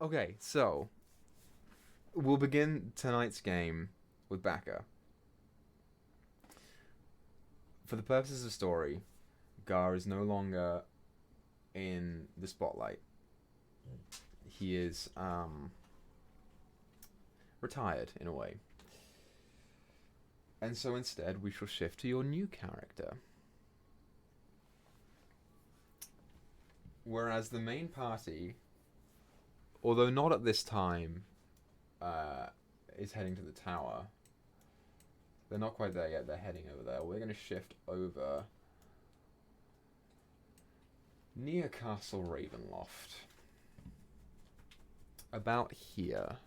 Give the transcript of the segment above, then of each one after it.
Okay, so we'll begin tonight's game with Baka. For the purposes of story, Gar is no longer in the spotlight. He is retired in a way. And so instead, we shall shift to your new character. Whereas the main party, although not at this time, uh, is heading to the tower. They're not quite there yet. They're heading over there. We're going to shift over near Castle Ravenloft. About here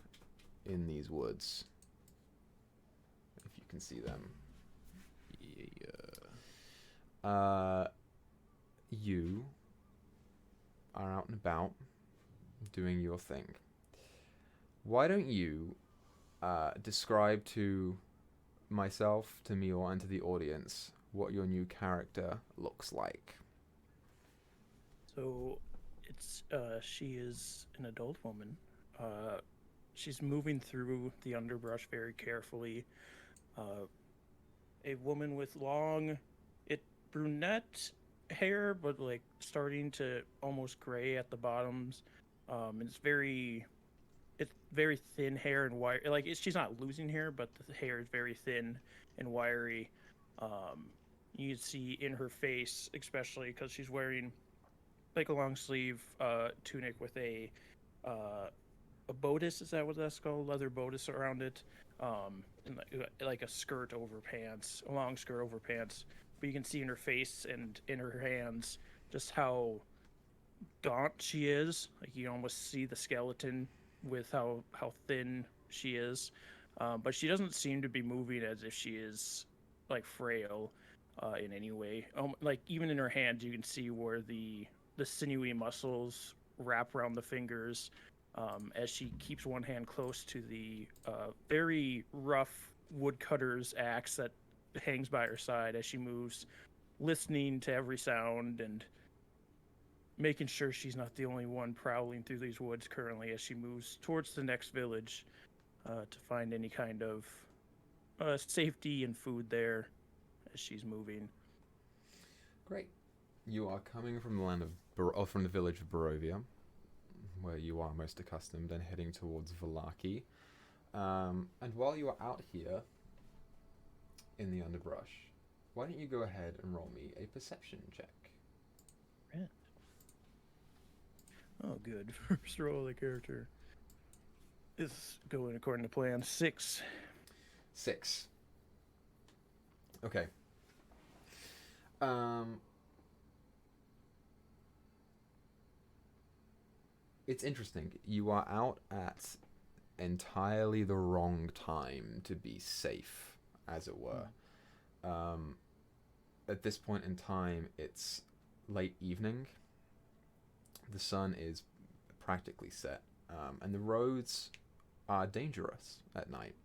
in these woods. If you can see them. Yeah. You are out and about doing your thing. Why don't you describe to myself, to Meyore, and to the audience what your new character looks like? So she is an adult woman. Uh she's moving through the underbrush very carefully. Uh a woman with long it brunette hair but like starting to almost gray at the bottoms. And it's very thin hair and wire like she's not losing hair, but the hair is very thin and wiry. Um you can see in her face, especially because she's wearing like a long sleeve tunic with uh, a bodice. Is that what that's called? Leather bodice around it, and like a skirt over pants, a long skirt over pants. But you can see in her face and in her hands just how gaunt she is. Like you almost see the skeleton with how thin she is. But she doesn't seem to be moving as if she is like frail in any way. Like even in her hands, you can see where the sinewy muscles wrap around the fingers as she keeps one hand close to the very rough woodcutter's axe that hangs by her side as she moves, listening to every sound and making sure she's not the only one prowling through these woods currently as she moves towards the next village to find any kind of safety and food there as she's moving. Great. You are coming from the land of from the village of Barovia, where you are most accustomed, and heading towards Valaki. And while you are out here in the underbrush, why don't you go ahead and roll me a perception check? Yeah. Oh, good. First roll of the character is going according to plan. 6. 6. Okay. Um, it's interesting. You are out at entirely the wrong time to be safe, as it were. Um, at this point in time, it's late evening. The sun is practically set, and the roads are dangerous at night.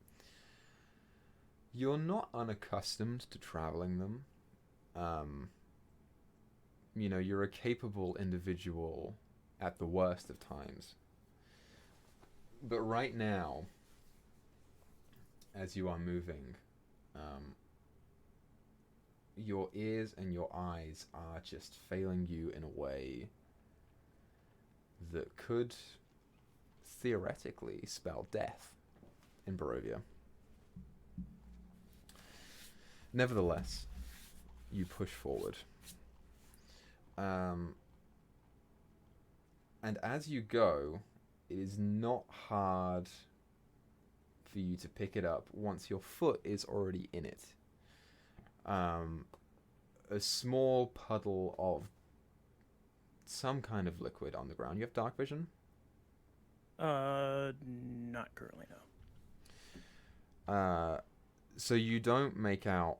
You're not unaccustomed to traveling them. Um, you're a capable individual at the worst of times. But right now, as you are moving, um, your ears and your eyes are just failing you in a way that could theoretically spell death in Barovia. Nevertheless, you push forward. Um, and as you go, it is not hard for you to pick it up once your foot is already in it. Um, a small puddle of some kind of liquid on the ground. You have dark vision? Not currently, no. Uh, so you don't make out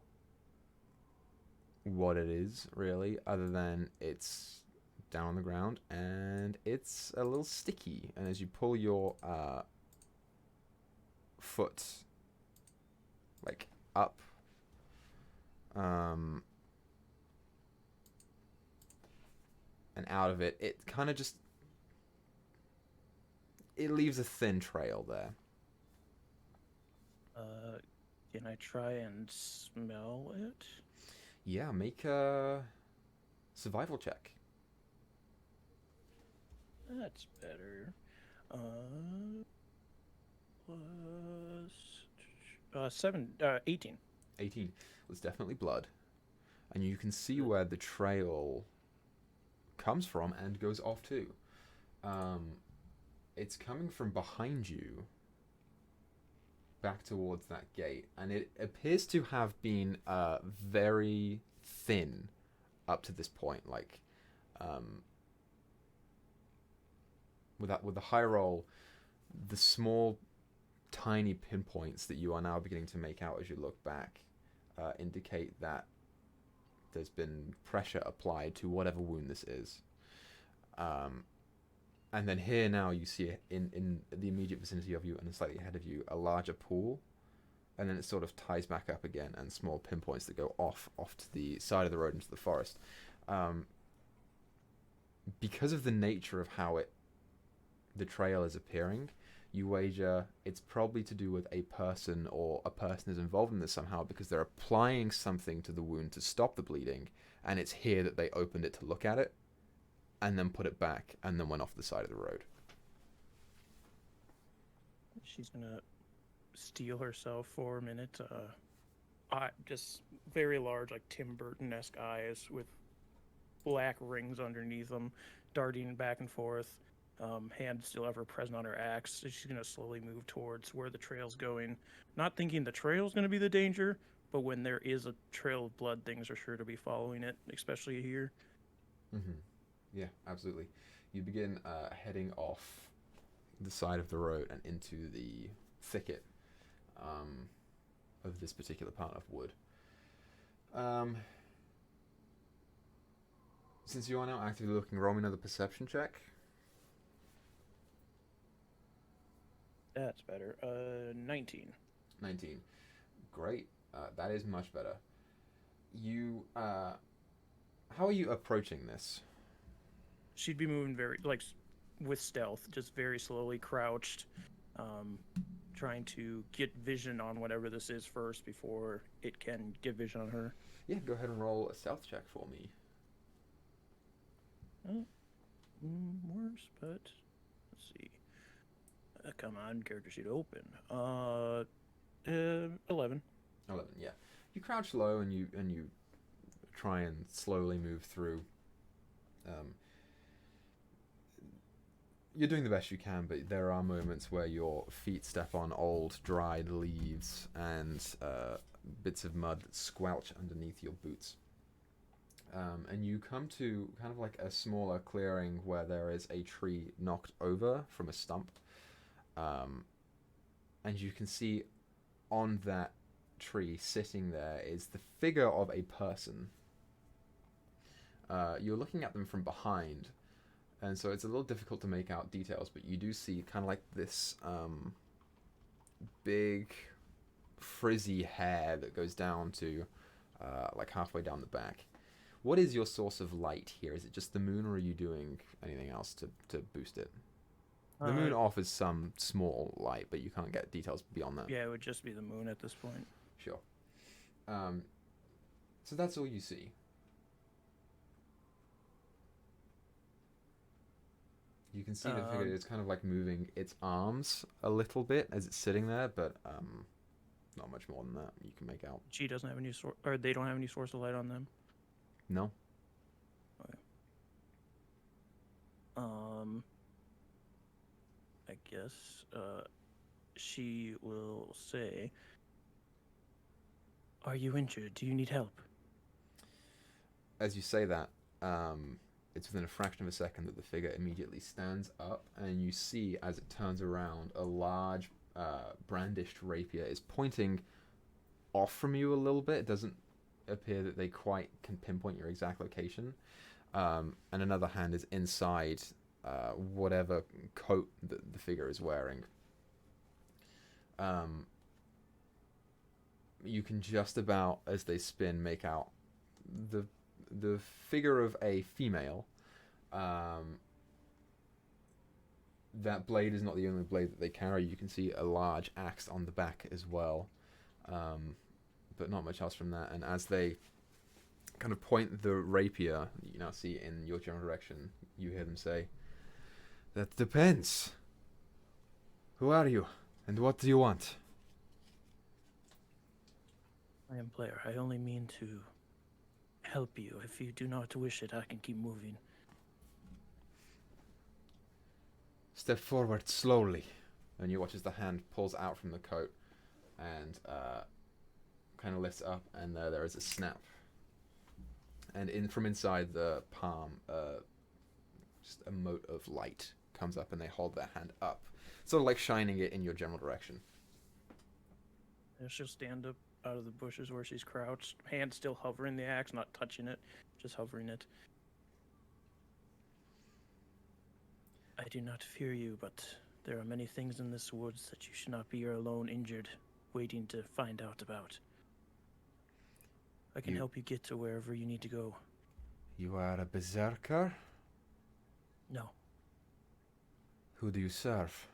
what it is, really, other than it's down on the ground and it's a little sticky. And as you pull your foot, like, up, um, and out of it, it kind of just it leaves a thin trail there. Can I try and smell it? Yeah, make a survival check. That's better. Plus 18. 18. It's definitely blood. And you can see where the trail comes from and goes off to. It's coming from behind you back towards that gate, and it appears to have been very thin up to this point. Like, with the high roll, the small, tiny pinpoints that you are now beginning to make out as you look back indicate that there's been pressure applied to whatever wound this is. And then here now you see in the immediate vicinity of you and slightly ahead of you a larger pool, and then it sort of ties back up again, and small pinpoints that go off to the side of the road into the forest. Because of the nature of how the trail is appearing, you wager it's probably to do with a person, or a person is involved in this somehow, because they're applying something to the wound to stop the bleeding, and it's here that they opened it to look at it, and then put it back, and then went off the side of the road. She's gonna steel herself for a minute. Just very large, like Tim Burton-esque eyes with black rings underneath them, darting back and forth. Hand still ever present on her axe. She's gonna slowly move towards where the trail's going, not thinking the trail's gonna be the danger, but when there is a trail of blood, things are sure to be following it, especially here. Mm-hmm. Yeah, absolutely. You begin heading off the side of the road and into the thicket of this particular part of wood. Since you are now actively looking, roll me another perception check. That's better. 19. 19. Great. That is much better. You, how are you approaching this? She'd be moving very, like, with stealth, just very slowly crouched, trying to get vision on whatever this is first before it can get vision on her. Yeah, go ahead and roll a stealth check for me. Worse, but let's see. Come on, character sheet open. 11. 11, yeah. You crouch low and you try and slowly move through. You're doing the best you can, but there are moments where your feet step on old, dried leaves and bits of mud that squelch underneath your boots. And you come to kind of like a smaller clearing where there is a tree knocked over from a stump. And you can see on that tree, sitting there, is the figure of a person. You're looking at them from behind, and so it's a little difficult to make out details, but you do see kind of like this big frizzy hair that goes down to like halfway down the back. What is your source of light here? Is it just the moon, or are you doing anything else to boost it? The moon offers some small light, but you can't get details beyond that. Yeah, it would just be the moon at this point. Sure. So that's all you see. You can see the figure is kind of like moving its arms a little bit as it's sitting there, but not much more than that you can make out. She doesn't have any source, or they don't have any source of light on them. No. Okay. I guess she will say, "Are you injured? Do you need help?" As you say that, it's within a fraction of a second that the figure immediately stands up, and you see, as it turns around, a large brandished rapier is pointing off from you a little bit. It doesn't appear that they quite can pinpoint your exact location. And another hand is inside whatever coat that the figure is wearing. You can just about, as they spin, make out the figure of a female, that blade is not the only blade that they carry. You can see a large axe on the back as well, but not much else from that. And as they kind of point the rapier, you now see in your general direction, you hear them say, "That depends. Who are you, and what do you want?" I am player. I only mean to help you. If you do not wish it, I can keep moving. Step forward slowly. And you watch as the hand pulls out from the coat and kind of lifts up, and there is a snap. And from inside the palm, just a mote of light comes up, and they hold their hand up, sort of like shining it in your general direction. And she'll stand up out of the bushes where she's crouched, hand still hovering the axe, not touching it, just hovering it. I do not fear you, but there are many things in this woods that you should not be here alone, injured, waiting to find out about. I can help you get to wherever you need to go. You are a berserker? No. Who do you serve?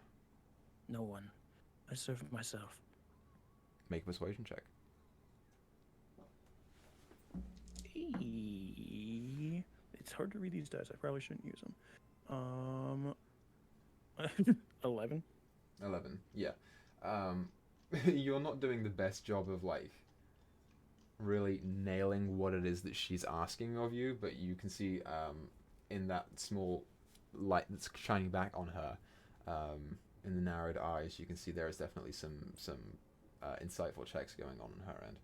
No one. I serve myself. Make a persuasion check. It's hard to read these dice. I probably shouldn't use them. 11. 11, yeah. You're not doing the best job of, like, really nailing what it is that she's asking of you, but you can see in that small light that's shining back on her, in the narrowed eyes, you can see there is definitely some insightful checks going on her end.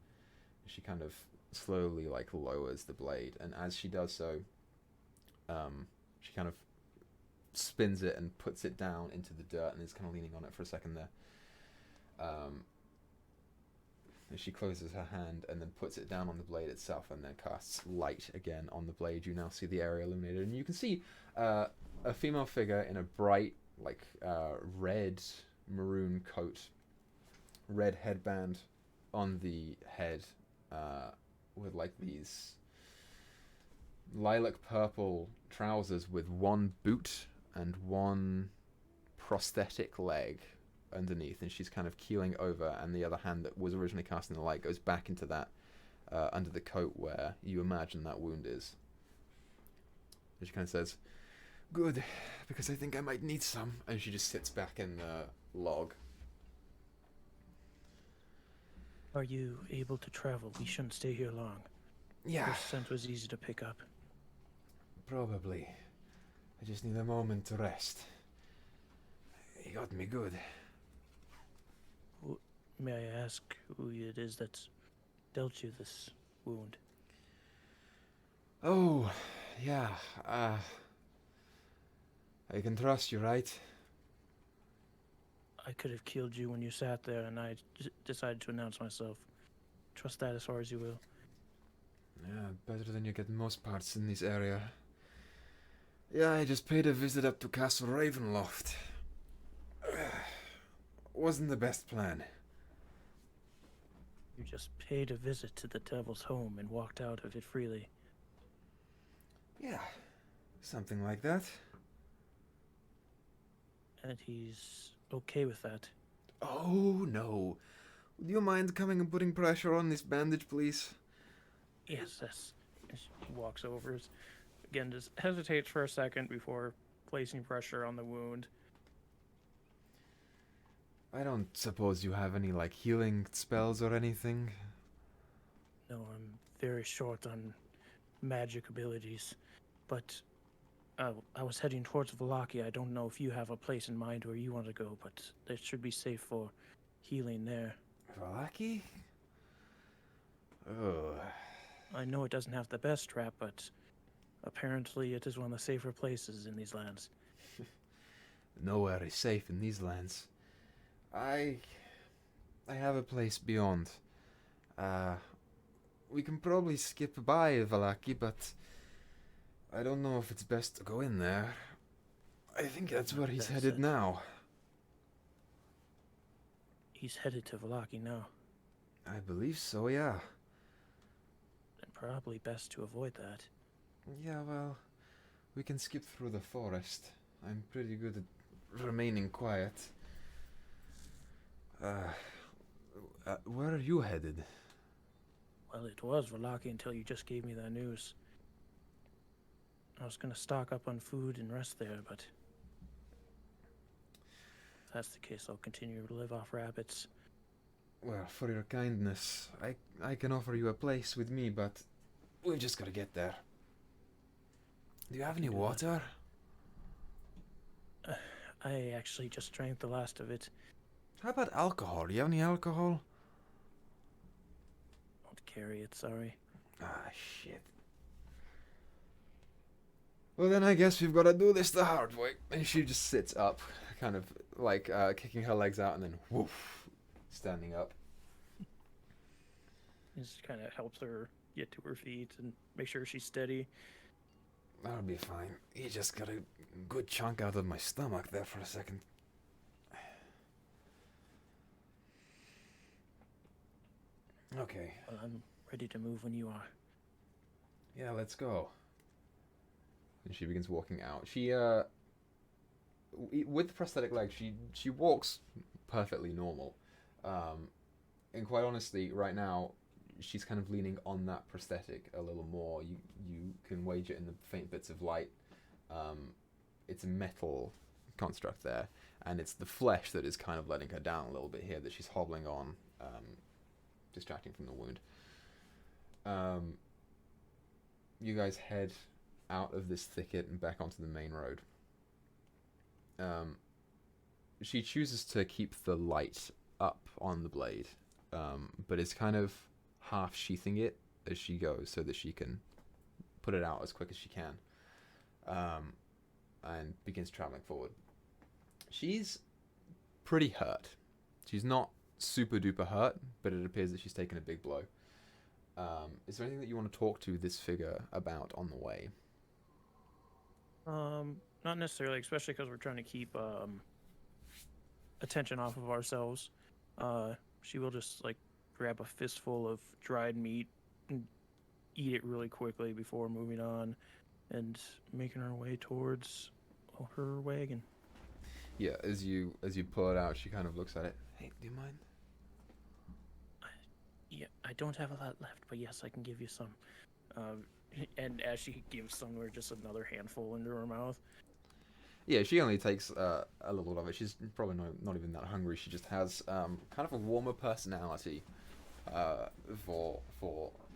She kind of slowly, like, lowers the blade, and as she does so, she kind of spins it and puts it down into the dirt and is kind of leaning on it for a second there. And she closes her hand and then puts it down on the blade itself and then casts light again on the blade. You now see the area illuminated, and you can see a female figure in a bright, like, red maroon coat, red headband on the head, with, like, these lilac purple trousers with one boot and one prosthetic leg underneath, and she's kind of keeling over, and the other hand that was originally casting the light goes back into that under the coat where you imagine that wound is. And she kind of says, "Good, because I think I might need some," and she just sits back in the log. Are you able to travel? We shouldn't stay here long. Yeah. First scent was easy to pick up. Probably. I just need a moment to rest. He got me good. May I ask who it is that's dealt you this wound? Oh, yeah. I can trust you, right? I could have killed you when you sat there, and I decided to announce myself. Trust that as far as you will. Yeah, better than you get most parts in this area. Yeah, I just paid a visit up to Castle Ravenloft. Wasn't the best plan. You just paid a visit to the devil's home and walked out of it freely. Yeah, something like that. And he's okay with that. Oh, no. Would you mind coming and putting pressure on this bandage, please? Yes. He walks over, again, just hesitates for a second before placing pressure on the wound. I don't suppose you have any, like, healing spells or anything? No, I'm very short on magic abilities, but I was heading towards Wallachia. I don't know if you have a place in mind where you want to go, but it should be safe for healing there. Wallachia? Oh. I know it doesn't have the best trap, but apparently it is one of the safer places in these lands. Nowhere is safe in these lands. I have a place beyond. We can probably skip by Wallachia, but I don't know if it's best to go in there. I think that's where he's headed now. He's headed to Wallachia now. I believe so, yeah. And probably best to avoid that. Yeah, well, we can skip through the forest. I'm pretty good at remaining quiet. Where are you headed? Well, it was Valaki until you just gave me that news. I was gonna stock up on food and rest there, but if that's the case, I'll continue to live off rabbits. Well, for your kindness, I can offer you a place with me, but we've just got to get there. Do you have any water? I actually just drank the last of it. How about alcohol? Do you have any alcohol? Don't carry it, sorry. Ah, shit. Well, then I guess we've got to do this the hard way. And she just sits up, kind of like kicking her legs out and then woof, standing up. Just kind of helps her get to her feet and make sure she's steady. That'll be fine. You just got a good chunk out of my stomach there for a second. Okay. Well, I'm ready to move when you are. Yeah, let's go. And she begins walking out. She, with the prosthetic leg, she walks perfectly normal. And quite honestly, right now, she's kind of leaning on that prosthetic a little more. You can wager in the faint bits of light. It's a metal construct there, and it's the flesh that is kind of letting her down a little bit here, that she's hobbling on, distracting from the wound. You guys head out of this thicket and back onto the main road. She chooses to keep the light up on the blade, but is kind of half sheathing it as she goes so that she can put it out as quick as she can, and begins traveling forward. She's pretty hurt. She's not super duper hurt, but it appears that she's taken a big blow. Is there anything that you want to talk to this figure about on the way? Not necessarily, especially because we're trying to keep attention off of ourselves. She will just like grab a fistful of dried meat and eat it really quickly before moving on and making her way towards her wagon. Yeah, as you pull it out, she kind of looks at it. Hey, do you mind? Yeah, I don't have a lot left, but yes, I can give you some. And as she gives somewhere just another handful into her mouth. Yeah, she only takes a little of it. She's probably not even that hungry. She just has kind of a warmer personality for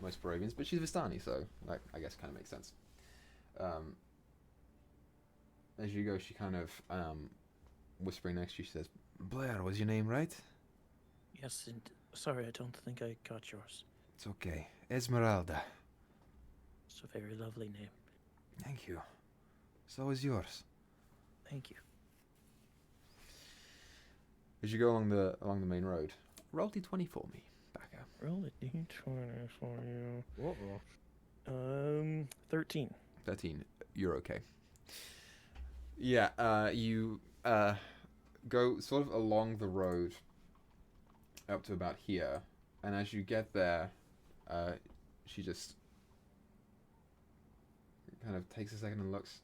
most Barovians, but she's Vistani, so that, I guess, kind of makes sense. As you go, she kind of whispering next to you, she says, "Blair was your name, right?" Yes, and sorry, I don't think I got yours. It's okay. Ezmeralda. It's a very lovely name. Thank you. So is yours. Thank you. As you go along the main road, roll d20 for me, Baka. Roll a d20 for you. 13. 13. You're okay. Yeah, you go sort of along the road up to about here, and as you get there, she just kind of takes a second and looks.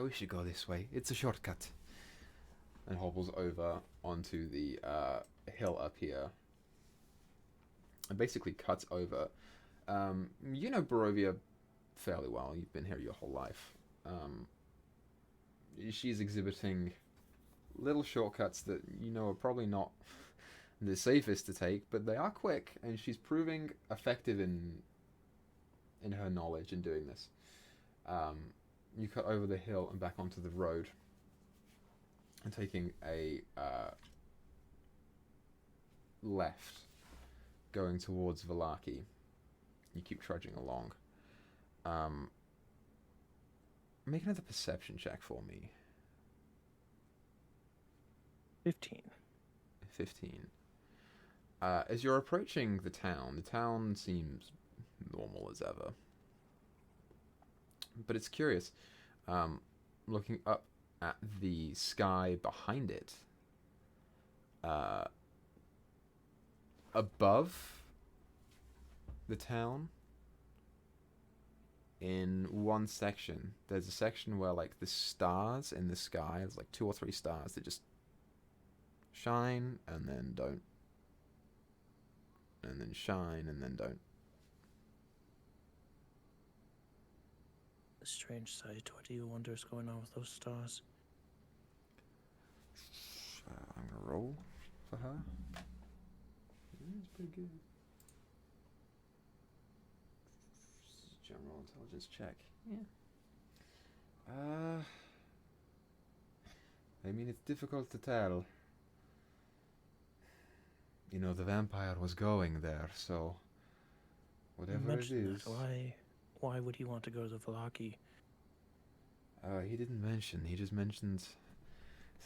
We should go this way. It's a shortcut. And hobbles over onto the hill up here. And basically cuts over. You know Barovia fairly well. You've been here your whole life. She's exhibiting little shortcuts that you know are probably not the safest to take, but they are quick, and she's proving effective in her knowledge in doing this. You cut over the hill and back onto the road, and taking a left, going towards Valaki. You keep trudging along. Make another perception check for me. 15. 15. As you're approaching the town seems normal as ever. But it's curious. Looking up at the sky behind it, above the town, in one section, there's a section where like the stars in the sky, there's like 2 or 3 stars that just shine and then don't, and then shine and then don't. A strange sight. What do you wonder is going on with those stars? I'm gonna roll for her. It's pretty good. General intelligence check. Yeah. I mean, it's difficult to tell. You know, the vampire was going there, so whatever it is. Why would he want to go to Vallaki? He didn't mention. He just mentioned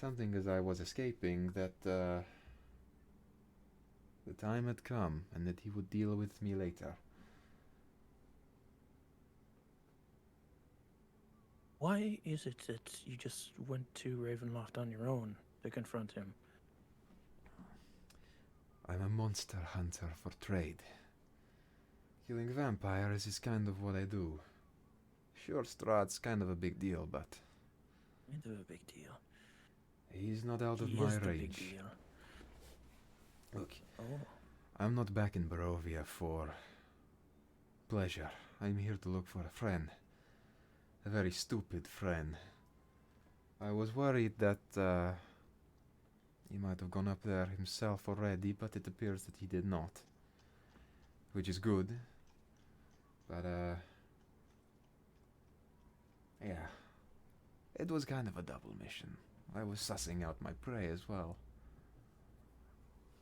something as I was escaping that the time had come and that he would deal with me later. Why is it that you just went to Ravenloft on your own to confront him? I'm a monster hunter for trade. Killing vampires is kind of what I do. Sure, Strahd's kind of a big deal, but Kind of a big deal. he's not out of He my is the big range. deal. Look, Oh, I'm not back in Barovia for pleasure. I'm here to look for a friend. A very stupid friend. I was worried that he might have gone up there himself already, but it appears that he did not. Which is good. But, yeah. It was kind of a double mission. I was sussing out my prey as well.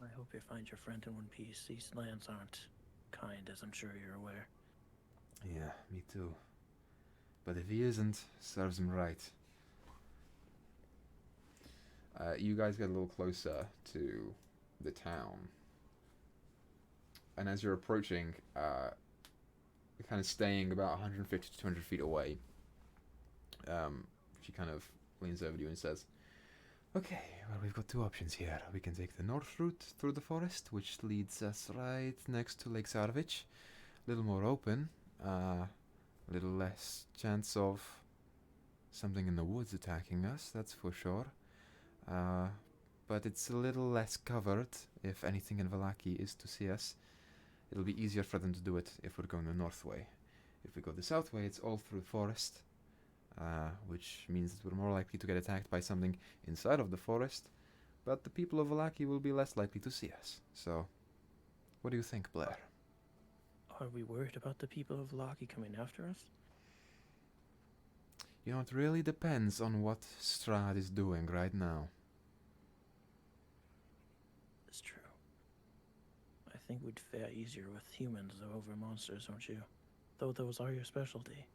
I hope you find your friend in one piece. These lands aren't kind, as I'm sure you're aware. Yeah, me too. But if he isn't, serves him right. You guys get a little closer to the town. And as you're approaching, kind of staying about 150 to 200 feet away, she kind of leans over to you and says, "Okay, well, we've got 2 options here. We can take the north route through the forest, which leads us right next to Lake Sarvich. A little more open, a little less chance of something in the woods attacking us, that's for sure. But it's a little less covered if anything in Vallaki is to see us. It'll be easier for them to do it if we're going the north way. If we go the south way, it's all through forest, which means that we're more likely to get attacked by something inside of the forest, but the people of Vallaki will be less likely to see us. So, what do you think, Blair?" Are we worried about the people of Vallaki coming after us? You know, it really depends on what Strahd is doing right now. It's true. I think we'd fare easier with humans over monsters, don't you? Though those are your specialty.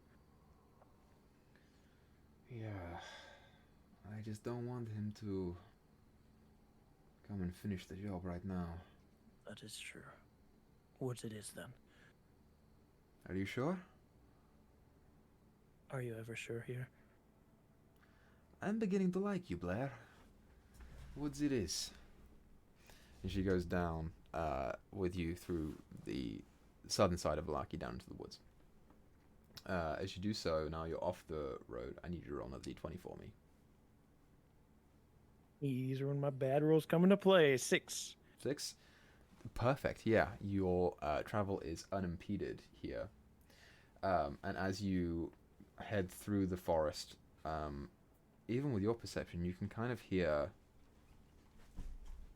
Yeah, I just don't want him to come and finish the job right now. That is true. Woods it is, then. Are you sure? Are you ever sure here? I'm beginning to like you, Blair. Woods it is. And she goes down with you through the southern side of Vallaki down into the woods. As you do so, now you're off the road. I need you to roll another d20 for me. These are when my bad rolls come into play. 6. 6? Perfect, yeah. Your travel is unimpeded here. And as you head through the forest, even with your perception, you can kind of hear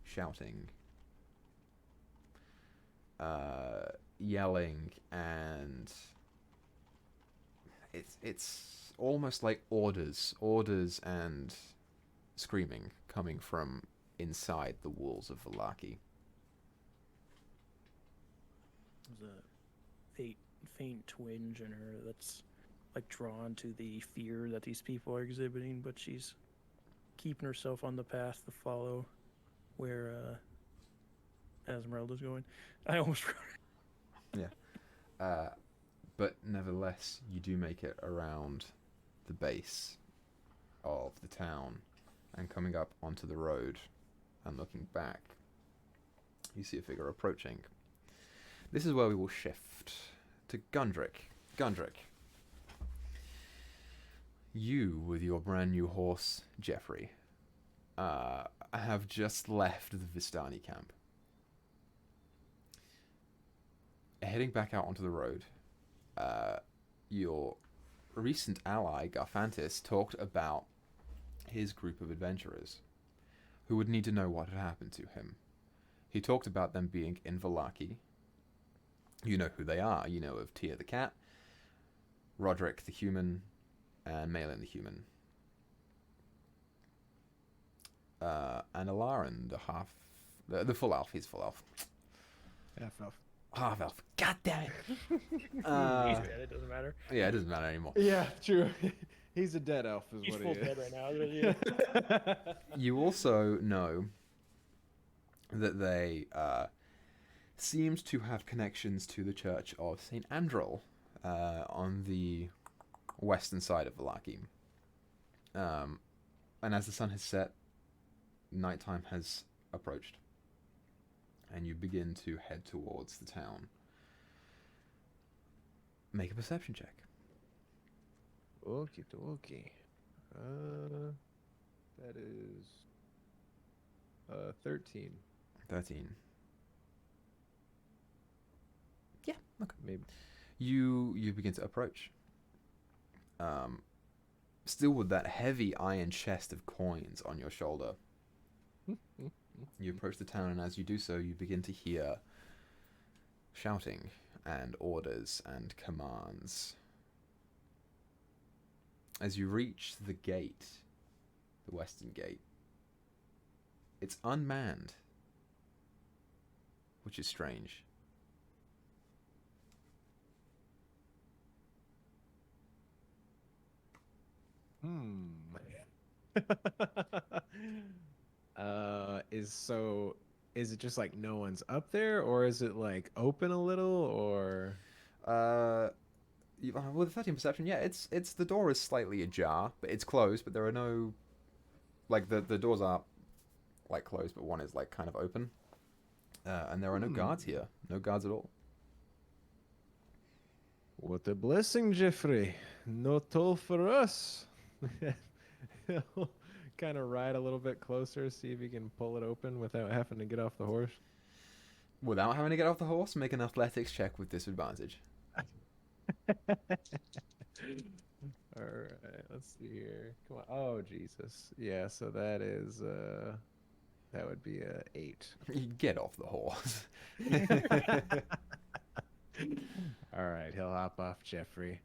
shouting, yelling, and it's almost like orders and screaming coming from inside the walls of Vallaki. There's a faint twinge in her that's like drawn to the fear that these people are exhibiting, but she's keeping herself on the path to follow where Ezmeralda's going. I almost wrote it. Yeah. But nevertheless, you do make it around the base of the town and coming up onto the road and looking back, you see a figure approaching. This is where we will shift to Gundrick. Gundrick, You, with your brand new horse, Jeffrey, have just left the Vistani camp. Heading back out onto the road, your recent ally, Garfantis, talked about his group of adventurers who would need to know what had happened to him. He talked about them being in Vallaki. You know who they are. You know of Tia the cat, Roderick the human, and Malin the human. And Alarin, the full elf. He's full elf. Half elf. Half elf. God damn it. It doesn't matter. Yeah, it doesn't matter anymore. Yeah, true. He's a dead elf, is He's what full he is. dead right now. Yeah. You also know that they seemed to have connections to the Church of St. Andrel on the western side of Vallaki. And as the sun has set, nighttime has approached. And you begin to head towards the town. Make a perception check. Okie dokie. That is 13. 13. Yeah, okay. Maybe. You begin to approach. Still with that heavy iron chest of coins on your shoulder. You approach the town, and as you do so, you begin to hear shouting and orders and commands. As you reach the gate, the western gate, it's unmanned, which is strange. Is it just like no one's up there, or is it like open a little, or With 13 perception, yeah, it's the door is slightly ajar, but it's closed. But there are no, like the doors are like closed, but one is like kind of open, and there are no guards here, no guards at all. what a blessing, Jeffrey. No toll for us. He'll kind of ride a little bit closer, see if he can pull it open without having to get off the horse. Without having to get off the horse, make an athletics check with disadvantage. All right, let's see here. Come on. Oh, Jesus. Yeah, so that is that would be a 8. You get off the horse. All right, he'll hop off Jeffrey.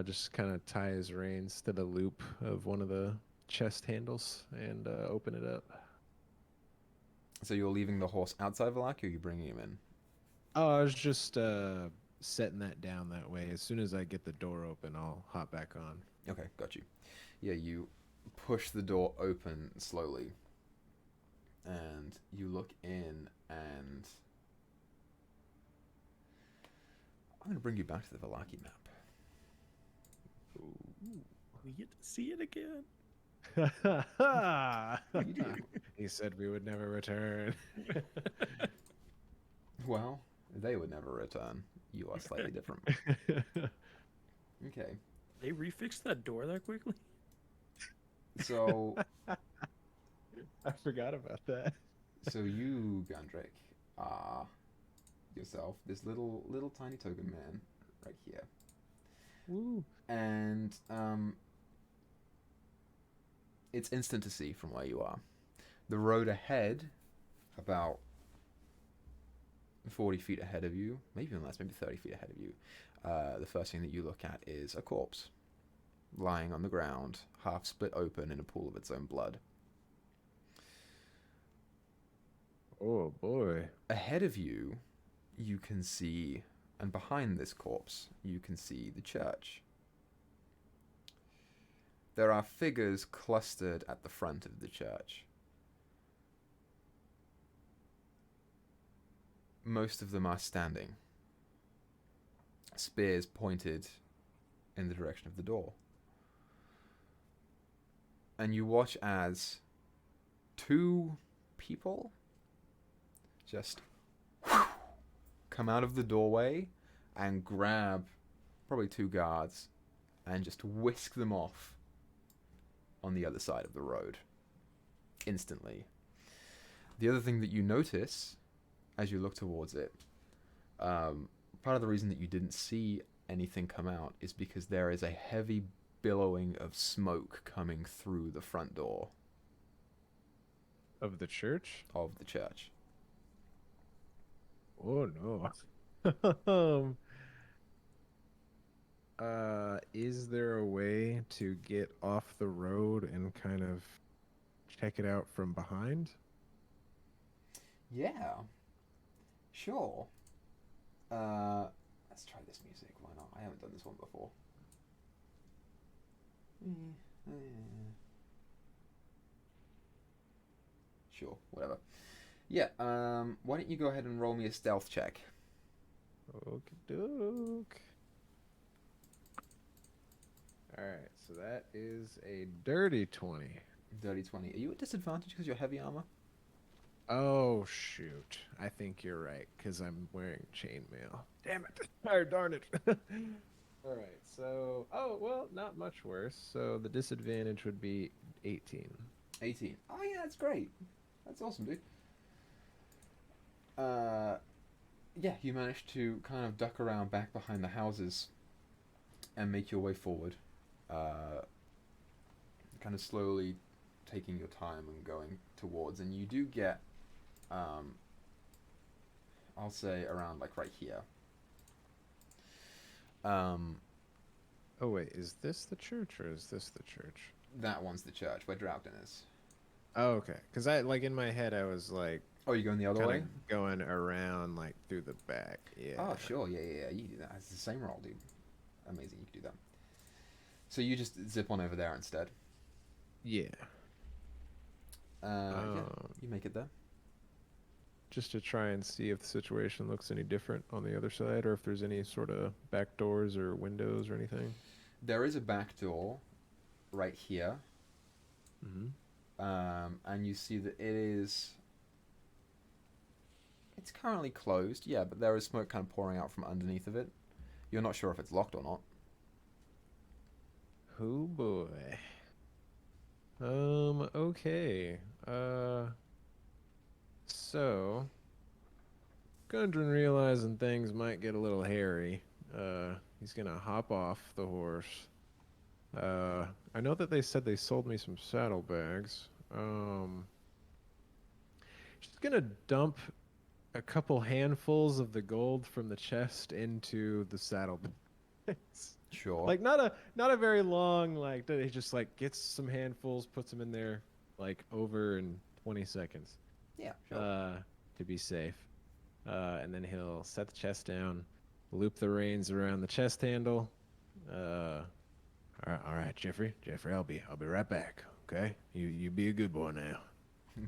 Just kind of tie his reins to the loop of one of the chest handles and open it up. So you're leaving the horse outside Vallaki, or are you bringing him in? Oh, I was just setting that down that way. As soon as I get the door open, I'll hop back on. Okay, got you. Yeah, you push the door open slowly, and you look in, and I'm going to bring you back to the Vallaki map. Ooh, we get to see it again. He said we would never return. Well, they would never return. You are slightly different. Okay. They refixed that door that quickly? So I forgot about that. so you, Gundrick, are yourself this little tiny token man right here. Woo. And it's instant to see from where you are. The road ahead, about 40 feet ahead of you, maybe even less, maybe 30 feet ahead of you, the first thing that you look at is a corpse lying on the ground, half split open in a pool of its own blood. Oh boy. Ahead of you, you can see, and behind this corpse, you can see the church. There are figures clustered at the front of the church. Most of them are standing, spears pointed in the direction of the door. And you watch as 2 people just come out of the doorway and grab probably 2 guards and just whisk them off on the other side of the road instantly. The other thing that you notice as you look towards it, part of the reason that you didn't see anything come out is because there is a heavy billowing of smoke coming through the front door Of the church? of the church. Oh no. Is there a way to get off the road and kind of check it out from behind? Yeah, sure. Let's try this music. Why not? I haven't done this one before. Sure, whatever. Yeah, why don't you go ahead and roll me a stealth check? Okey-doke. Alright, so that is a dirty 20. Dirty 20. Are you at disadvantage because you're heavy armor? Oh, shoot. I think you're right, because I'm wearing chainmail. Damn it. Or darn it. Alright, so... Oh, well, not much worse. So the disadvantage would be 18. 18. Oh, yeah, that's great. That's awesome, dude. Yeah, you managed to kind of duck around back behind the houses and make your way forward. Kind of slowly taking your time and going towards, and you do get, I'll say around like right here. Oh, wait, is this the church or is this the church? That one's the church where Drougden is. Oh, okay. Because I, like, in my head, I was like, Oh, you're going the other way? kind of going around, like, through the back. Yeah. Oh, sure. Yeah. You can do that. It's the same roll, dude. Amazing. You can do that. So you just zip on over there instead. Yeah. Yeah, you make it there. Just to try and see if the situation looks any different on the other side, or if there's any sort of back doors or windows or anything. There is a back door right here. Mm-hmm. And you see that it's currently closed, yeah, but there is smoke kind of pouring out from underneath of it. You're not sure if it's locked or not. Oh boy. Okay. So Gundren realizing things might get a little hairy. He's gonna hop off the horse. I know that they said they sold me some saddlebags. Just gonna dump a couple handfuls of the gold from the chest into the saddlebags. Sure. Like not a very long, like, he just like gets some handfuls, puts them in there, like, over in 20 seconds. Yeah, sure. To be safe. And then he'll set the chest down, loop the reins around the chest handle. All right, Jeffrey, I'll be right back. Okay, you be a good boy now.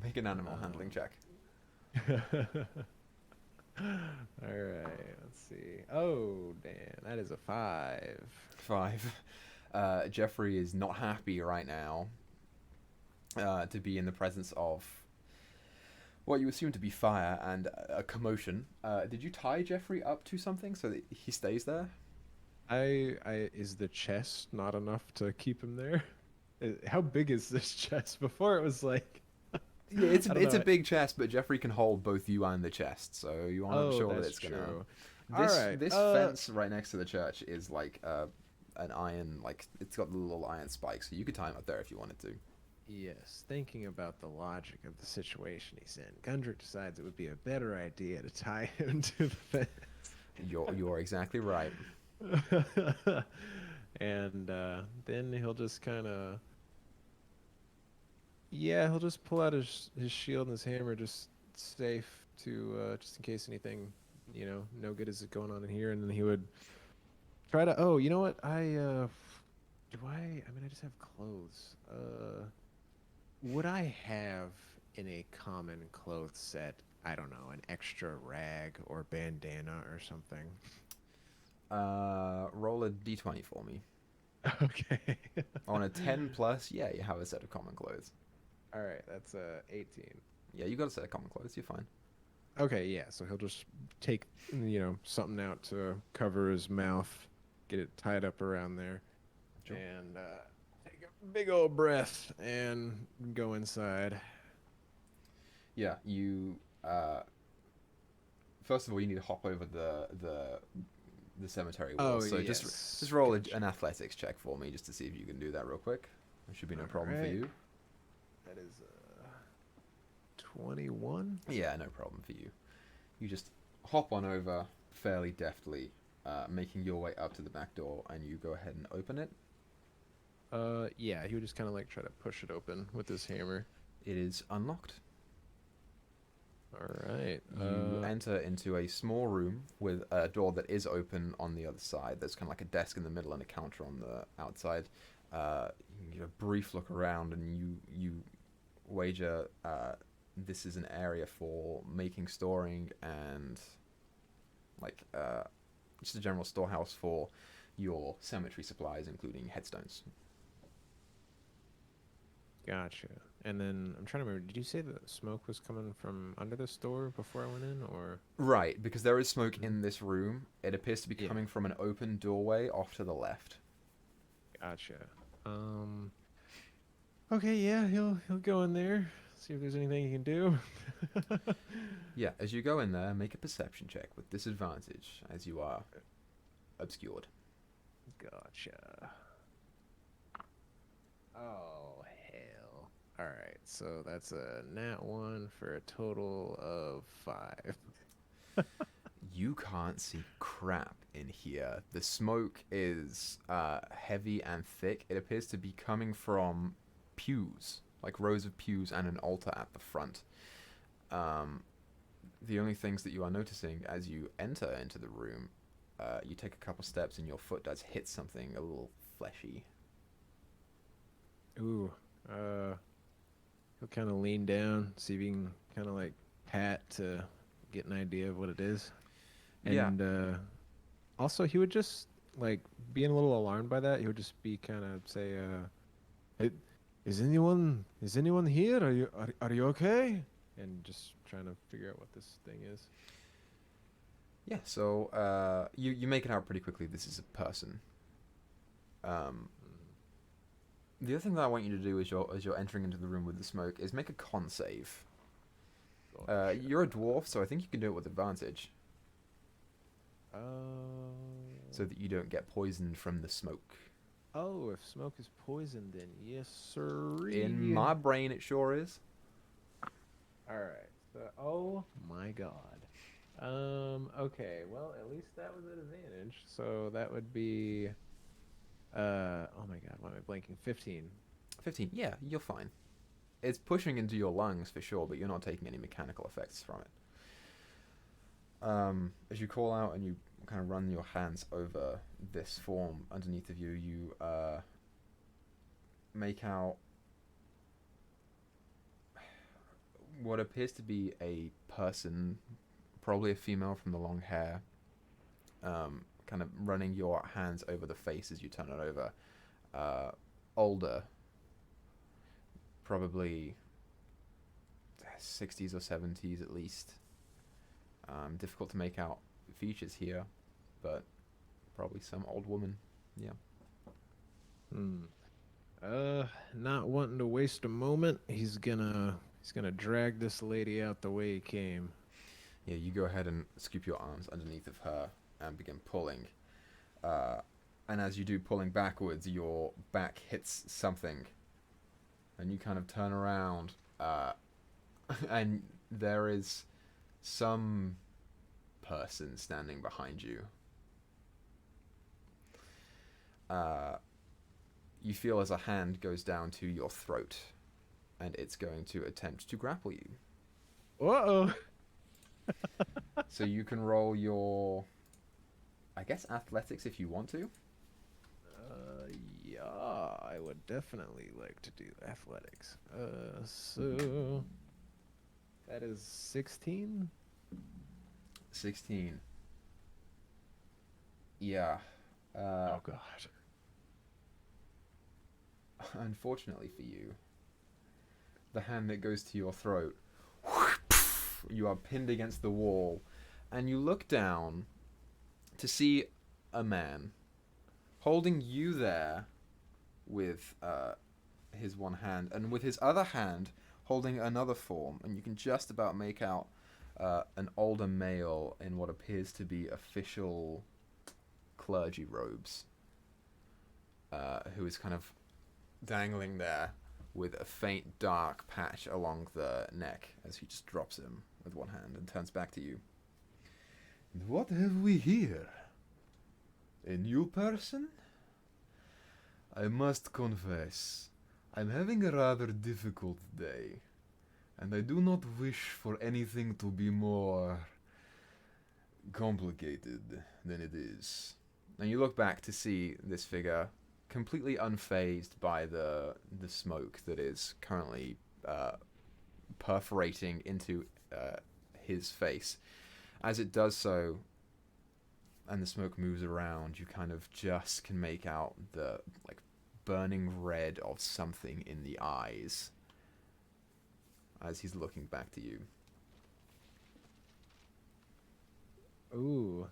Make an animal handling check. All right, let's see. Oh, damn, that is a 5. 5. Jeffrey is not happy right now to be in the presence of what you assume to be fire and a commotion. Did you tie Jeffrey up to something so that he stays there? Is the chest not enough to keep him there? How big is this chest? Before it was like... Yeah, it's a big chest, but Jeffrey can hold both you and the chest, so you aren't sure that it's gonna. This fence right next to the church is like an iron, like it's got the little iron spikes, so you could tie him up there if you wanted to. Yes, thinking about the logic of the situation he's in, Gundrick decides it would be a better idea to tie him to the fence. You're exactly right. And then he'll just kind of... Yeah, he'll just pull out his shield and his hammer, just safe to just in case anything, no good is going on in here. And then he would try to... Oh, you know what? I just have clothes. Would I have in a common clothes set, I don't know, an extra rag or bandana or something? Roll a d20 for me. Okay. On a 10 plus, yeah, you have a set of common clothes. All right, that's 18. Yeah, you got a set of common clothes. You're fine. Okay, yeah. So he'll just take, something out to cover his mouth, get it tied up around there. Sure. and take a big old breath and go inside. Yeah, you. First of all, you need to hop over the cemetery wall. Oh, So yes. just roll Gotcha. an athletics check for me, just to see if you can do that real quick. There should be no All problem for right. you. That is 21. Yeah, no problem for you. You just hop on over fairly deftly, making your way up to the back door, and you go ahead and open it. Yeah, he would just kind of like try to push it open with his hammer. It is unlocked. All right. You enter into a small room with a door that is open on the other side. There's kind of like a desk in the middle and a counter on the outside. You get a brief look around, and you wager this is an area for making, storing, and like just a general storehouse for your cemetery supplies, including headstones. Gotcha. And then I'm trying to remember. Did you say the smoke was coming from under the store before I went in, or? Right, because there is smoke in this room. It appears to be Yeah. coming from an open doorway off to the left. Gotcha. Okay, yeah, he'll go in there, see if there's anything he can do. Yeah, as you go in there, make a perception check with disadvantage as you are obscured. Gotcha. Oh, hell. All right, so that's a nat 1 for a total of 5. You can't see crap in here. The smoke is heavy and thick. It appears to be coming from pews, like rows of pews and an altar at the front. The only things that you are noticing as you enter into the room, you take a couple steps and your foot does hit something a little fleshy. Ooh, he'll kind of lean down, see if he can kind of like pat to get an idea of what it is. Yeah. And also, he would just like being a little alarmed by that. He would just be kind of say, "Hey, is anyone here? Are you okay?" And just trying to figure out what this thing is. Yeah, so you make it out pretty quickly. This is a person. The other thing that I want you to do as you're entering into the room with the smoke is make a con save. Gotcha. You're a dwarf, so I think you can do it with advantage, so that you don't get poisoned from the smoke. Oh, if smoke is poison, then yes, sir. In my brain, it sure is. All right. So, oh my God. Okay. Well, at least that was an advantage. So that would be. Oh my God. Why am I blanking? 15. 15. Yeah, you're fine. It's pushing into your lungs for sure, but you're not taking any mechanical effects from it. As you call out and you kind of run your hands over this form underneath of you, you make out what appears to be a person, probably a female from the long hair, kind of running your hands over the face as you turn it over. Older, probably 60s or 70s at least. Difficult to make out features here, but probably some old woman. Yeah. Not wanting to waste a moment, he's gonna drag this lady out the way he came. Yeah, you go ahead and scoop your arms underneath of her and begin pulling. And as you do pulling backwards, your back hits something. And you kind of turn around. And there is some person standing behind you. You feel as a hand goes down to your throat. And it's going to attempt to grapple you. Uh-oh. So you can roll your, I guess, athletics if you want to. Yeah, I would definitely like to do athletics. So that is 16. 16. Yeah. Oh God. Unfortunately for you, the hand that goes to your throat, you are pinned against the wall, and you look down to see a man holding you there with his one hand, and with his other hand holding another form, and you can just about make out an older male in what appears to be official clergy robes, who is kind of dangling there with a faint dark patch along the neck as he just drops him with one hand and turns back to you. And what have we here? A new person? I must confess, I'm having a rather difficult day, and I do not wish for anything to be more complicated than it is. And you look back to see this figure completely unfazed by the smoke that is currently perforating into his face. As it does so, and the smoke moves around, you kind of just can make out the burning red of something in the eyes as he's looking back to you. Ooh,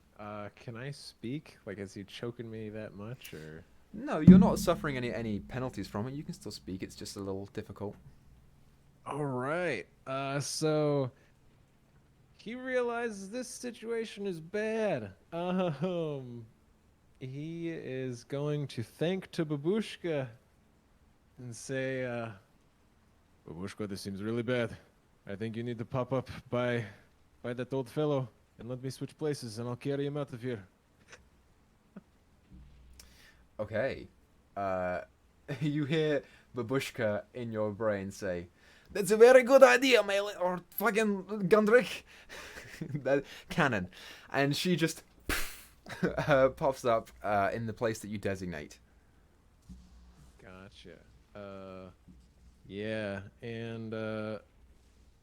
can I speak? Like, is he choking me that much, or? No, you're not suffering any penalties from it. You can still speak. It's just a little difficult. All right. So he realizes this situation is bad. He is going to thank to Babushka and say, Babushka, this seems really bad. I think you need to pop up by that old fellow and let me switch places, and I'll carry him out of here. Okay. You hear Babushka in your brain say, "That's a very good idea, Mele, or fucking Gundrick." That cannon. And she just pops up in the place that you designate. Gotcha. Yeah, and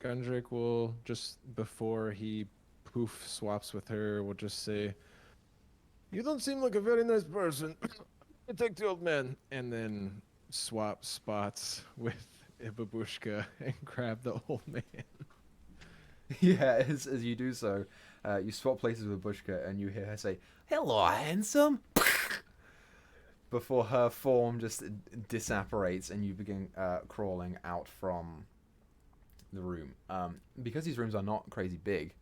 Gundrick will, just before he poof swaps with her, will just say, "You don't seem like a very nice person. I take the old man," and then swap spots with Babushka and grab the old man. Yeah, as you do so, you swap places with Babushka and you hear her say, "Hello, handsome," before her form just disapparates and you begin crawling out from the room. Because these rooms are not crazy big,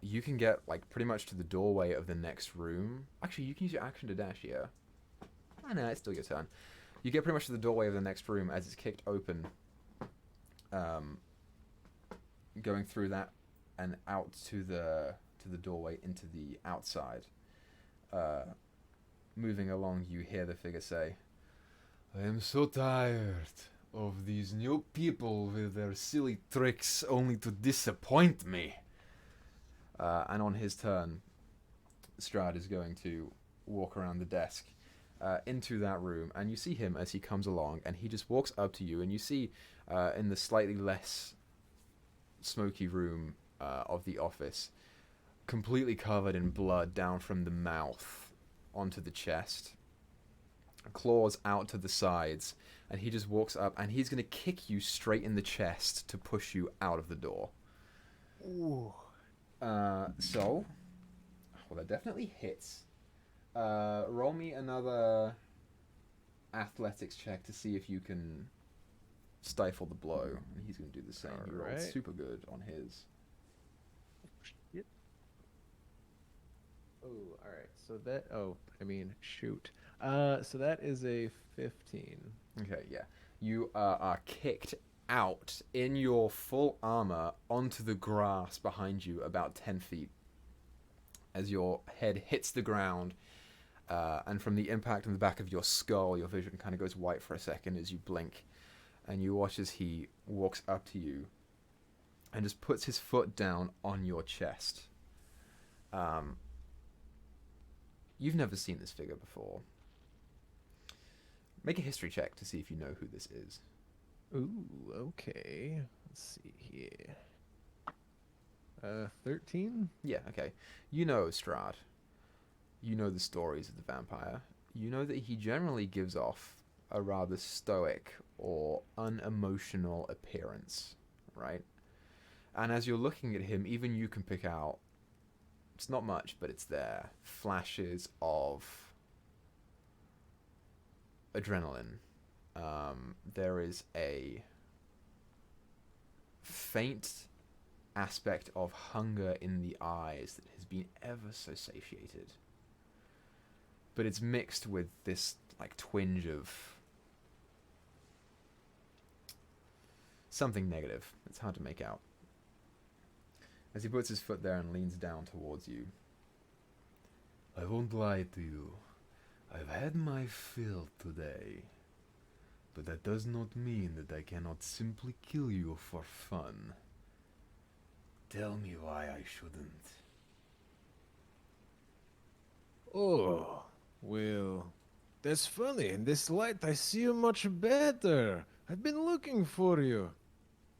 you can get pretty much to the doorway of the next room. Actually, you can use your action to dash here. I know, it's still your turn. You get pretty much to the doorway of the next room as it's kicked open, going through that and out to the doorway into the outside. Moving along, you hear the figure say, "I am so tired of these new people with their silly tricks only to disappoint me." And on his turn, Strahd is going to walk around the desk into that room, and you see him as he comes along, and he just walks up to you, and you see in the slightly less smoky room of the office, completely covered in blood down from the mouth onto the chest, claws out to the sides, and he just walks up, and he's going to kick you straight in the chest to push you out of the door. Ooh. Well, that definitely hits. Roll me another athletics check to see if you can stifle the blow. And he's going to do the same. He rolled super good on his. Shit. Oh, all right. So that. Oh, I mean, shoot. So that is a 15. Okay, yeah. You are kicked out in your full armor onto the grass behind you about 10 feet as your head hits the ground, and from the impact on the back of your skull, your vision kind of goes white for a second as you blink, and you watch as he walks up to you and just puts his foot down on your chest. You've never seen this figure before. Make a history check to see if you know who this is. Ooh, okay. Let's see here. 13? Yeah, okay. You know Strahd. You know the stories of the vampire. You know that he generally gives off a rather stoic or unemotional appearance, right? And as you're looking at him, even you can pick out, it's not much, but it's there, flashes of adrenaline. There is a faint aspect of hunger in the eyes that has been ever so satiated. But it's mixed with this like twinge of something negative. It's hard to make out. As he puts his foot there and leans down towards you. I won't lie to you. I've had my fill today. But that does not mean that I cannot simply kill you for fun. Tell me why I shouldn't. Oh, well, that's funny. In this light, I see you much better. I've been looking for you.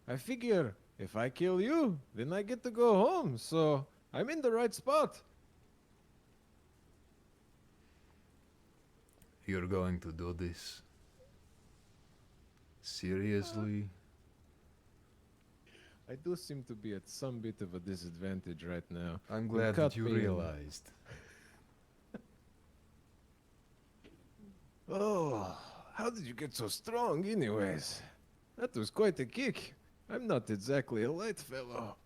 I figure if I kill you, then I get to go home, so I'm in the right spot. You're going to do this? Seriously? I do seem to be at some bit of a disadvantage right now. I'm glad that you me in. realized. Oh, how did you get so strong anyways? That was quite a kick. I'm not exactly a light fellow.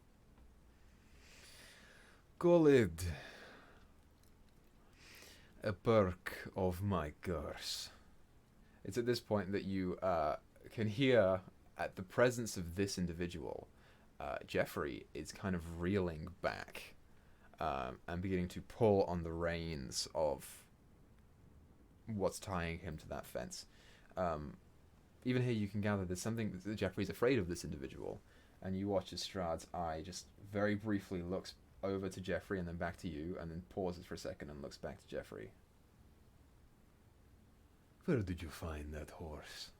Call it a perk of my curse. It's at this point that you can hear, at the presence of this individual, Jeffrey is kind of reeling back and beginning to pull on the reins of what's tying him to that fence. Even here you can gather there's something that Jeffrey's afraid of this individual, and you watch as Strahd's eye just very briefly looks over to Jeffrey and then back to you, and then pauses for a second and looks back to Jeffrey. Where did you find that horse?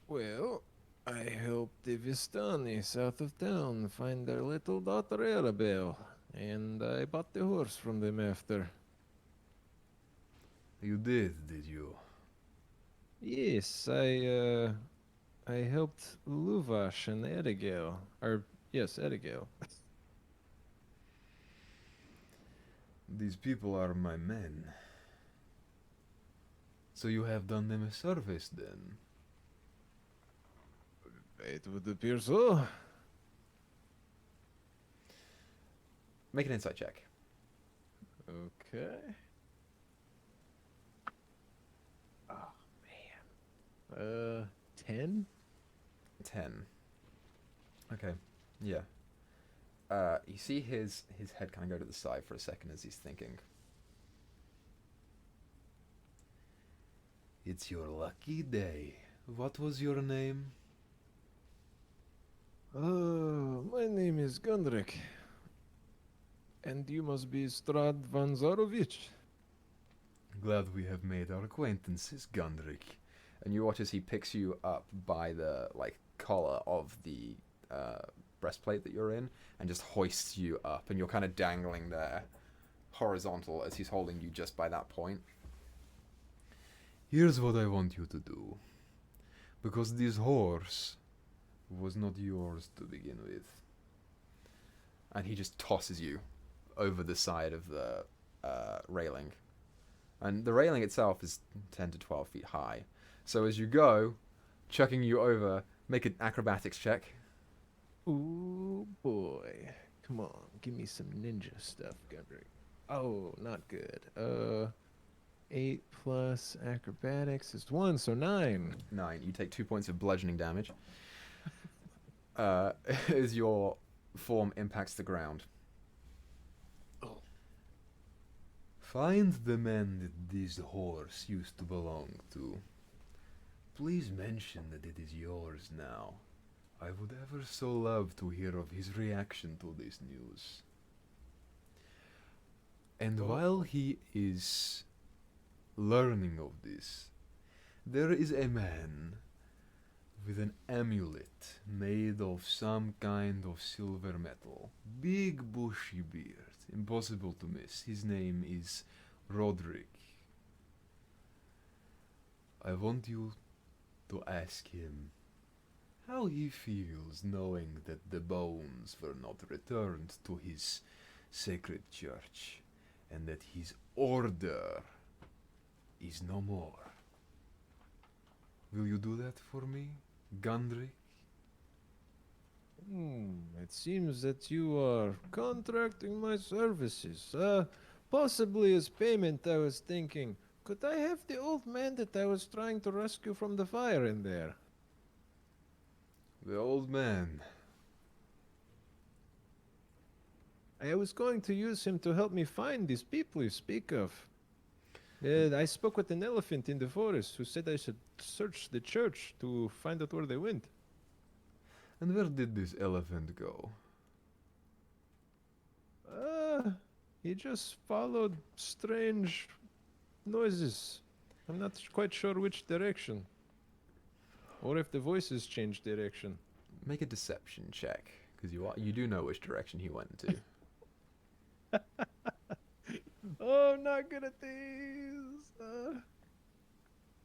Well, I helped the Vistani south of town find their little daughter Arabelle, and I bought the horse from them after. You did you? Yes, I helped Luvash and Erigel. Yes, Erigel. These people are my men. So you have done them a service then? It would appear so. Make an insight check. Okay. Oh, man. 10? 10. Okay, yeah. You see his head kind of go to the side for a second as he's thinking. It's your lucky day. What was your name? My name is Gundrik. And you must be Strahd van Zarovich. Glad we have made our acquaintances, Gundrik. And you watch as he picks you up by the collar of the breastplate that you're in and just hoists you up, and you're kind of dangling there horizontal as he's holding you just by that point. Here's what I want you to do. Because this horse was not yours to begin with. And he just tosses you over the side of the railing. And the railing itself is 10 to 12 feet high. So as you go, chucking you over, make an acrobatics check. Ooh, boy. Come on, give me some ninja stuff, Gundrik. Oh, not good. 8 plus acrobatics is 1, so 9. 9. You take 2 points of bludgeoning damage. As your form impacts the ground. Oh. Find the man that this horse used to belong to. Please mention that it is yours now. I would ever so love to hear of his reaction to this news. And while he is learning of this, there is a man with an amulet made of some kind of silver metal. Big bushy beard, impossible to miss. His name is Roderick. I want you to ask him how he feels knowing that the bones were not returned to his sacred church, and that his order is no more. Will you do that for me, Gundry? It seems that you are contracting my services. Possibly as payment, I was thinking. Could I have the old man that I was trying to rescue from the fire in there? The old man. I was going to use him to help me find these people you speak of. I spoke with an elephant in the forest who said I should search the church to find out where they went. And where did this elephant go? He just followed strange noises. I'm not quite sure which direction. Or if the voices changed direction. Make a deception check, because you do know which direction he went to. Oh, I'm not good at these.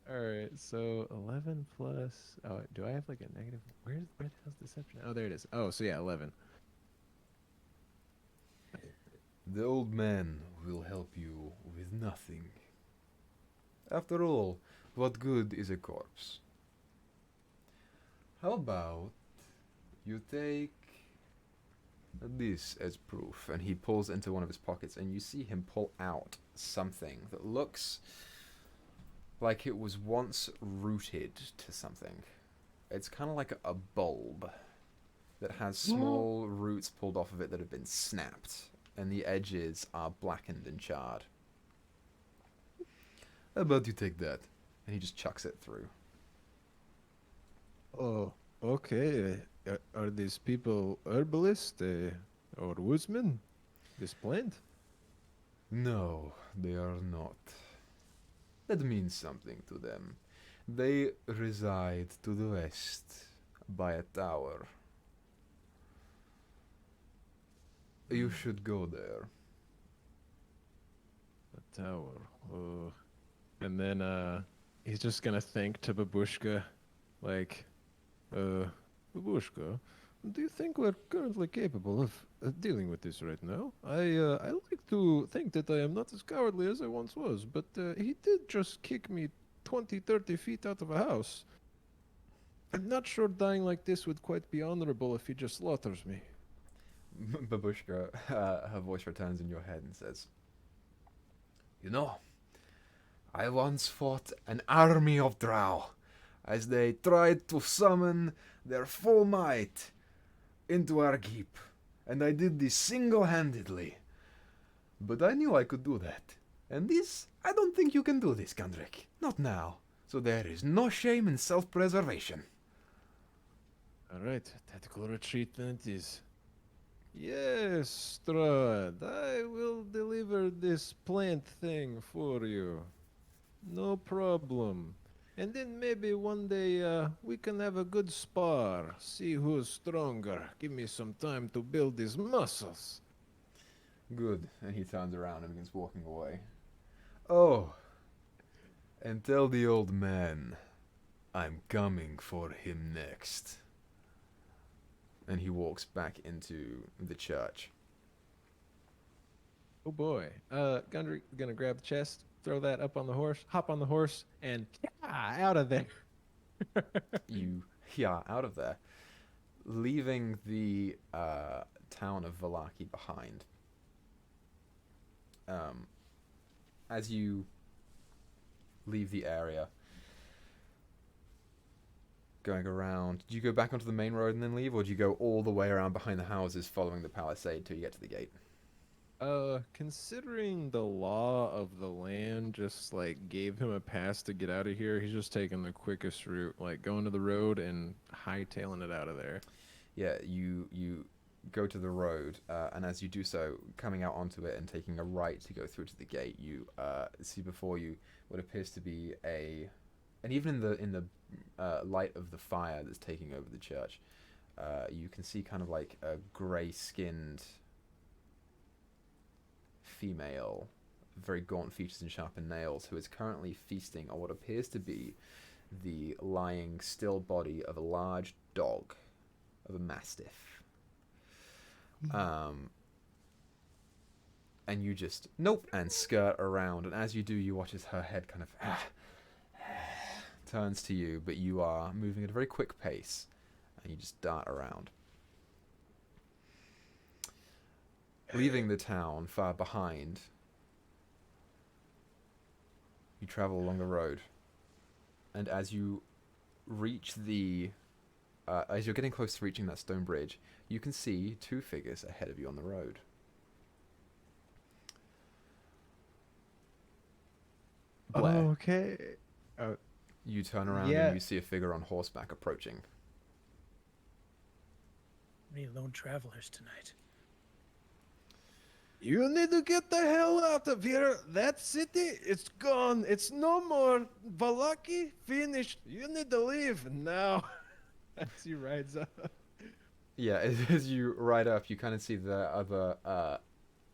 Alright, so 11 plus... Oh, do I have like a negative... Where the hell's deception? Oh, there it is. Oh, so yeah, 11. The old man will help you with nothing. After all, what good is a corpse? How about you take this as proof? And he pulls into one of his pockets, and you see him pull out something that looks like it was once rooted to something. It's kind of like a bulb that has small roots pulled off of it that have been snapped, and the edges are blackened and charred. How about you take that? And he just chucks it through. Oh, okay. Are these people herbalists or woodsmen? This plant? No, they are not. That means something to them. They reside to the west by a tower. You should go there. A tower. Oh. And then he's just gonna think to Babushka, like, Babushka, do you think we're currently capable of dealing with this right now? I like to think that I am not as cowardly as I once was, but he did just kick me 20, 30 feet out of a house. I'm not sure dying like this would quite be honorable if he just slaughters me. Babushka, her voice returns in your head and says, "You know, I once fought an army of drow as they tried to summon their full might into our keep, and I did this single-handedly. But I knew I could do that. And this, I don't think you can do this, Gundrick. Not now. So there is no shame in self-preservation." Alright, tactical retreat then it is. Yes, Strahd, I will deliver this plant thing for you. No problem. And then maybe one day we can have a good spar. See who's stronger. Give me some time to build these muscles. Good. And he turns around and begins walking away. Oh, and tell the old man I'm coming for him next. And he walks back into the church. Oh boy. Gundry gonna grab the chest, throw that up on the horse, hop on the horse, and out of there. Out of there. Leaving the town of Vallaki behind. As you leave the area, going around, do you go back onto the main road and then leave, or do you go all the way around behind the houses following the palisade till you get to the gate? Considering the law of the land just like gave him a pass to get out of here, he's just taking the quickest route, like going to the road and hightailing it out of there. Yeah, you go to the road, and as you do so, coming out onto it and taking a right to go through to the gate, you see before you what appears to be and even in the light of the fire that's taking over the church, you can see kind of like a grey-skinned female, very gaunt features and sharpened nails, who is currently feasting on what appears to be the lying still body of a large dog, of a mastiff. and you just nope and skirt around. And as you do, you watch as her head kind of turns to you, but you are moving at a very quick pace, and you just dart around. Leaving the town far behind, you travel along the road, and as you reach as you're getting close to reaching that stone bridge, you can see two figures ahead of you on the road. Blair, Okay. you turn around Yeah. and you see a figure on horseback approaching. Any lone travelers tonight? You need to get the hell out of here. That city, it's gone. It's no more. Valaki, finished. You need to leave now. As he rides up. Yeah, as you ride up, you kind of see the other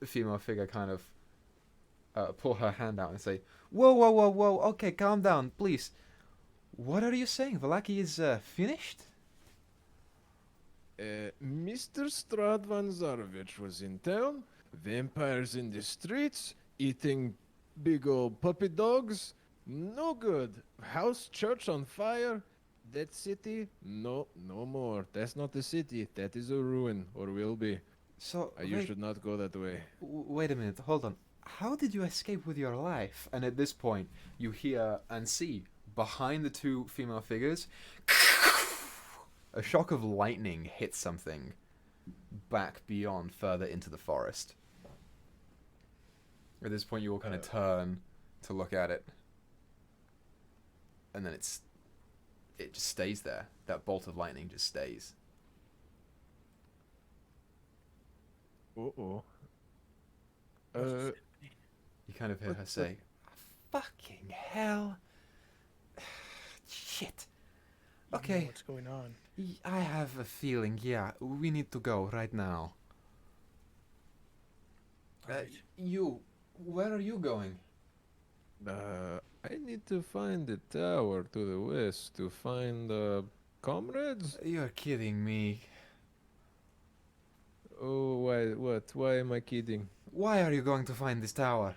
female figure kind of pull her hand out and say, "Whoa, whoa, whoa, whoa! Okay, calm down, please. What are you saying? Valaki is finished?" Mr. Strahd van Zarovich was in town. Vampires in the streets, eating big old puppy dogs. No good. House, church on fire. That city, no more. That's not the city. That is a ruin, or will be. So You should not go that way. wait a minute, hold on. How did you escape with your life? And at this point, you hear and see behind the two female figures, a shock of lightning hits something back beyond further into the forest. At this point, you all kind of turn to look at it, and then it just stays there. That bolt of lightning just stays. Uh-oh. What's happening? You kind of hear her What- say, "Fucking hell. Shit. You know Okay. what's going on? I have a feeling, yeah, we need to go right now." Alright. Where are you going? I need to find the tower to the west to find comrades. You're kidding me. Oh, why? What? Why am I kidding? Why are you going to find this tower?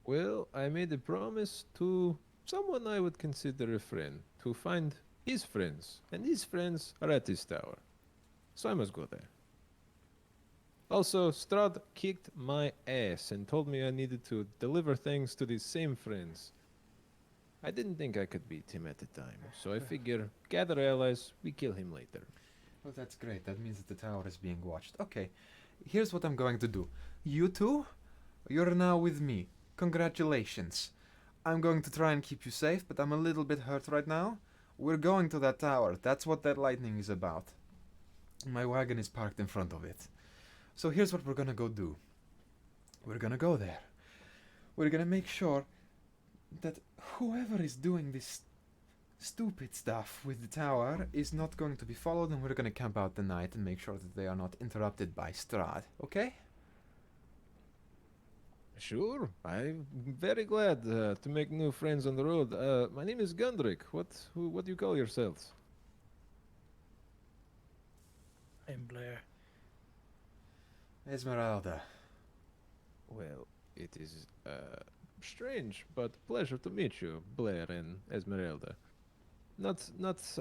Well, I made a promise to someone I would consider a friend to find his friends, and his friends are at this tower. So I must go there. Also, Strahd kicked my ass and told me I needed to deliver things to these same friends. I didn't think I could beat him at the time, so I figure gather allies, we kill him later. Oh, that's great. That means that the tower is being watched. Okay, here's what I'm going to do. You two, you're now with me. Congratulations. I'm going to try and keep you safe, but I'm a little bit hurt right now. We're going to that tower. That's what that lightning is about. My wagon is parked in front of it. So here's what we're gonna go do. We're gonna go there. We're gonna make sure that whoever is doing this stupid stuff with the tower is not going to be followed, and we're gonna camp out the night and make sure that they are not interrupted by Strahd, okay? Sure, I'm very glad to make new friends on the road. My name is Gundrick. What do you call yourselves? I'm Blair. Ezmeralda. Well, it is strange, but pleasure to meet you, Blair and Ezmeralda. Not.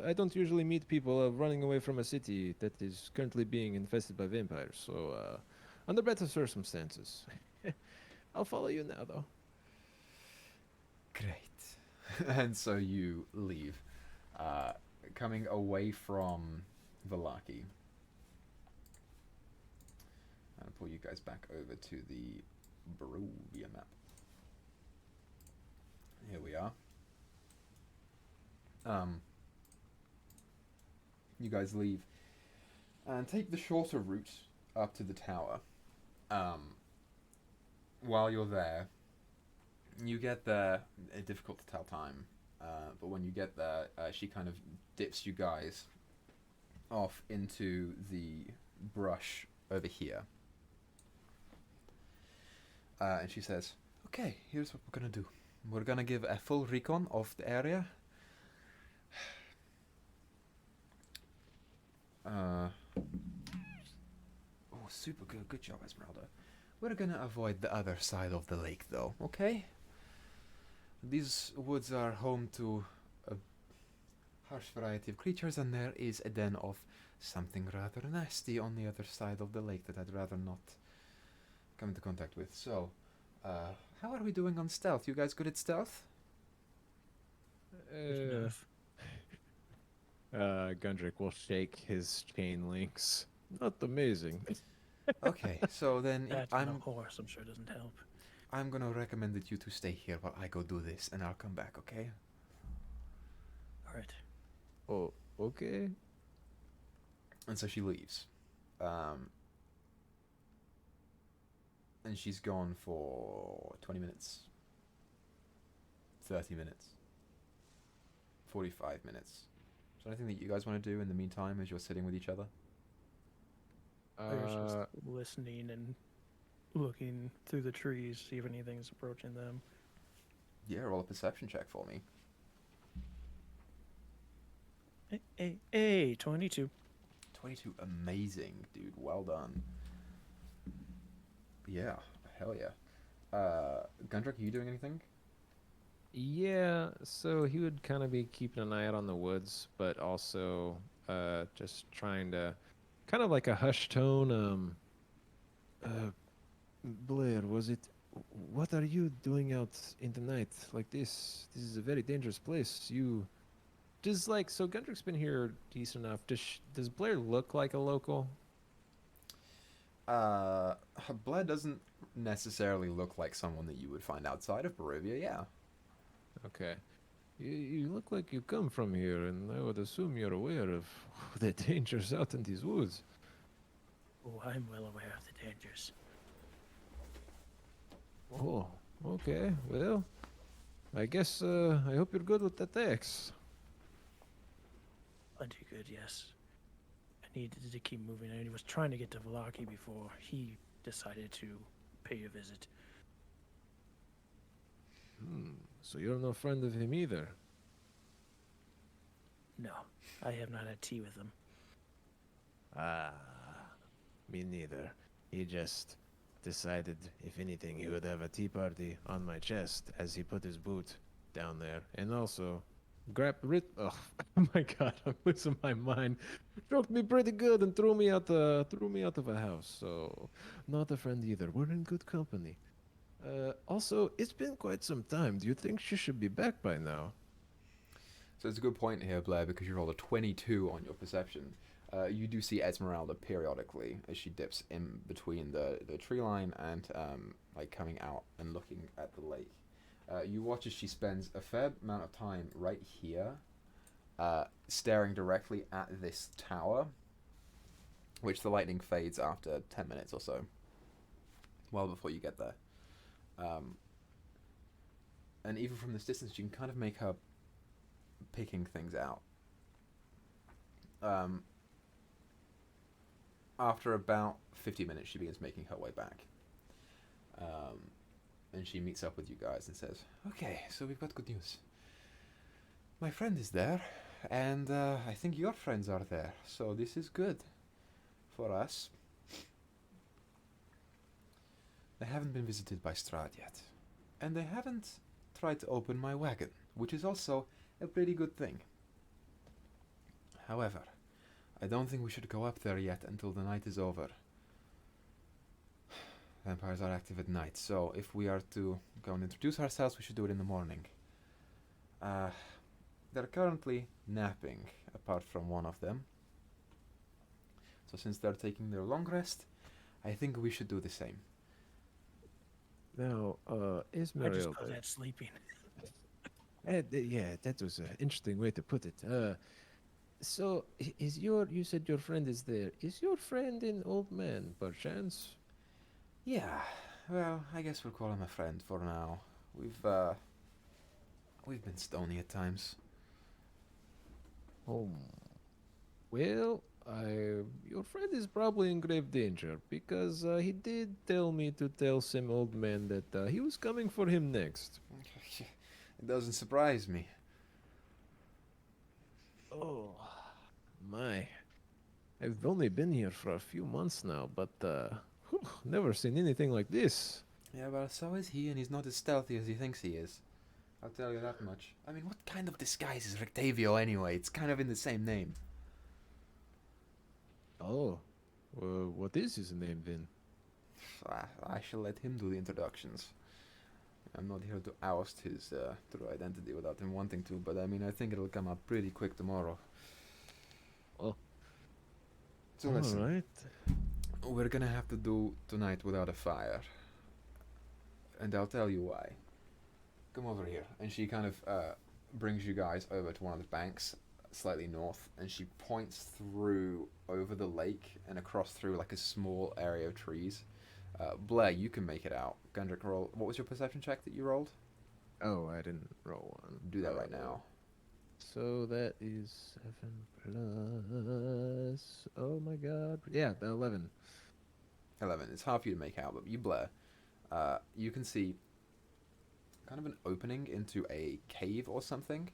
I don't usually meet people running away from a city that is currently being infested by vampires. So, under better circumstances, I'll follow you now, though. Great. And so you leave, coming away from Valaki. I'll pull you guys back over to the Barovia map. Here we are. You guys leave and take the shorter route up to the tower. While you're there, you get there, difficult to tell time, but when you get there, she kind of dips you guys off into the brush over here. And she says, "Okay, here's what we're gonna do. We're gonna give a full recon of the area. Oh, super good. Good job, Ezmeralda. We're gonna avoid the other side of the lake, though, okay? These woods are home to a harsh variety of creatures, and there is a den of something rather nasty on the other side of the lake that I'd rather not come into contact with. So, how are we doing on stealth? You guys good at stealth? Good enough. Gundrick will shake his chain links. Not amazing. Okay, so then That and a horse, I'm sure, doesn't help. I'm gonna recommend that you two stay here while I go do this, and I'll come back, okay? All right. Oh, okay. And so she leaves. And she's gone for 20 minutes, 30 minutes, 45 minutes. Is there anything that you guys want to do in the meantime as you're sitting with each other? Claire's just listening and looking through the trees, see if anything's approaching them. Yeah, roll a perception check for me. Hey, 22. 22, amazing, dude. Well done. Yeah, hell yeah. Gundrick, are you doing anything? Yeah, so he would kind of be keeping an eye out on the woods, but also just trying to, kind of like a hushed tone. Blair, was it? What are you doing out in the night like this? This is a very dangerous place. You, does like so Gundrick's been here decent enough. Does Blair look like a local? Blair doesn't necessarily look like someone that you would find outside of Barovia, yeah. Okay. You look like you come from here, and I would assume you're aware of the dangers out in these woods. Oh, I'm well aware of the dangers. Oh, okay. Well, I guess I hope you're good with that axe. Plenty good, yes. I needed to keep moving, and he was trying to get to Velaki before he decided to pay a visit. So you're no friend of him either. No, I have not had tea with him. Ah, me neither. He just decided, if anything, he would have a tea party on my chest as he put his boot down there, and also oh my god, I'm losing my mind. Choked me pretty good and threw me out of a house. So, not a friend either. We're in good company. Also, it's been quite some time. Do you think she should be back by now? So it's a good point here, Blair, because you rolled a 22 on your perception. You do see Ezmeralda periodically as she dips in between the tree line and like coming out and looking at the lake. You watch as she spends a fair amount of time right here, staring directly at this tower, which the lightning fades after 10 minutes or so, well before you get there. And even from this distance, you can kind of make her picking things out. After about 50 minutes, she begins making her way back. And she meets up with you guys and says, "Okay, so we've got good news. My friend is there, and I think your friends are there, so this is good for us. They haven't been visited by Strahd yet, and they haven't tried to open my wagon, which is also a pretty good thing. However, I don't think we should go up there yet until the night is over. Vampires are active at night, so if we are to go and introduce ourselves, we should do it in the morning. They're currently napping, apart from one of them. So since they're taking their long rest, I think we should do the same." Now, I just Ezmeralda. call that sleeping. Yeah, that was an interesting way to put it. So you said your friend is there. Is your friend an old man, perchance? Yeah, well, I guess we'll call him a friend for now. We've been stony at times. Oh, well, your friend is probably in grave danger because he did tell me to tell some old man that he was coming for him next. It doesn't surprise me. Oh, my. I've only been here for a few months now, but Whew, never seen anything like this. Yeah, well, so is he, and he's not as stealthy as he thinks he is. I'll tell you that much. I mean, what kind of disguise is Rectavio anyway? It's kind of in the same name. Oh, what is his name then? I shall let him do the introductions. I'm not here to oust his true identity without him wanting to, but I mean, I think it'll come out pretty quick tomorrow. Oh, So all listen, right. we're gonna have to do tonight without a fire. And I'll tell you why. Come over here. And she kind of brings you guys over to one of the banks slightly north, and she points through over the lake and across through like a small area of trees. Blair, you can make it out. Gundrick, roll. What was your perception check that you rolled? Oh, I didn't roll one. Do that right now. So that is 7 plus. Oh my god. Yeah, 11. 11. It's hard for you to make out, but you, Blair, you can see kind of an opening into a cave or something.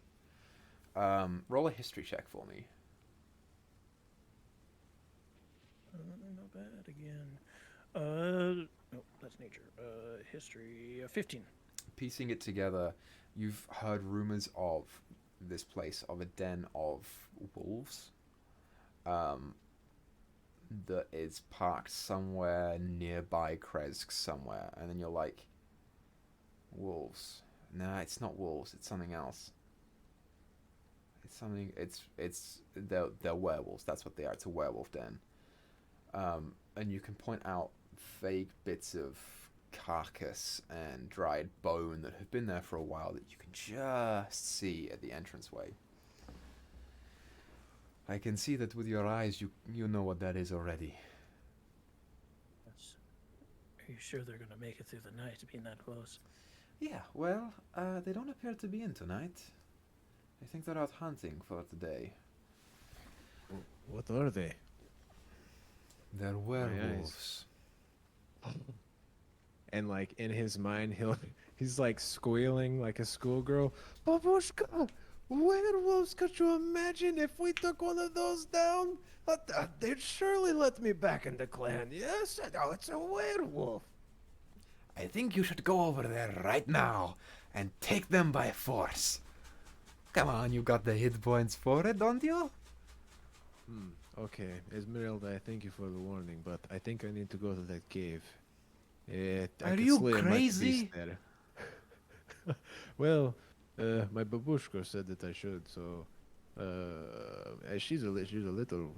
Roll a history check for me. Not bad again. No, that's nature. History. 15. Piecing it together, you've heard rumors of this place, of a den of wolves that is parked somewhere nearby Kresk somewhere, and then you're like, wolves. Nah, it's not wolves, it's something else. It's something, they're werewolves, that's what they are, it's a werewolf den. And you can point out vague bits of carcass and dried bone that have been there for a while that you can just see at the entranceway. I can see that with your eyes you know what that is already. Are you sure they're gonna make it through the night being that close? Yeah, well, they don't appear to be in tonight. I think they're out hunting for today. What are they? They're werewolves. And like in his mind, he's like squealing like a schoolgirl. Babushka, werewolves! Could you imagine if we took one of those down? They'd surely let me back in the clan. Yes, oh, it's a werewolf. I think you should go over there right now and take them by force. Come on, you got the hit points for it, don't you? Okay, Ezmeralda, I thank you for the warning, but I think I need to go to that cave. Are you crazy? Well, my babushka said that I should, so she's a little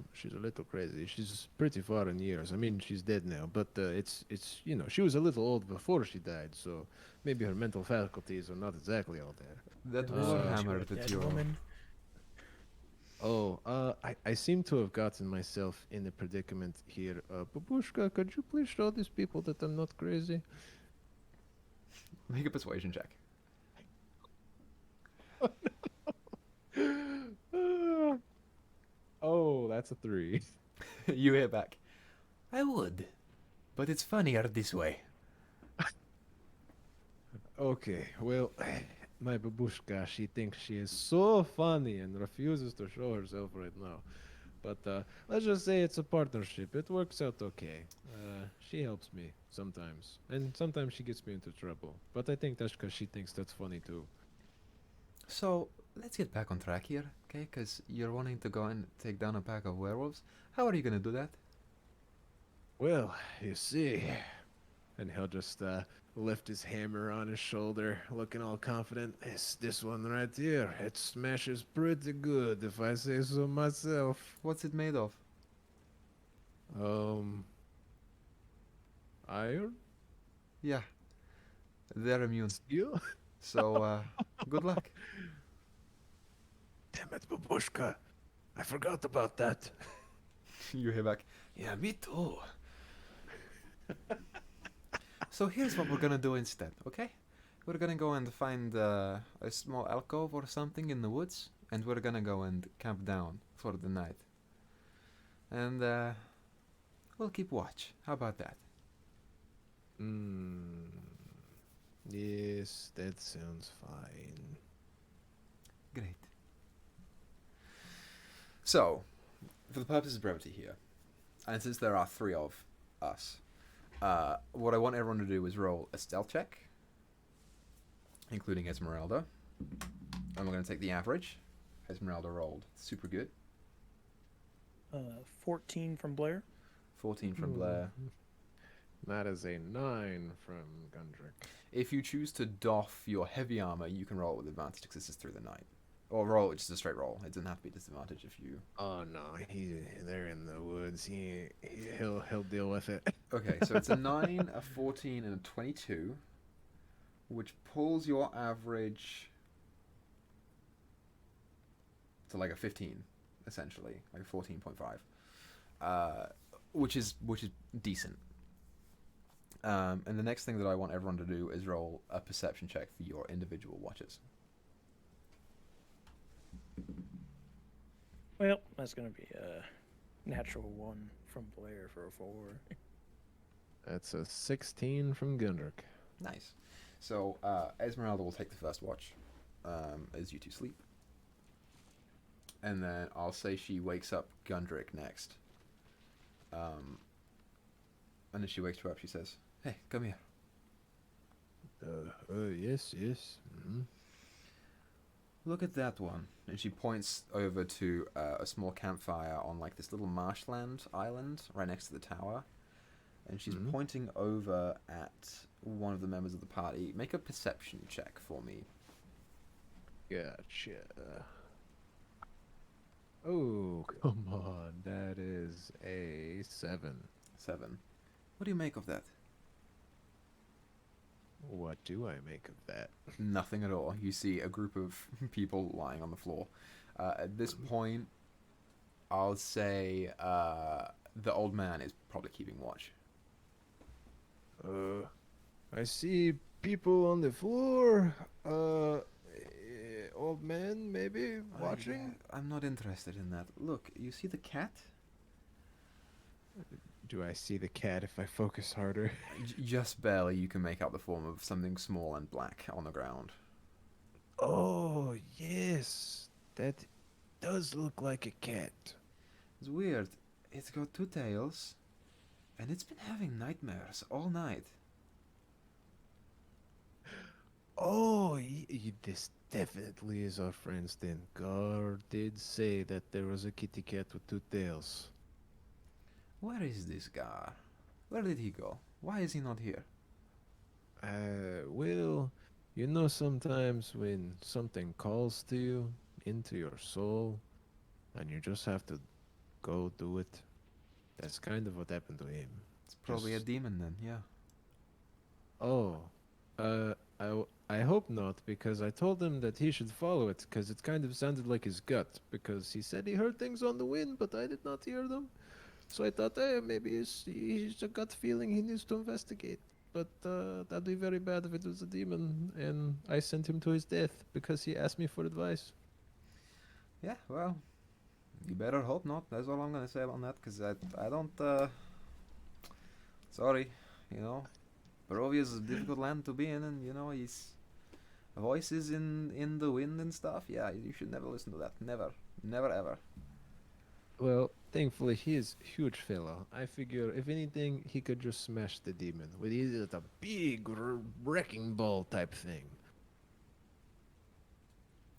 crazy. She's pretty far in years. I mean, she's dead now, but it's she was a little old before she died, so maybe her mental faculties are not exactly all there. That warhammer that you're... Oh, I seem to have gotten myself in a predicament here. Babushka, could you please show these people that I'm not crazy? Make a persuasion check. Oh, that's a 3. You hear back. I would, but it's funnier this way. Okay, well, my babushka, she thinks she is so funny and refuses to show herself right now. But let's just say it's a partnership. It works out okay. She helps me sometimes, and sometimes she gets me into trouble. But I think that's because she thinks that's funny too. So, let's get back on track here, okay? Because you're wanting to go and take down a pack of werewolves. How are you going to do that? Well, you see, and he'll just lift his hammer on his shoulder, looking all confident. It's this one right here. It smashes pretty good, if I say so myself. What's it made of? Iron? Yeah. They're immune. Steel? So, good luck. Damn it, babushka. I forgot about that. You hear back. Yeah, me too. So here's what we're gonna do instead, okay? We're gonna go and find a small alcove or something in the woods, and we're gonna go and camp down for the night. And we'll keep watch. How about that? Yes, that sounds fine. Great. So, for the purposes of brevity here, and since there are 3 of us, What I want everyone to do is roll a stealth check, including Ezmeralda. And we're going to take the average. Ezmeralda rolled super good. 14 from Blair. 14 from Blair. That is a 9 from Gundrick. If you choose to doff your heavy armor, you can roll with advantage because this is through the night. Or roll just a straight roll. It doesn't have to be disadvantage if you... Oh no, they're in the woods. He'll deal with it. Okay, so it's a 9, a 14, and a 22, which pulls your average to like a 15, essentially, like a 14.5, which is decent. And the next thing that I want everyone to do is roll a perception check for your individual watches. Well, that's going to be a natural 1 from Blair for a 4. That's a 16 from Gundrick. Nice. So Ezmeralda will take the first watch as you two sleep. And then I'll say she wakes up Gundrick next. And as she wakes you up, she says, "Hey, come here." Yes. Mm-hmm. Look at that one. And she points over to a small campfire on like this little marshland island right next to the tower. And she's pointing over at one of the members of the party. Make a perception check for me. Gotcha. Oh, come on. That is a 7. 7. What do you make of that? What do I make of that? Nothing at all. You see a group of people lying on the floor. At this point, I'll say the old man is probably keeping watch. I see people on the floor. Old man, maybe, watching? I'm not interested in that. Look, you see the cat? Do I see the cat if I focus harder? Just barely. You can make out the form of something small and black on the ground. Oh, yes. That does look like a cat. It's weird. It's got 2 tails, and it's been having nightmares all night. Oh, this definitely is our friend's then. Gar did say that there was a kitty cat with 2 tails. Where is this guy? Where did he go? Why is he not here? Well, sometimes when something calls to you into your soul, and you just have to go do it. That's kind of what happened to him. It's probably a demon then, yeah. Oh, I hope not, because I told him that he should follow it, because it kind of sounded like his gut, because he said he heard things on the wind, but I did not hear them. So I thought, maybe he's a gut feeling he needs to investigate. But that'd be very bad if it was a demon, and I sent him to his death because he asked me for advice. Yeah, well, you better hope not. That's all I'm gonna say on that, because I don't, sorry, Barovia is a difficult land to be in, and, his voices in the wind and stuff. Yeah, you should never listen to that. Never. Never, ever. Well, thankfully, he is a huge fellow. I figure, if anything, he could just smash the demon with either a big wrecking ball type thing.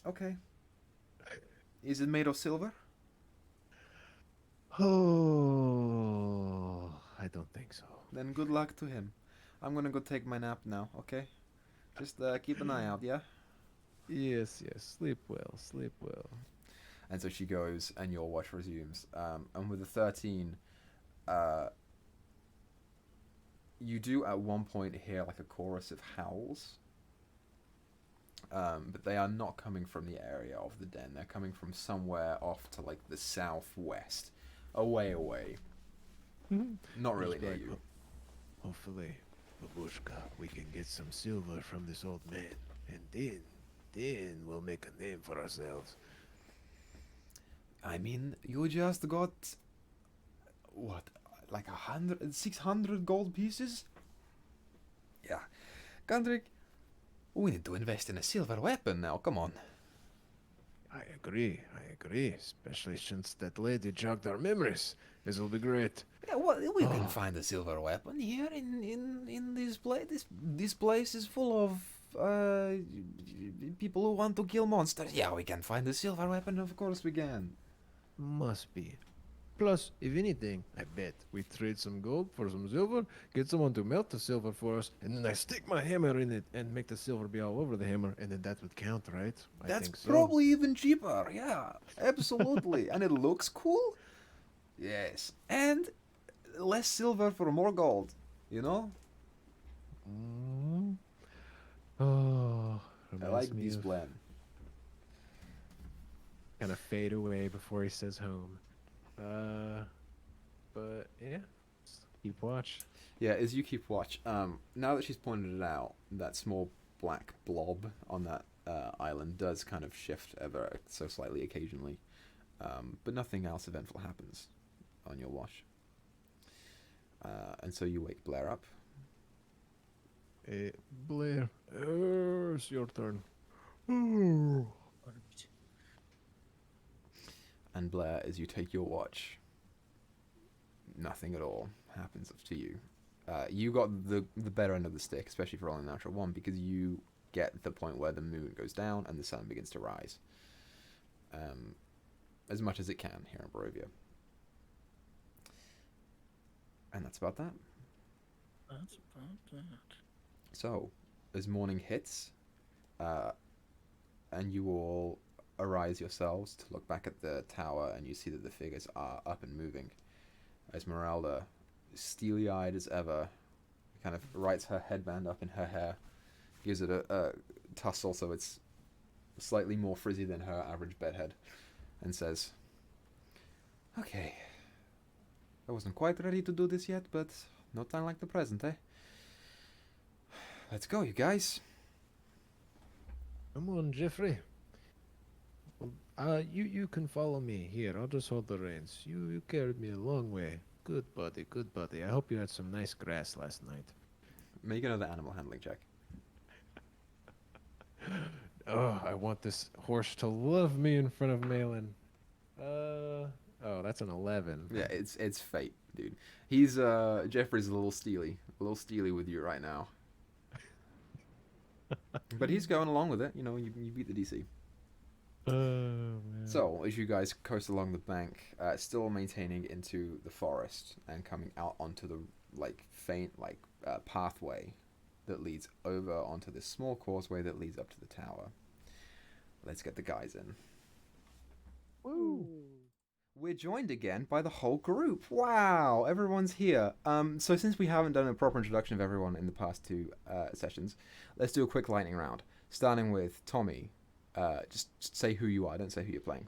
Okay. Is it made of silver? Oh, I don't think so. Then good luck to him. I'm gonna go take my nap now, okay? Just keep an eye out, yeah? Yes. Sleep well. And so she goes, and your watch resumes. And with the 13, you do at one point hear like a chorus of howls. But they are not coming from the area of the den. They're coming from somewhere off to like the southwest. Away. Not really near you. Hopefully, Babushka, we can get some silver from this old man. And then we'll make a name for ourselves. I mean, you just got, what, like 600 gold pieces? Yeah. Gundrick, we need to invest in a silver weapon now, come on. I agree. I agree. Especially since that lady jogged our memories. This will be great. Yeah, well, we can Oh, find a silver weapon here in this place. This place is full of people who want to kill monsters. Yeah, we can find a silver weapon. Of course we can. must be. Plus, if anything, I bet we trade some gold for some silver, get someone to melt the silver for us, and then I stick my hammer in it and make the silver be all over the hammer, and then that would count, right? I That's think so. probably even cheaper. Yeah, absolutely. And it looks cool. Yes, and less silver for more gold. You know, Mm. Oh, I reminds like me this of plan. kind of fade away before he says home. But yeah, just keep watch. Yeah, as you keep watch, now that she's pointed it out, that small black blob on that island does kind of shift ever so slightly occasionally, but nothing else eventful happens on your watch. And so you wake Blair up. Blair, it's your turn. Alright. And Blair, as you take your watch, nothing at all happens to you. You got the better end of the stick, especially for rolling a natural one, because you get the point where the moon goes down and the sun begins to rise. As much as it can here in Barovia. And that's about that. That's about that. So, as morning hits, and you all arise yourselves to look back at the tower, and you see that the figures are up and moving. Ezmeralda, steely-eyed as ever, kind of rights her headband up in her hair, gives it a tussle so it's slightly more frizzy than her average bedhead, and says, "Okay, I wasn't quite ready to do this yet, but no time like the present, eh? Let's go, you guys." Come on, Jeffrey. You can follow me here. I'll just hold the reins. You carried me a long way. Good buddy, good buddy. I hope you had some nice grass last night. Make another animal handling check. Oh, I want this horse to love me in front of Malin. Oh, that's an 11. Yeah, it's fate, dude. He's Jeffrey's a little steely with you right now. But he's going along with it. You know, you beat the DC. Oh man. So as you guys coast along the bank, still maintaining into the forest and coming out onto the faint pathway that leads over onto this small causeway that leads up to the tower. Let's get the guys in. Woo. We're joined again by the whole group. Wow, everyone's here. So since we haven't done a proper introduction of everyone in the past two sessions, let's do a quick lightning round. Starting with Tommy. Just say who you are. Don't say who you're playing.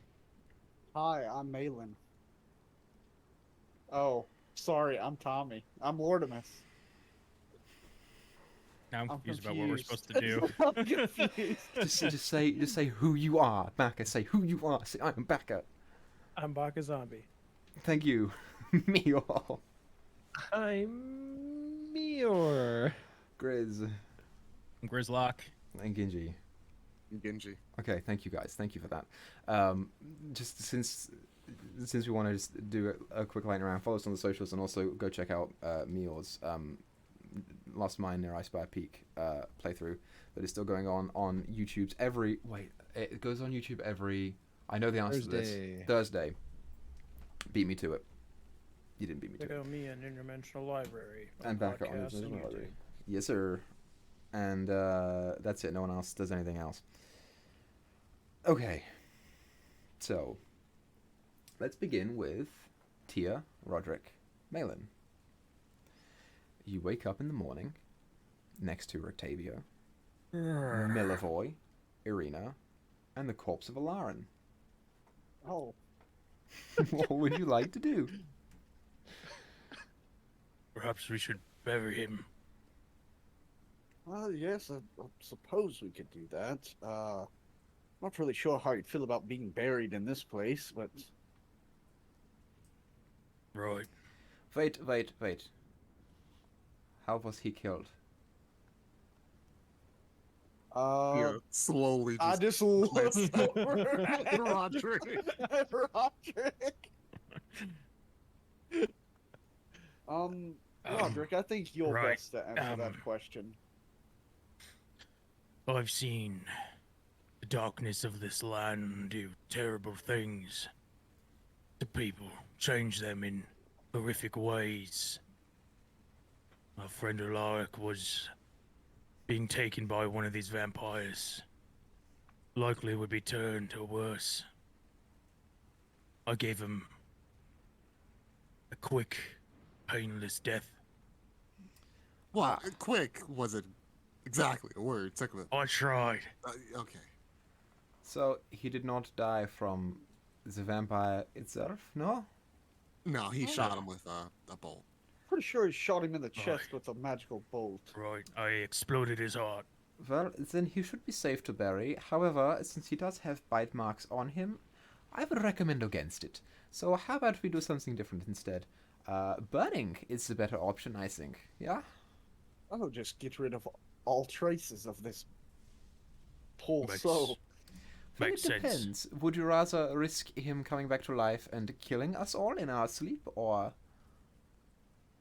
Hi, I'm Malin. Oh, sorry, I'm Tommy. I'm Lortomas. Now I'm I'm confused about what we're confused. supposed to do. I'm confused. just say who you are, Baka. Say who you are. Say I'm Baka. I'm BakaZombie. Thank you, Meyore. I'm Meyore. Grizz Grizlocke. and Ginji. Genji. Okay, thank you guys. Thank you for that. Just since we want to just do a quick line around, follow us on the socials, and also go check out Meyore's Lost Mine near Ice Bear Peak playthrough that is still going on YouTube's it goes on YouTube every. I know the answer to this. Thursday. Beat me to it. You didn't beat me to Check it. out me in Interdimensional Library. And back on podcast and Interdimensional Library. YouTube. Yes, sir. And that's it. No one else does anything else. Okay. So, let's begin with Tia, Roderick, Malin. You wake up in the morning next to Rotavio, Milivoy, Irina, and the corpse of Alarin. Oh, What would you like to do? Perhaps we should bury him. well, yes, I suppose we could do that. Not really sure how you'd feel about being buried in this place, but Right. Wait. How was he killed? Slowly I just just looked glance over at Roderick. at Roderick. Roderick, I think you're right. best to answer that question. I've seen the darkness of this land do terrible things to people, change them in horrific ways. My friend Alaric was being taken by one of these vampires. Likely would be turned to worse. I gave him a quick, painless death. Well, quick wasn't exactly a word. Took a, I tried. okay. So he did not die from the vampire itself, no? No, he Oh. shot him with a bolt. Pretty sure he shot him in the chest with a magical bolt. Right, I exploded his heart. Well, then he should be safe to bury. However, since he does have bite marks on him, I would recommend against it. So how about we do something different instead? Burning is the better option, I think. Yeah? I'll just get rid of all traces of this poor Makes- soul. Well, Makes it sense. depends. Would you rather risk him coming back to life and killing us all in our sleep, or...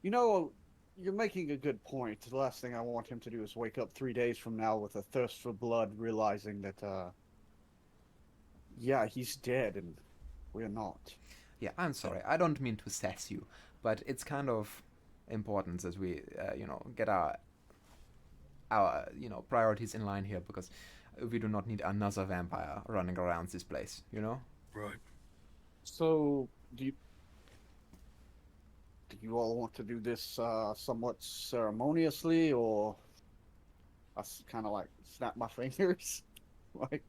You know, you're making a good point. The last thing I want him to do is wake up 3 days from now with a thirst for blood, realizing that, yeah, he's dead and we're not. Yeah, I'm sorry. I don't mean to sass you, but it's kind of important as we, get our priorities in line here, because we do not need another vampire running around this place, you know? Right. So, do you all want to do this somewhat ceremoniously, or I kind of like snap my fingers? Like,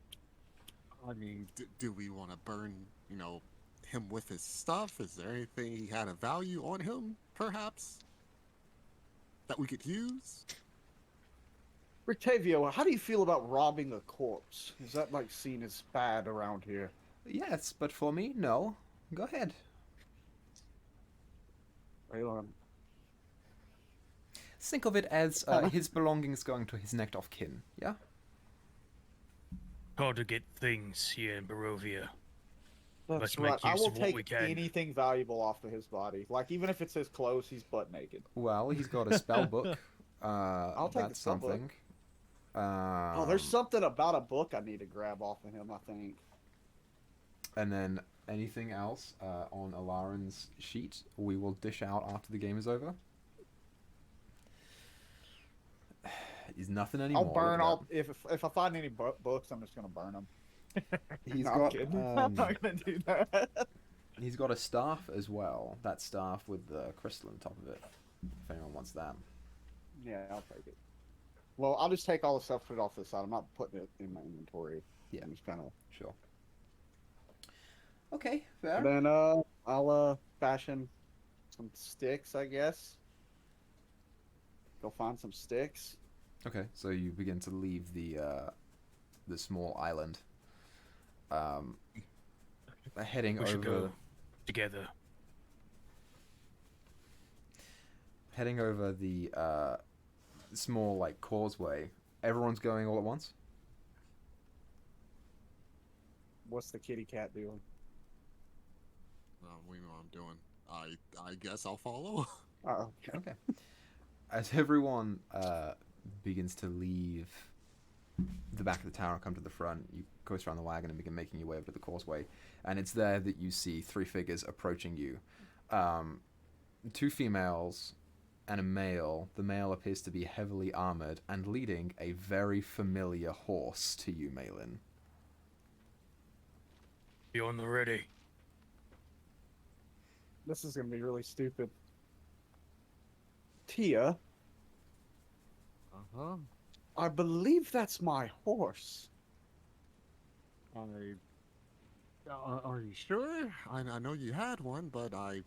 I mean, do we want to burn, him with his stuff? Is there anything he had of value on him, perhaps, that we could use? Rictavio, how do you feel about robbing a corpse? Is that like seen as bad around here? Yes, but for me, no. Go ahead. Well, Think of it as his belongings going to his next of kin, yeah? Hard to get things here in Barovia. that's Let's right. make I use will of what take we can. anything valuable off of his body. Like, even if it's his clothes, he's butt naked. Well, he's got a spell book. I'll take the That's spell book. something. Oh, there's something about a book I need to grab off of him, I think. And then anything else on Alarin's sheet, we will dish out after the game is over. He's nothing anymore. I'll burn look all. If I find any books, I'm just gonna burn them. at that. He's No, I'm got kidding. I'm not gonna do that. he's got a staff as well. That staff with the crystal on top of it. If anyone wants that. Yeah, I'll take it. Well, I'll just take all the stuff, put it off to the side. I'm not putting it in my inventory. Yeah. I'm just kind of. Sure. Okay, fair. Then I'll fashion some sticks, I guess. Go find some sticks. Okay, so you begin to leave the small island. Heading We should over go together. heading over the small like causeway. Everyone's going all at once. What's the kitty cat doing? We know what I'm doing. I guess I'll follow. Oh, Okay. As everyone begins to leave the back of the tower and come to the front, you coast around the wagon and begin making your way over to the causeway. And it's there that you see three figures approaching you. Two females and a male. The male appears to be heavily armored and leading a very familiar horse to you, Malin. Be on the ready. this is gonna be really stupid. Tia, Uh-huh. I believe that's my horse. Are you sure? I know you had one, but I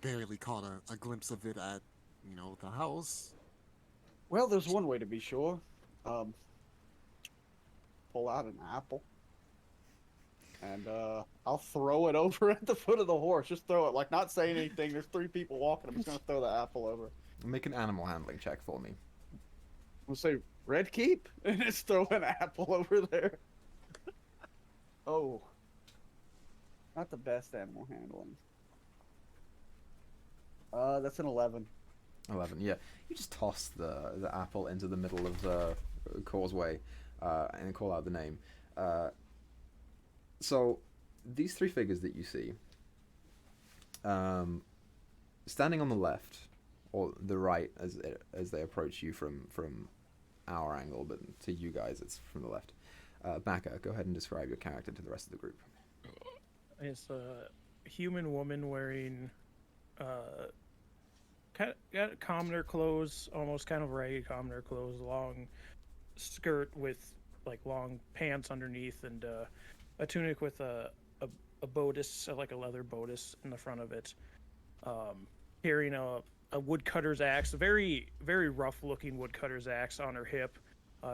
barely caught a glimpse of it at, the house. Well, there's one way to be sure. Pull out an apple. And I'll throw it over at the foot of the horse. Just throw it, like not saying anything. There's three people walking. I'm just gonna throw the apple over. Make an animal handling check for me. We'll say Red Keep and just throw an apple over there. Oh, not the best animal handling. That's an 11. 11. Yeah, you just toss the apple into the middle of the causeway, and call out the name. So these three figures that you see, standing on the left or the right as they approach you from our angle, but to you guys it's from the left. Baka, go ahead and describe your character to the rest of the group. It's a human woman wearing got commoner clothes, almost kind of ragged commoner clothes, long skirt with like long pants underneath, and a tunic with a bodice, like a leather bodice in the front of it, carrying a woodcutter's axe, a very very rough looking woodcutter's axe on her hip,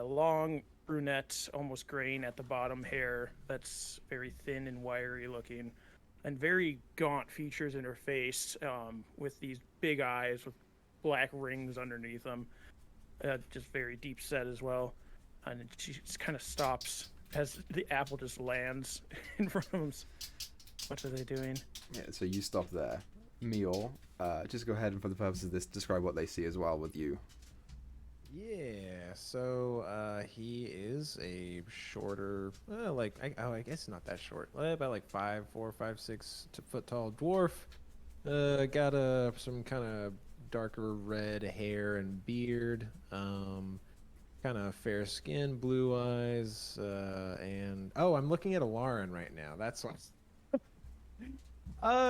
long brunette, almost graying at the bottom hair that's very thin and wiry looking, and very gaunt features in her face, with these big eyes with black rings underneath them, just very deep set as well. And she just kind of stops as the apple just lands in front of them. What are they doing? Yeah, so you stop there. Meyore, just go ahead and for the purpose of this, describe what they see as well with you. Yeah, so he is a shorter, I guess not that short, about like 5'4", 5'6" foot tall dwarf. Got some kind of darker red hair and beard. Kind of fair skin, blue eyes, and I'm looking at a Lauren right now. That's what.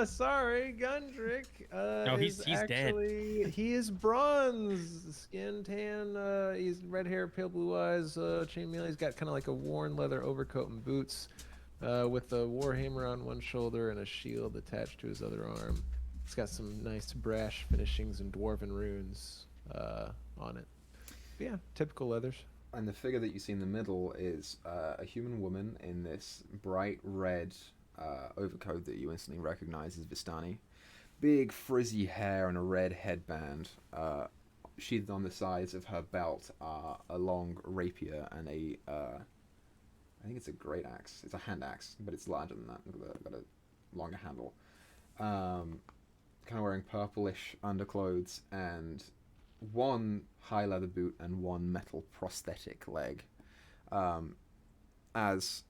Sorry, Gundrick. No, he's dead. He is bronze, skin tan. He's red hair, pale blue eyes, chainmail. He's got kind of like a worn leather overcoat and boots, with a warhammer on one shoulder and a shield attached to his other arm. It's got some nice brash finishings and dwarven runes on it. But yeah, typical leathers. And the figure that you see in the middle is a human woman in this bright red overcoat that you instantly recognize as Vistani. Big frizzy hair and a red headband. Sheathed on the sides of her belt are a long rapier and I think it's a great axe. It's a hand axe, but it's larger than that. Got a longer handle. Kind of wearing purplish underclothes and one high leather boot and one metal prosthetic leg. As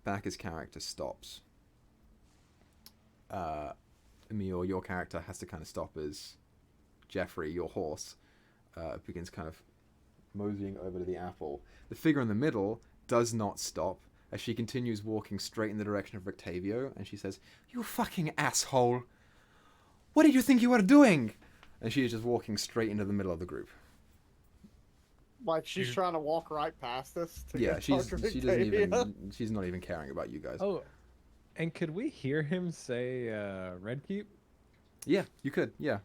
Baka's character stops, Meyore, your character has to kind of stop as Jeffrey, your horse, begins kind of moseying over to the apple. The figure in the middle does not stop as she continues walking straight in the direction of Octavio, and she says, "You fucking asshole! What did you think you were doing?" And she is just walking straight into the middle of the group. Like she's trying to walk right past us. Yeah, she doesn't even. She's not even caring about you guys. Oh, and could we hear him say Red Keep? Yeah, you could. Yeah.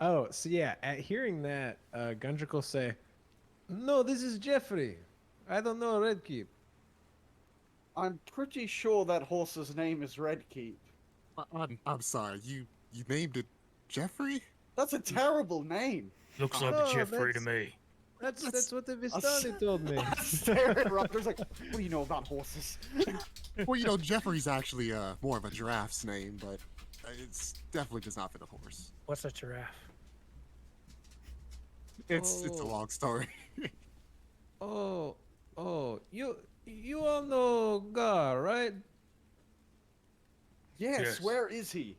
Oh, so yeah, at hearing that, Gundrick will say, "No, this is Jeffrey. I don't know Red Keep." I'm pretty sure that horse's name is Red Keep. I'm sorry. You named it Jeffrey? That's a terrible name. Looks like No, a Jeffrey to me. That's what the Vistani told me. Stare at Rutgers like, what do you know about horses? Well, you know, Jeffrey's actually more of a giraffe's name, but it's definitely does not fit a horse. What's a giraffe? It's a long story. Oh, you all know Gar, right? Yes, where is he?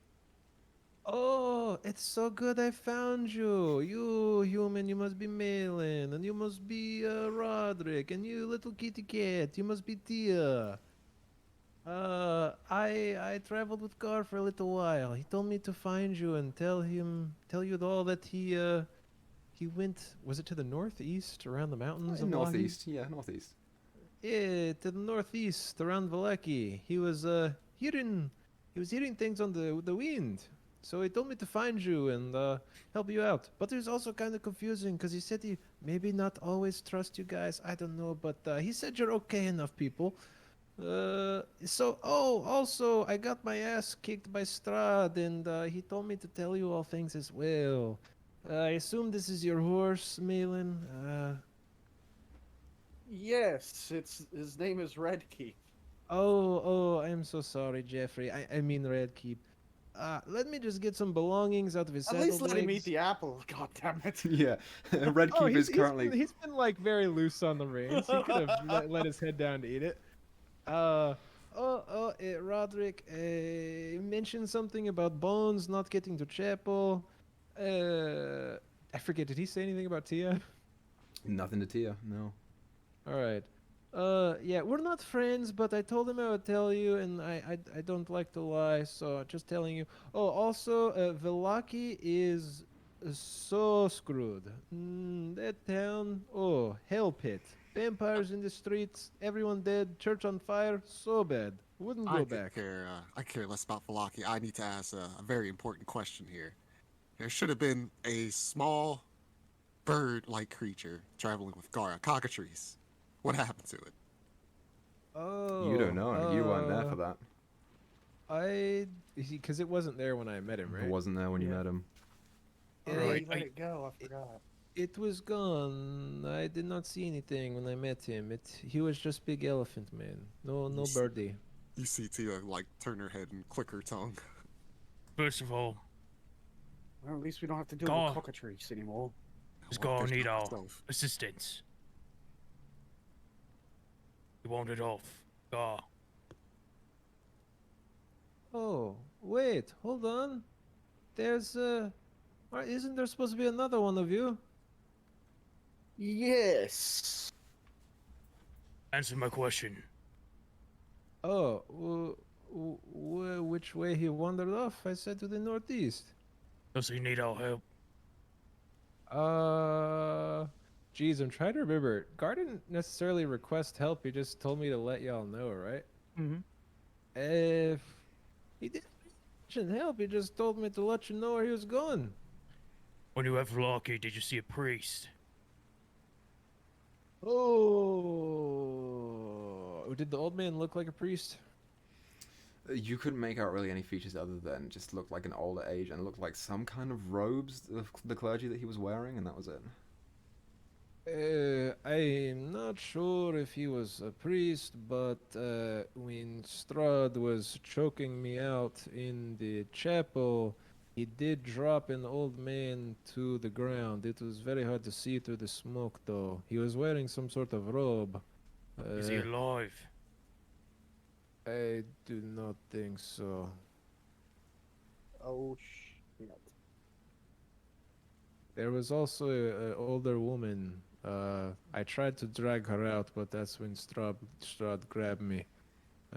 Oh, it's so good I found you. You human, you must be Malin, and you must be Roderick, and you little kitty cat, you must be Tia. I traveled with Gar for a little while. He told me to find you and tell you all that he went. Was it to the northeast, around the mountains? Of Northeast. Yeah, northeast. Yeah, to the northeast, around Valaki. He was hearing things on the wind. So he told me to find you and help you out. But it was also kind of confusing because he said he maybe not always trust you guys. I don't know, but he said you're okay enough people. Also, I got my ass kicked by Strahd, and he told me to tell you all things as well. I assume this is your horse, Malin. Yes, his name is Redkeep. Oh, I am so sorry, Jeffrey. I mean Redkeep. Let me just get some belongings out of his At least let him eat saddlebags. the apple. God damn it. Yeah, Red Oh, Keep is currently. he's been like very loose on the reins. He could have let his head down to eat it. Uh, Roderick mentioned something about Bones not getting to chapel. I forget. Did he say anything about Tia? Nothing to Tia, no. All right. Yeah, we're not friends, but I told him I would tell you, and I don't like to lie, so just telling you. Oh, also, Velaki is so screwed. That town, oh, hell pit. Vampires in the streets, everyone dead, church on fire, so bad. Wouldn't I go could back. care. I care less about Falaki. I need to ask a very important question here. There should have been a small bird-like creature traveling with Gara, cockatrice. What happened to it? You don't Oh, know. You weren't there for that. because it wasn't there when I met him, It right? wasn't there when you Yeah. met him. Oh, It, yeah, Right. you let it go. I forgot. it was gone. I did not see anything when I met him. He was just big elephant man. No, You, no birdie. you see Tia like turn her head and click her tongue. First of all, Well, at least we don't have to deal Gar with cockatrice anymore. is What gonna fish need out our myself? assistance. We want it off. Gar. Oh, wait, hold on. There's isn't there supposed to be another one of you? Yes. Answer my question. Oh, which way he wandered off? I said to the northeast. Does he need our help? Geez, I'm trying to remember. Gar didn't necessarily request help. He just told me to let y'all know, right? Mm-hmm. If he didn't mention help, he just told me to let you know where he was going. When you went for Loki, did you see a priest? Oh, did the old man look like a priest? You couldn't make out really any features other than just looked like an older age and looked like some kind of robes of the clergy that he was wearing, and that was it. I'm not sure if he was a priest, but when Strahd was choking me out in the chapel, he did drop an old man to the ground. It was very hard to see through the smoke, though. He was wearing some sort of robe. Is he alive? I do not think so. Oh, shit. There was also an older woman. I tried to drag her out, but that's when Strahd grabbed me.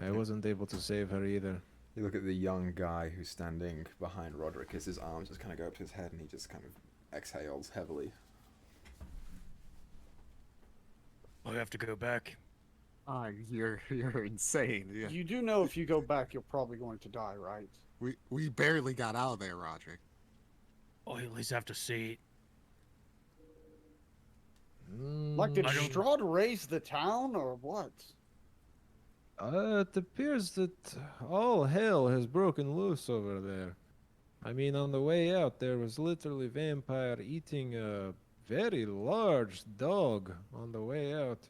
I wasn't able to save her either. You look at the young guy who's standing behind Roderick as his arms just kind of go up to his head and he just kind of exhales heavily. I have to go back. You're insane. Yeah. You do know if you go back, you're probably going to die, right? We barely got out of there, Roderick. I at least have to see it. Like, did I don't- Strahd raise the town, or what? It appears that all hell has broken loose over there. I mean, on the way out, there was literally vampire eating a very large dog on the way out.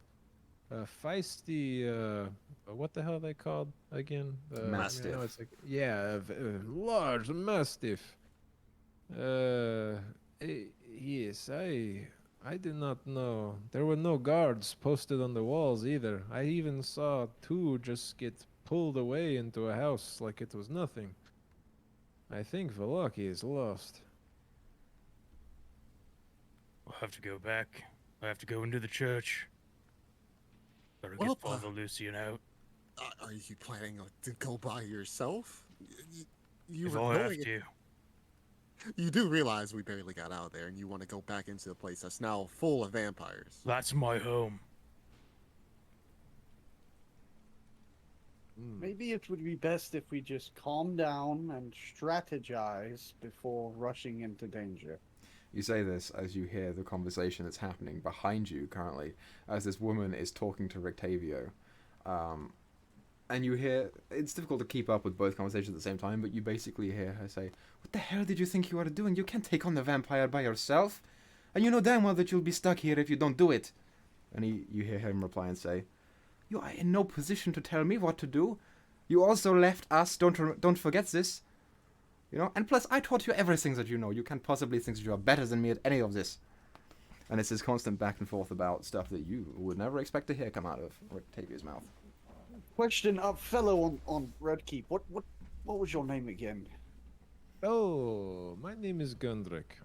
A feisty, what the hell are they called again? Mastiff. I know it's like, yeah, a large mastiff. Yes, I did not know. There were no guards posted on the walls either. I even saw two just get pulled away into a house like it was nothing. I think Velaki is lost. I'll have to go back. I have to go into the church. Gotta Well, get Father Lucian out. Are you planning to go by yourself? You If were I have going. to. You do realize we barely got out of there, and you want to go back into a place that's now full of vampires. That's my home. Maybe it would be best if we just calm down and strategize before rushing into danger. You say this as you hear the conversation that's happening behind you currently, as this woman is talking to Rictavio. And you hear, it's difficult to keep up with both conversations at the same time, but you basically hear her say, "What the hell did you think you are doing? You can't take on the vampire by yourself. And you know damn well that you'll be stuck here if you don't do it." And you hear him reply and say, "You are in no position to tell me what to do. You also left us. Don't forget this. You know. And plus, I taught you everything that you know. You can't possibly think that you are better than me at any of this." And it's this constant back and forth about stuff that you would never expect to hear come out of Octavia's mouth. Question, fellow on Red Keep. What was your name again? Oh, my name is Gundrick.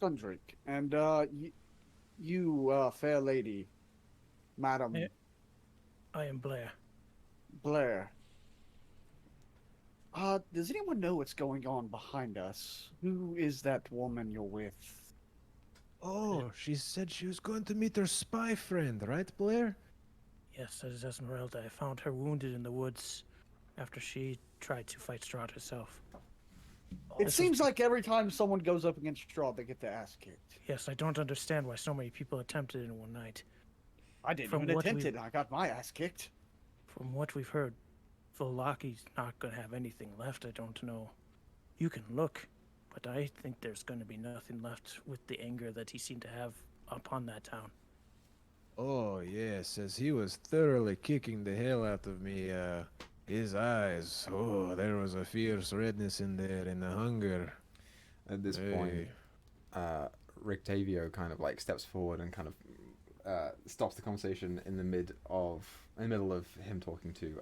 Gundrick. And you, fair lady, Madam I am Blair. Blair. Does anyone know what's going on behind us? Who is that woman you're with? Oh, she said she was going to meet her spy friend, right, Blair? Yes, that is Ezmeralda. I found her wounded in the woods after she tried to fight Strahd herself. It seems like every time someone goes up against Strahd, they get their ass kicked. Yes, I don't understand why so many people attempted in one night. I didn't even attempt it, and I got my ass kicked. From what we've heard, Vlaki's not going to have anything left. I don't know. You can look, but I think there's going to be nothing left with the anger that he seemed to have upon that town. Oh, yes, as he was thoroughly kicking the hell out of me, his eyes, oh, there was a fierce redness in there and a hunger. At this point, Rictavio kind of like steps forward and kind of stops the conversation in the middle of him talking to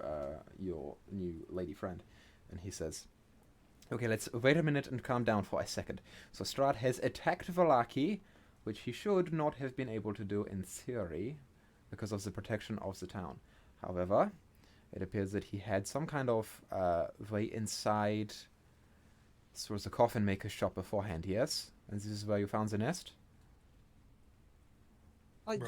your new lady friend, and he says, "Okay, let's wait a minute and calm down for a second. So Strahd has attacked Vallaki, which he should not have been able to do in theory because of the protection of the town. However, it appears that he had some kind of way inside sort of the coffin maker's shop beforehand, yes? And this is where you found the nest? Right.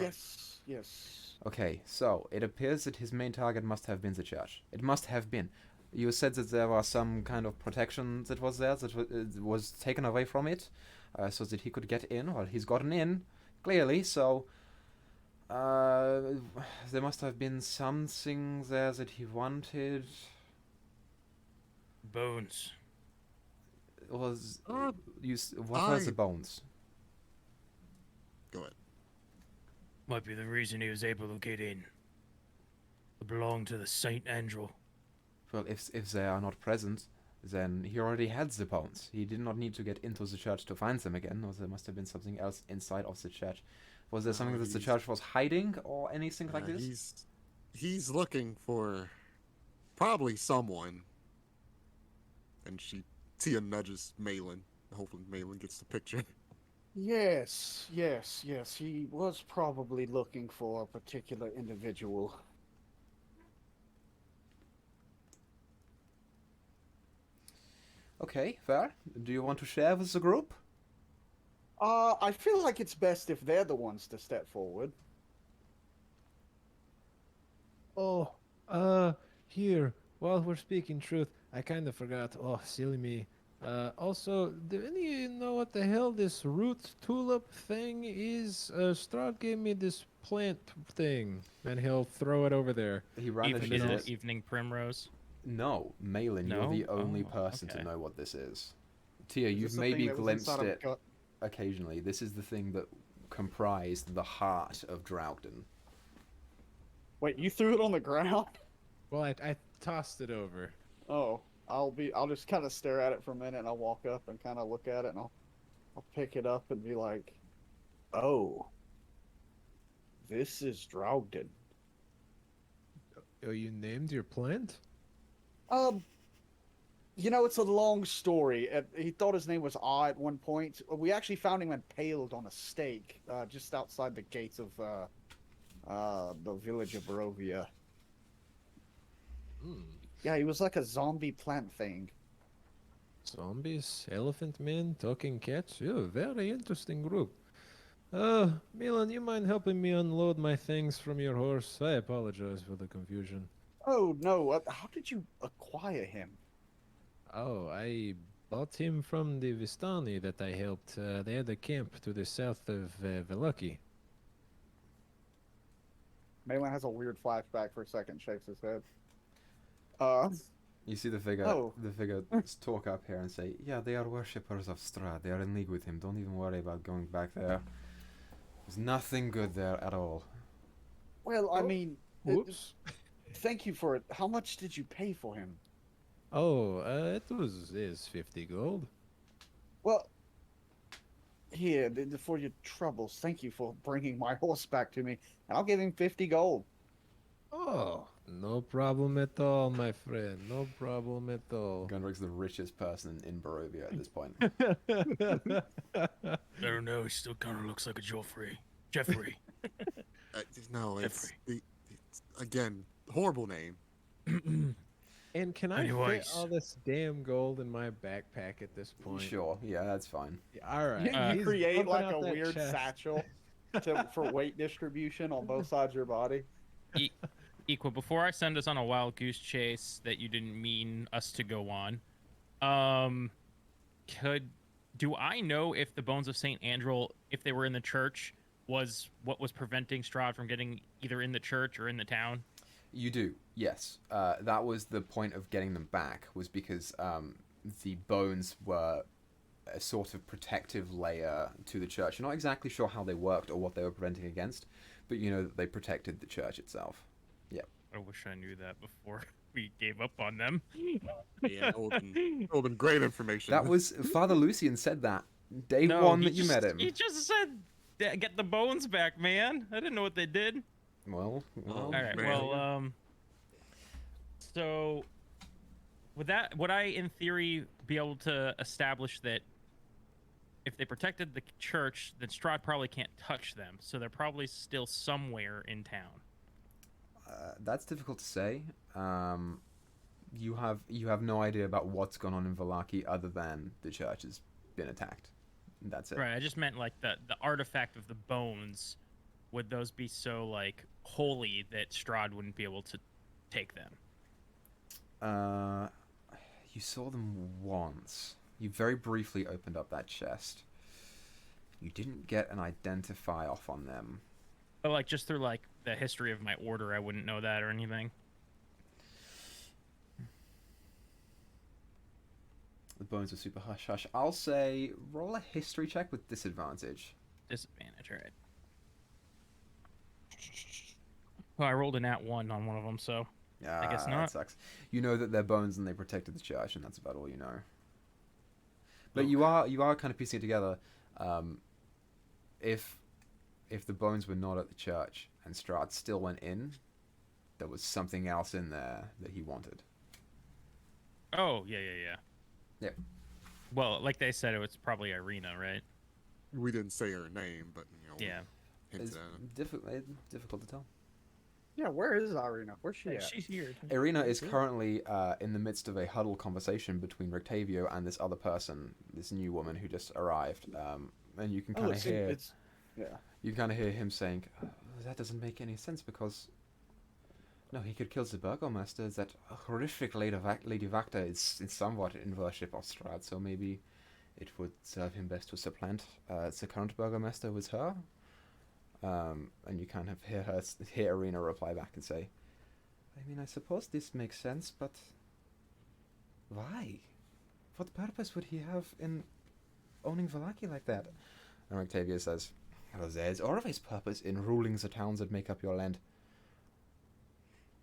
Yes. Okay, so it appears that his main target must have been the church. It must have been. You said that there was some kind of protection that was there, that was taken away from it, so that he could get in. Well, he's gotten in, clearly, so there must have been something there that he wanted. Bones. What were the bones? Go ahead. Might be the reason he was able to get in. They belong to the Saint Andrew. Well, if they are not present, then he already had the bones. He did not need to get into the church to find them again, or there must have been something else inside of the church. Was there something that the church was hiding, or anything like this? He's looking for probably someone. And Tia nudges Malin. Hopefully Malin gets the picture. Yes. He was probably looking for a particular individual. Okay, fair. Do you want to share with the group? I feel like it's best if they're the ones to step forward. Oh, here, while we're speaking truth, I kind of forgot. Oh, silly me. Also, do any of you know what the hell this root tulip thing is? Strahd gave me this plant thing, and he'll throw it over there. He brandishes Is it. it evening primrose? No, Malin, No? you're the only Oh, person to okay. know what this is. Tia, Is you've this the thing maybe that was glimpsed inside of it gut? occasionally. This is the thing that comprised the heart of Drougden. Wait, you threw it on the ground? Well, I tossed it over. Oh, I'll just kind of stare at it for a minute, and I'll walk up and kind of look at it, and I'll pick it up and be like, "Oh, this is Drougden." Oh, you named your plant? It's a long story. He thought his name was Ah at one point. We actually found him impaled on a stake just outside the gates of the village of Barovia. Yeah, he was like a zombie plant thing. Zombies, elephant men, talking cats. Yeah, very interesting group. Milan, you mind helping me unload my things from your horse? I apologize for the confusion. Oh, no. How did you acquire him? Oh, I bought him from the Vistani that I helped. They had a camp to the south of Velaki. Malin has a weird flashback for a second, shakes his head. You see the figure Oh. talk up here and say, "Yeah, they are worshippers of Strahd. They are in league with him. Don't even worry about going back there." There's nothing good there at all. Well, I Oh, mean, Whoops. thank you for it. How much did you pay for him? Oh, is 50 gold. Well, here, for your troubles, thank you for bringing my horse back to me. And I'll give him 50 gold. Oh, no problem at all, my friend. No problem at all. Gunrig's the richest person in Barovia at this point. I don't know. He still kind of looks like a Joffrey. Jeffrey. No, it's, Jeffrey. it's again horrible name. And can I fit Anyways. all this damn gold in my backpack at this point? Sure, yeah, that's fine. Yeah, all right. You he's create bumping like out a that weird chest. satchel for weight distribution on both sides of your body. Equa, before I send us on a wild goose chase that you didn't mean us to go on, do I know if the bones of Saint Andrel, if they were in the church, was what was preventing Strahd from getting either in the church or in the town? You do, yes. That was the point of getting them back, was because the bones were a sort of protective layer to the church. You're not exactly sure how they worked or what they were preventing against, but you know that they protected the church itself. I wish I knew that before we gave up on them. Yeah, that would've been great information. That was Father Lucian said that day one that you met him. He just said, "Get the bones back, man." I didn't know what they did. Well, All right. man. Well, so would I, in theory, be able to establish that if they protected the church, then Strahd probably can't touch them, so they're probably still somewhere in town. that's difficult to say. You have no idea about what's gone on in Vallaki other than the church has been attacked. That's it. Right. I just meant like the artifact of the bones. Would those be so like holy that Strahd wouldn't be able to take them? You saw them once. You very briefly opened up that chest. You didn't get an identify off on them. But like just through like the history of my order, I wouldn't know that or anything. The bones were super hush hush. I'll say roll a history check with disadvantage. Disadvantage, alright. Well, I rolled a nat 1 on one of them, so I guess That not. sucks. You know that they're bones and they protected the church, and that's about all you know. But you are kind of piecing it together. If the bones were not at the church and Strahd still went in, there was something else in there that he wanted. Oh, yeah. Yep. Well, like they said, it was probably Irina, right? We didn't say her name, but Yeah. It's difficult to tell. Yeah, where is Irina? Where's she at? She's here. Irina is currently in the midst of a huddle conversation between Rictavio and this other person, this new woman who just arrived. And you can kind of hear, you kind of hear him saying, "That doesn't make any sense because, no, he could kill the burgomaster. That horrific Lady Vacta is somewhat in worship of Strahd, so maybe it would serve him best to supplant the current burgomaster with her." And you kind of hear Irina reply back and say, "I mean, I suppose this makes sense, but why? What purpose would he have in owning Vallaki like that?" And Octavia says, "Well, there's always purpose in ruling the towns that make up your land."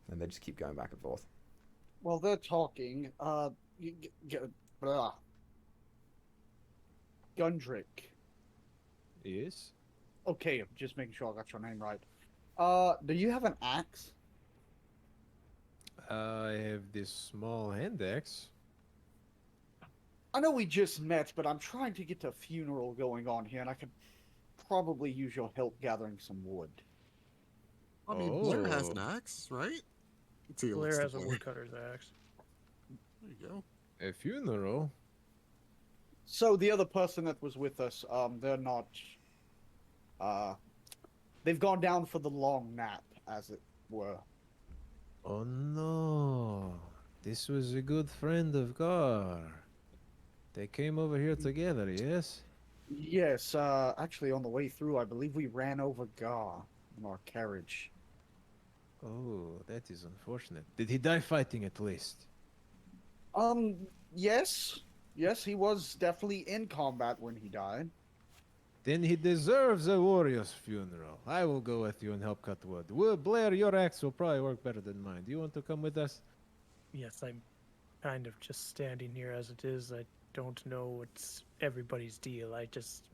And they just keep going back and forth. Well, they're talking. Blah. Gundrick. Yes. Okay, I'm just making sure I got your name right. Do you have an axe? I have this small hand axe. I know we just met, but I'm trying to get a funeral going on here, and I could probably use your help gathering some wood. I mean, Blair has an Oh. axe, right? Teal Blair looks to has a Blair. woodcutter's axe. There you go. A funeral? So the other person that was with us, they're not. They've gone down for the long nap, as it were. Oh no. This was a good friend of Gar. They came over here together, yes? Yes, actually, on the way through, I believe we ran over Gar in our carriage. Oh, that is unfortunate. Did he die fighting at least? Yes. Yes, he was definitely in combat when he died. Then he deserves a warrior's funeral. I will go with you and help cut wood. Blair, your axe will probably work better than mine. Do you want to come with us? Yes, I'm kind of just standing here as it is. I don't know what's everybody's deal. I just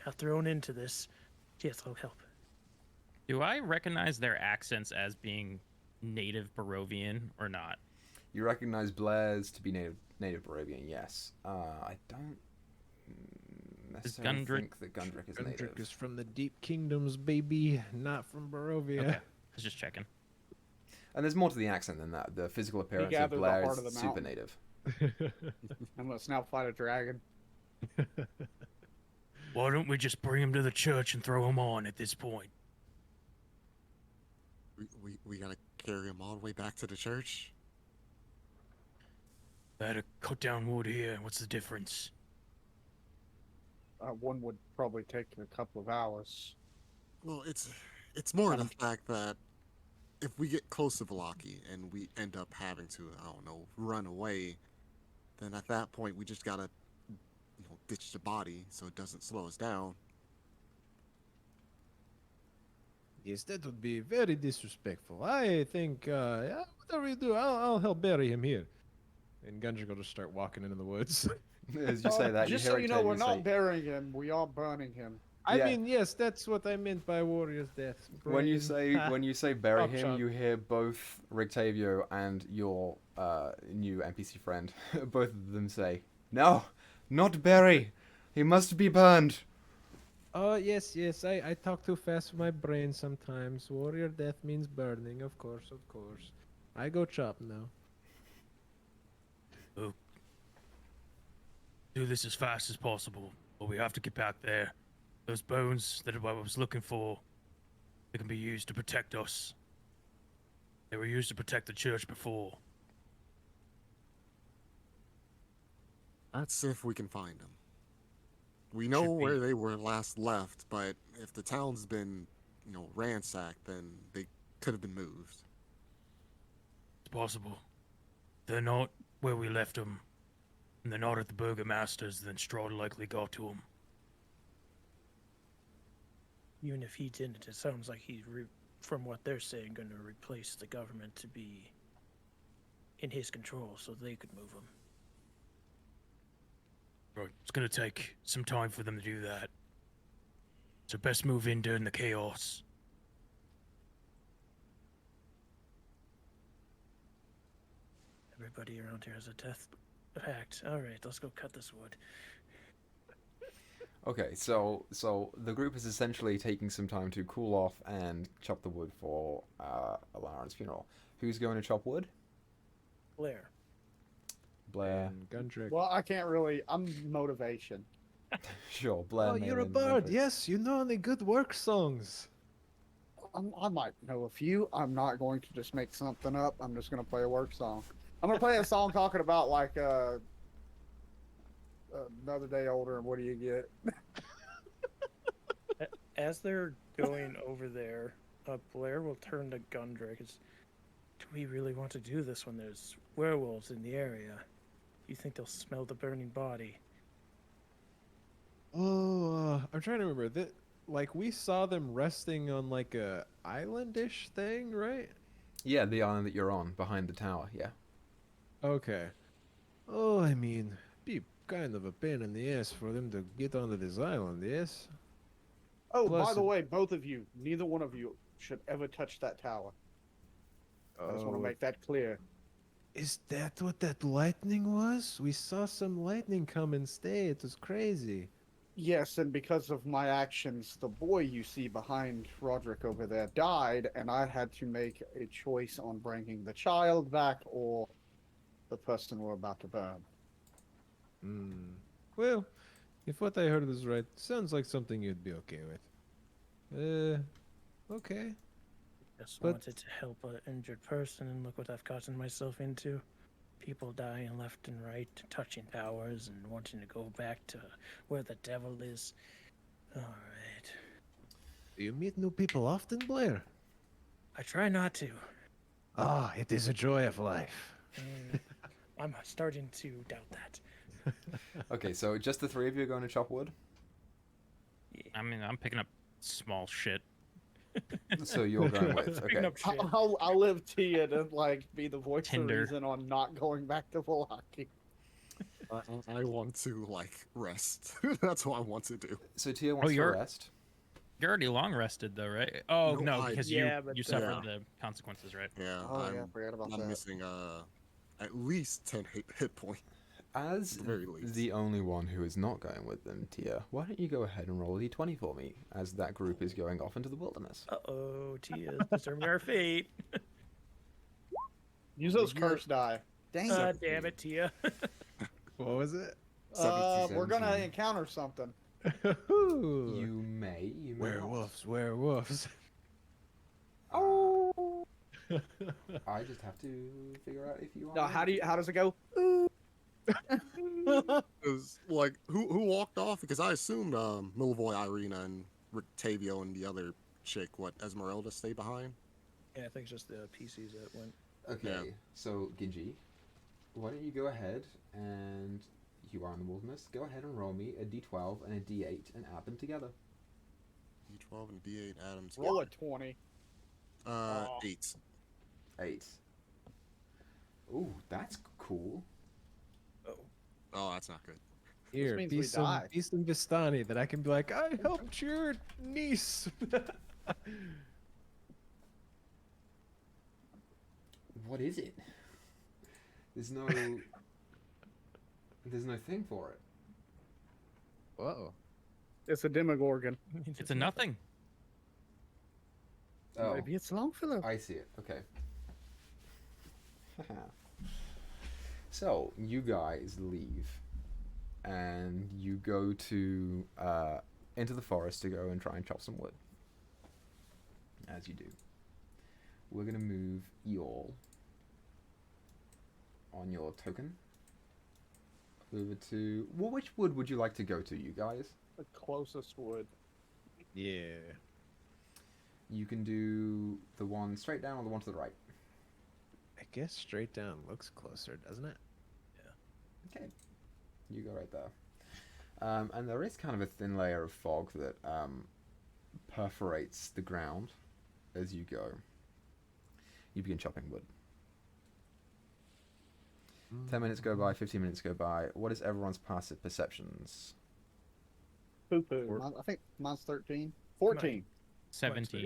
got thrown into this. Yes, I'll help. Do I recognize their accents as being native Barovian or not? You recognize Blair's to be native Barovian, yes. I don't necessarily Gundrick- think that Gundrick is Gundrick native. is from the deep kingdoms, baby, not from Barovia. Okay, I was just checking. And there's more to the accent than that. The physical appearance of gathered the Blair heart of the is super mountain. native. And let's now fight a dragon. Why don't we just bring him to the church and throw him on at this point? We gotta carry him all the way back to the church. I had to cut down wood here. What's the difference? One would probably take a couple of hours. Well, it's more the fact that if we get close to Velaki and we end up having to, I don't know, run away, then at that point we just gotta, ditch the body so it doesn't slow us down. Yes, that would be very disrespectful. I think, whatever you do, I'll help bury him here. And Gundrick will just start walking into the woods. As you say that, just you so hear you know, we're Octavia not say, burying him. We are burning him. I Yeah. mean, yes, that's what I meant by warrior's death. when you Brain. say bury Chop, him, chop. you hear both Rictavio and your new NPC friend, both of them say, "No, not bury. He must be burned." Oh, yes, I talk too fast with my brain sometimes. Warrior death means burning, of course. I go chop now. Do this as fast as possible, but we have to get back there. Those bones that I was looking for, they can be used to protect us. They were used to protect the church before. Let's see if we can find them. We know Should be. where they were last left, but if the town's been, ransacked, then they could have been moved. It's possible. They're not where we left them, and they're not at the Burgomaster's, then Strahd likely got to them. Even if he didn't, it sounds like he's, from what they're saying, going to replace the government to be in his control so they could move him. Right, it's gonna take some time for them to do that. So best move in during the chaos. Everybody around here has a death pact. All right, let's go cut this wood. Okay, so the group is essentially taking some time to cool off and chop the wood for Alaron's funeral. Who's going to chop wood? Blair. Blair. And Gundrick. Well, I can't really. I'm motivation. Sure, Blair. Oh, you're a Malin, bard. Gundrick. Yes, you know the good work songs. I might know a few. I'm not going to just make something up. I'm just going to play a work song. I'm going to play a song talking about, like, another day older and what do you get? As they're going over there, Blair will turn to Gundrick. Do we really want to do this when there's werewolves in the area? You think they'll smell the burning body? Oh, I'm trying to remember that. Like we saw them resting on like a islandish thing, right? Yeah, the island that you're on, behind the tower. Yeah. Okay. Oh, I mean, be kind of a pain in the ass for them to get onto this island, yes? Oh, Plus by the it- way, both of you, neither one of you should ever touch that tower. I just want to make that clear. Is that what that lightning was? We saw some lightning come and stay. It was crazy. Yes, and because of my actions, the boy you see behind Roderick over there died, and I had to make a choice on bringing the child back or the person we're about to burn. Hmm. Well, if what I heard is right, sounds like something you'd be okay with. Okay. Just But- wanted to help an injured person, and look what I've gotten myself into. People dying left and right, touching towers, and wanting to go back to where the devil is. Alright. Do you meet new people often, Blair? I try not to. Ah, it is a joy of life. I'm starting to doubt that. Okay, so just the three of you are going to chop wood? I mean, I'm picking up small shit. So you're going with Picking okay. up shit. I'll live Tia to like be the voice Tinder. of reason on not going back to Velaki. I want to like rest. That's what I want to do. So Tia wants to you're- rest. You're already long rested though, right? Oh No, no, I- because Yeah, you but, you suffered yeah. the consequences, right? Yeah, Oh yeah, I forgot about I'm that. missing at least 10 hit points. As At the very least. the only one who is not going with them, Tia, why don't you go ahead and roll a d20 for me, as that group is going off into the wilderness. Uh-oh, Tia's determining our fate. Use those You're- curse die. Dang God it. damn it, Tia. What was it? We're gonna 17. encounter something. You may not. Werewolves. Oh. I just have to figure out if you are. No, how does it go? 'Cause, like, who walked off? Because I assumed Milvoy, Irina, and Rictavio and the other chick, Ezmeralda, stayed behind. Yeah, I think it's just the PCs that went. Okay, Yeah. so Ginji, why don't you go ahead and you are in the wilderness. Go ahead and roll me a d12 and a d8 and add them together. D12 and D8 Adams. Roll a 20. 8. 8. Ooh, that's cool. Oh, that's not good. Here, means be we some die. Vistani that I can be like, I helped your niece. What is it? There's no thing for it. Whoa. It's a Demogorgon. It's a nothing. Oh, Maybe it's Longfellow. I see it. Okay. So you guys leave, and you go to into the forest to go and try and chop some wood. As you do, we're gonna move Eol on your token over to. Well, which wood would you like to go to, you guys? The closest wood. Yeah. You can do the one straight down or the one to the right. I guess straight down looks closer, doesn't it? Okay, you go right there. And there is kind of a thin layer of fog that perforates the ground as you go. You begin chopping wood. 10 minutes go by, 15 minutes go by. What is everyone's passive perceptions? Poo poo. I think mine's 13. 14. 17.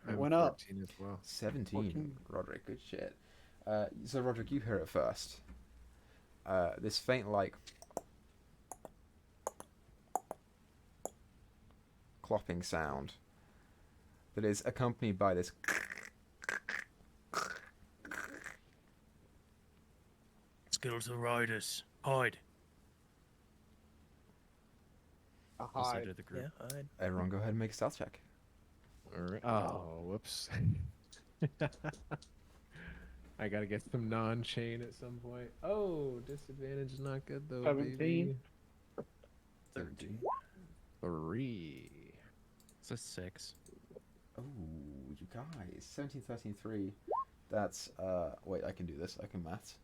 I'm went up. 14 as well. 17. 14. Roderick, good shit. So Roderick, you hear it first. This faint, like, clopping sound that is accompanied by this Let's go to the riders. Hide. A Also hide. to the group. Yeah, I'd. Everyone go ahead and make a stealth check. All right. Oh, whoops. I gotta get some non-chain at some point. Oh, disadvantage is not good though. 17. Baby. 17. 3. It's a 6. Oh, you guys. 17, 13, 3. That's, wait, I can do this. I can maths.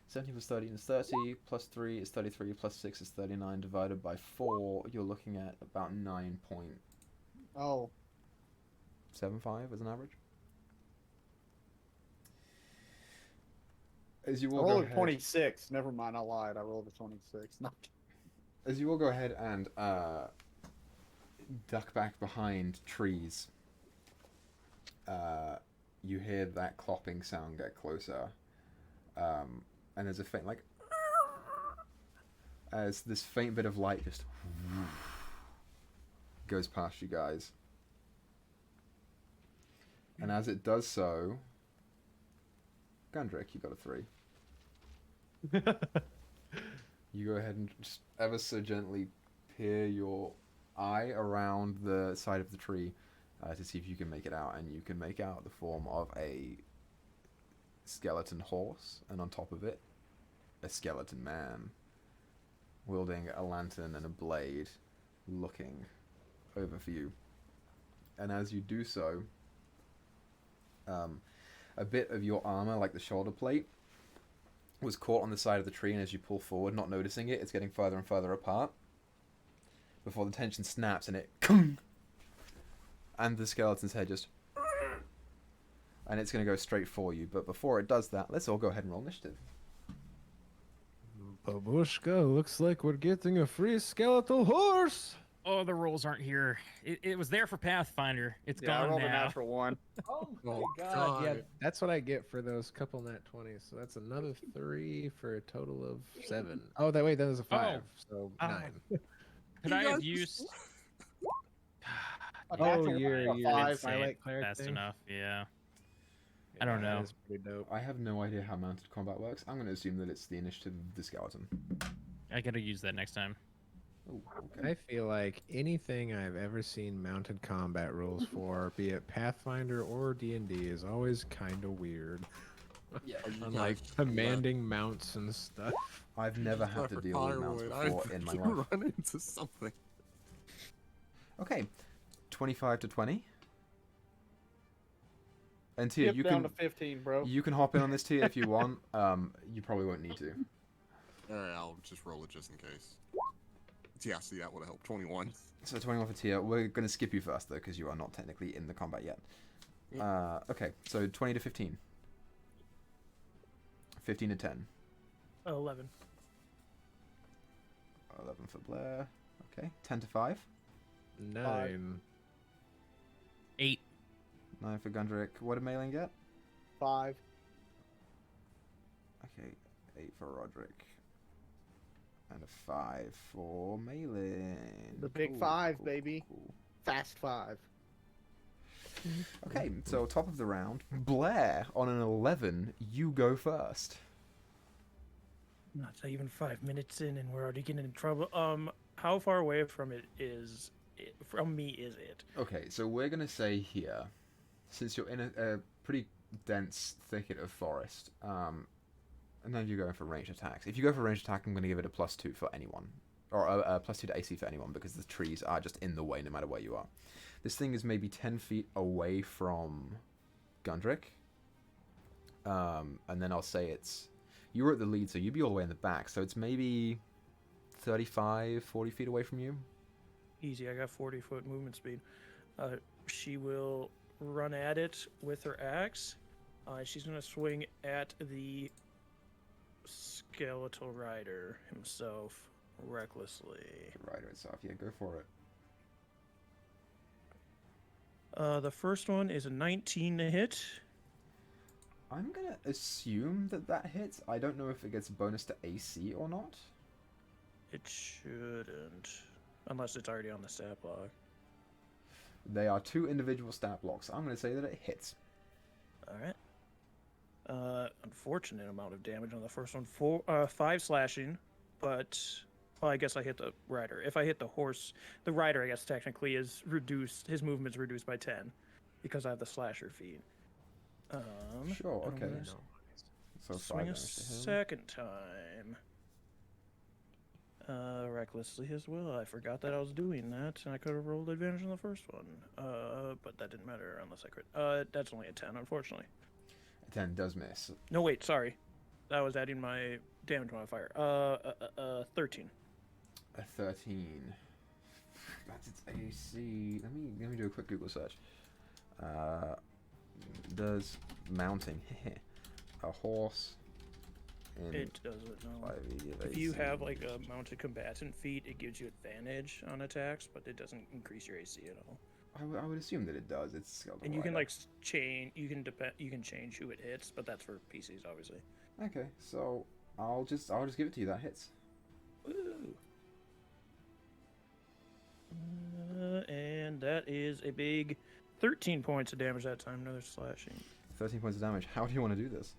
17 plus 13 is 30, plus 3 is 33, plus 6 is 39, divided by 4, you're looking at about 9.75 Oh. as an average. As you I all go rolled a ahead, 26. Never mind, I lied. I rolled a 26. No. as you all go ahead and duck back behind trees, you hear that clopping sound get closer, and there's a faint like as this faint bit of light just goes past you guys, and as it does so, Gundrick, you got a 3. You go ahead and just ever so gently peer your eye around the side of the tree to see if you can make it out, and you can make out the form of a skeleton horse, and on top of it, a skeleton man wielding a lantern and a blade, looking over for you. And as you do so, a bit of your armor, like the shoulder plate, was caught on the side of the tree, and as you pull forward, not noticing it, it's getting further and further apart. before the tension snaps and it and the skeleton's head just and it's going to go straight for you. But before it does that, let's all go ahead and roll initiative. Babushka, looks like we're getting a free skeletal horse. Oh, the rolls aren't here. It was there for Pathfinder. It's Yeah, I gone rolled a now. natural one. Oh my God. Yeah, that's what I get for those couple nat 20s. So that's another 3 for a total of 7. Oh, that that was a 5. So Oh. 9. Could I have used A Oh, natural you're one, a five. say my it light cleric fast thing? enough? Yeah. I don't know. That is pretty dope. I have no idea how mounted combat works. I'm going to assume that it's the initiative of the skeleton. I gotta use that next time. Oh, okay. I feel like anything I've ever seen mounted combat rules for, be it Pathfinder or D&D, is always kind of weird. Yeah. Like commanding mounts and stuff. I've never had to deal with mounts before in my life. Run into something. Okay, 25 to 20. And Tia, Skip you down can to 15, bro. you can hop in on this, Tia, if you want. You probably won't need to. Alright, I'll just roll it just in case. Yeah, see, that would have helped. 21. So 21 for Tia. We're going to skip you first, though, because you are not technically in the combat yet. Okay, so 20 to 15. 15 to 10. 11. 11 for Blair. Okay, 10 to 5. 9. 8. 9 for Gundrick. What did Malin get? 5. Okay, 8 for Roderick. And a 5 for Malin. The big 5, baby. Fast 5. Okay, so top of the round, Blair on an 11. You go first. Not even 5 minutes in, and we're already getting in trouble. How far away from it is from me is it? Okay, so we're gonna say here, since you're in a pretty dense thicket of forest, and then you're going for ranged attacks. If you go for ranged attack, I'm gonna give it a +2 for anyone, or a +2 to AC for anyone, because the trees are just in the way no matter where you are. This thing is maybe 10 feet away from Gundrick, and then I'll say you were at the lead, so you'd be all the way in the back, so it's maybe 35, 40 feet away from you. Easy, I got 40-foot movement speed. She will run at it with her axe. She's going to swing at the skeletal rider himself recklessly. The rider itself, yeah, go for it. The first one is a 19 to hit. I'm gonna assume that hits. I don't know if it gets a bonus to AC or not. It shouldn't. Unless it's already on the stat block. They are 2 individual stat blocks. I'm going to say that it hits. Alright. Unfortunate amount of damage on the first one. 5 slashing, but... Well, I guess I hit the rider. If I hit the horse... The rider, I guess, technically is reduced... His movement's reduced by 10. Because I have the slasher feat. Sure, I'm okay. gonna So swing a 5 damage to him. second time. Recklessly as well. I forgot that I was doing that, and I could have rolled advantage on the first one. But that didn't matter unless I crit. That's only a 10, unfortunately. A 10 does miss. No, wait, sorry. That was adding my damage modifier. 13. A 13. That's its AC. Let me do a quick Google search. Does mounting a horse in It doesn't know. 5e of If you AC? have like a mounted combatant feat, it gives you advantage on attacks, but it doesn't increase your AC at all. I would assume that it does. It's skeletal. And you can rider. like change. You can change who it hits, but that's for PCs, obviously. Okay, so I'll just give it to you. That hits. Woo. And that is a big 13 points of damage that time. Another slashing. 13 points of damage. How do you want to do this?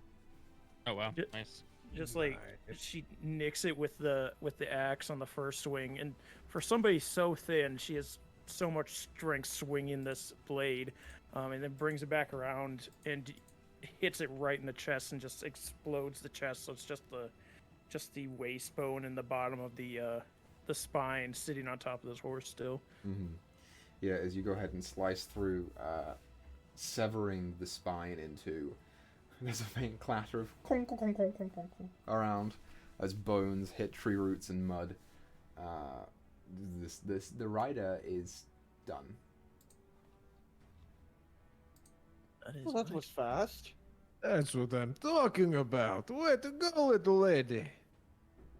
Oh wow, Yeah. nice. Just like she nicks it with the axe on the first swing, and for somebody so thin, she has so much strength swinging this blade, and then brings it back around and hits it right in the chest and just explodes the chest. So it's just the waist bone and the bottom of the spine sitting on top of this horse still. Mm-hmm. Yeah, as you go ahead and slice through, severing the spine in two, there's a faint clatter of conk, conk, conk, conk, conk, conk, around as bones hit tree roots and mud. the rider is done. That is Well, that good. was fast. That's what I'm talking about. Way to go, little lady.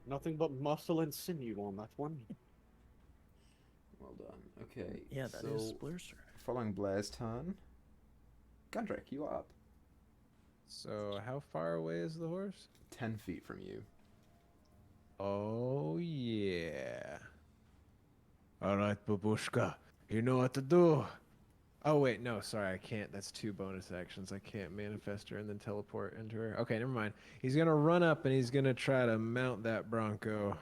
Nothing but muscle and sinew on that one. Well done. Okay. Yeah, that is so Blair's turn. following Blair's turn, Gundrick, you are up. So how far away is the horse? 10 feet from you. Oh yeah. All right, babushka. You know what to do. Oh wait, no, sorry, I can't. That's 2 bonus actions. I can't manifest her and then teleport into her. Okay, never mind. He's gonna run up and he's gonna try to mount that Bronco.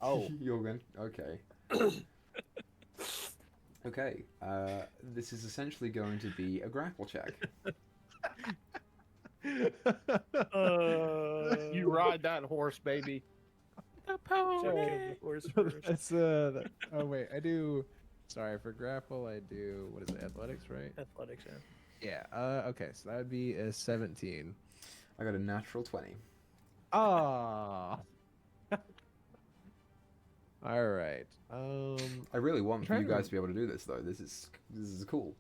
Oh. You're going. Okay. Okay. This is essentially going to be a grapple check. You ride that horse, baby. Check the horse first. That's oh wait, I do. Sorry, for grapple I do. What is it? Athletics, right? Athletics, yeah. Yeah. Okay, so that would be a 17. I got a natural 20. Ah. All right. I really want for Trying you to- guys to be able to do this though. This is cool.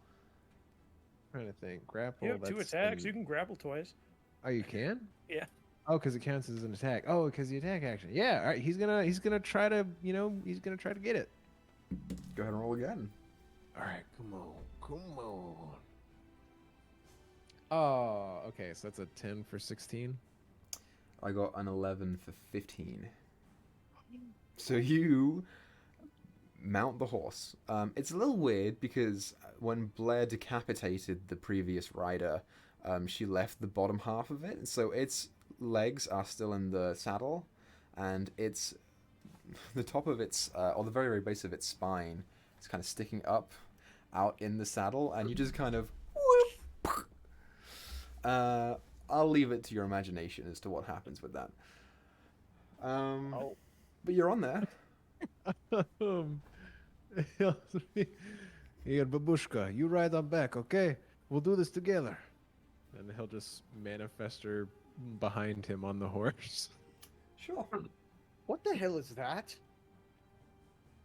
Trying to think. Grapple. You have 2 that's attacks. an- You can grapple twice. Oh, you can? Yeah. Oh, because it counts as an attack. Oh, because the attack action. Yeah. All right. He's gonna try to he's gonna try to get it. Go ahead and roll again. All right. Come on. Oh, okay. So that's a 10 for 16. I got an 11 for 15. So you mount the horse. It's a little weird because when Blair decapitated the previous rider, she left the bottom half of it, so its legs are still in the saddle, and it's the top of its or the very base of its spine is kind of sticking up out in the saddle, and you just kind of whoop. I'll leave it to your imagination as to what happens with that. Oh. But you're on there. Here, babushka, you ride on back, okay? We'll do this together. And he'll just manifest her behind him on the horse. Sure. What the hell is that?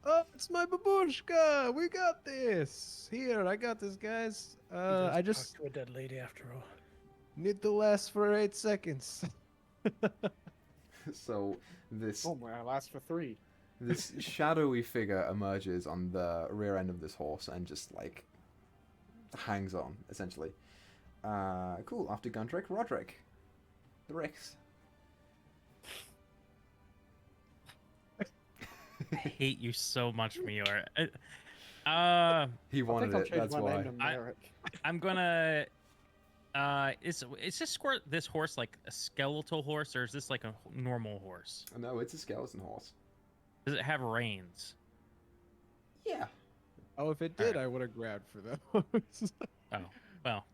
Oh, it's my babushka! We got this! Here, I got this, guys. He does I just talk to a dead lady after all. need to last for 8 seconds. So this Oh my, I last for 3. this shadowy figure emerges on the rear end of this horse and just like hangs on essentially. Cool. After Gundrick, Roderick, the Ricks. I hate you so much, Meyore. He I wanted think I'll it. change That's my why. name to Merrick. I'm gonna. Is this horse like a skeletal horse, or is this like a normal horse? No, it's a skeleton horse. Does it have reins? Yeah. Oh, if it did, I would have grabbed for those. Oh, well,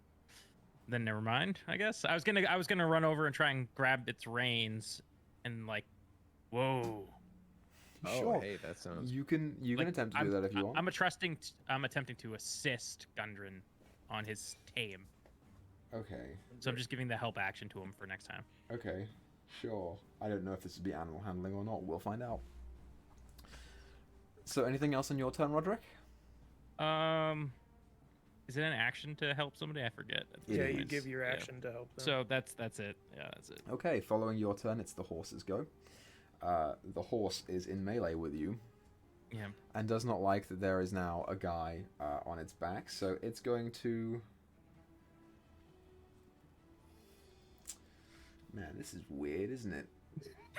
then never mind. I guess I was gonna run over and try and grab its reins, and like, whoa. Oh, Sure. hey, that sounds. You can Like, attempt to do that if you want. I'm attempting to assist Gundren on his tame. Okay. So I'm just giving the help action to him for next time. Okay. Sure. I don't know if this would be animal handling or not. We'll find out. So anything else on your turn, Roderick? Is it an action to help somebody? I forget. It Yeah, you is. give your Yeah. action to help them. So that's it. Yeah, that's it. Okay, following your turn, it's the horse's go. The horse is in melee with you Yeah. and does not like that there is now a guy on its back, so it's going to... Man, this is weird, isn't it?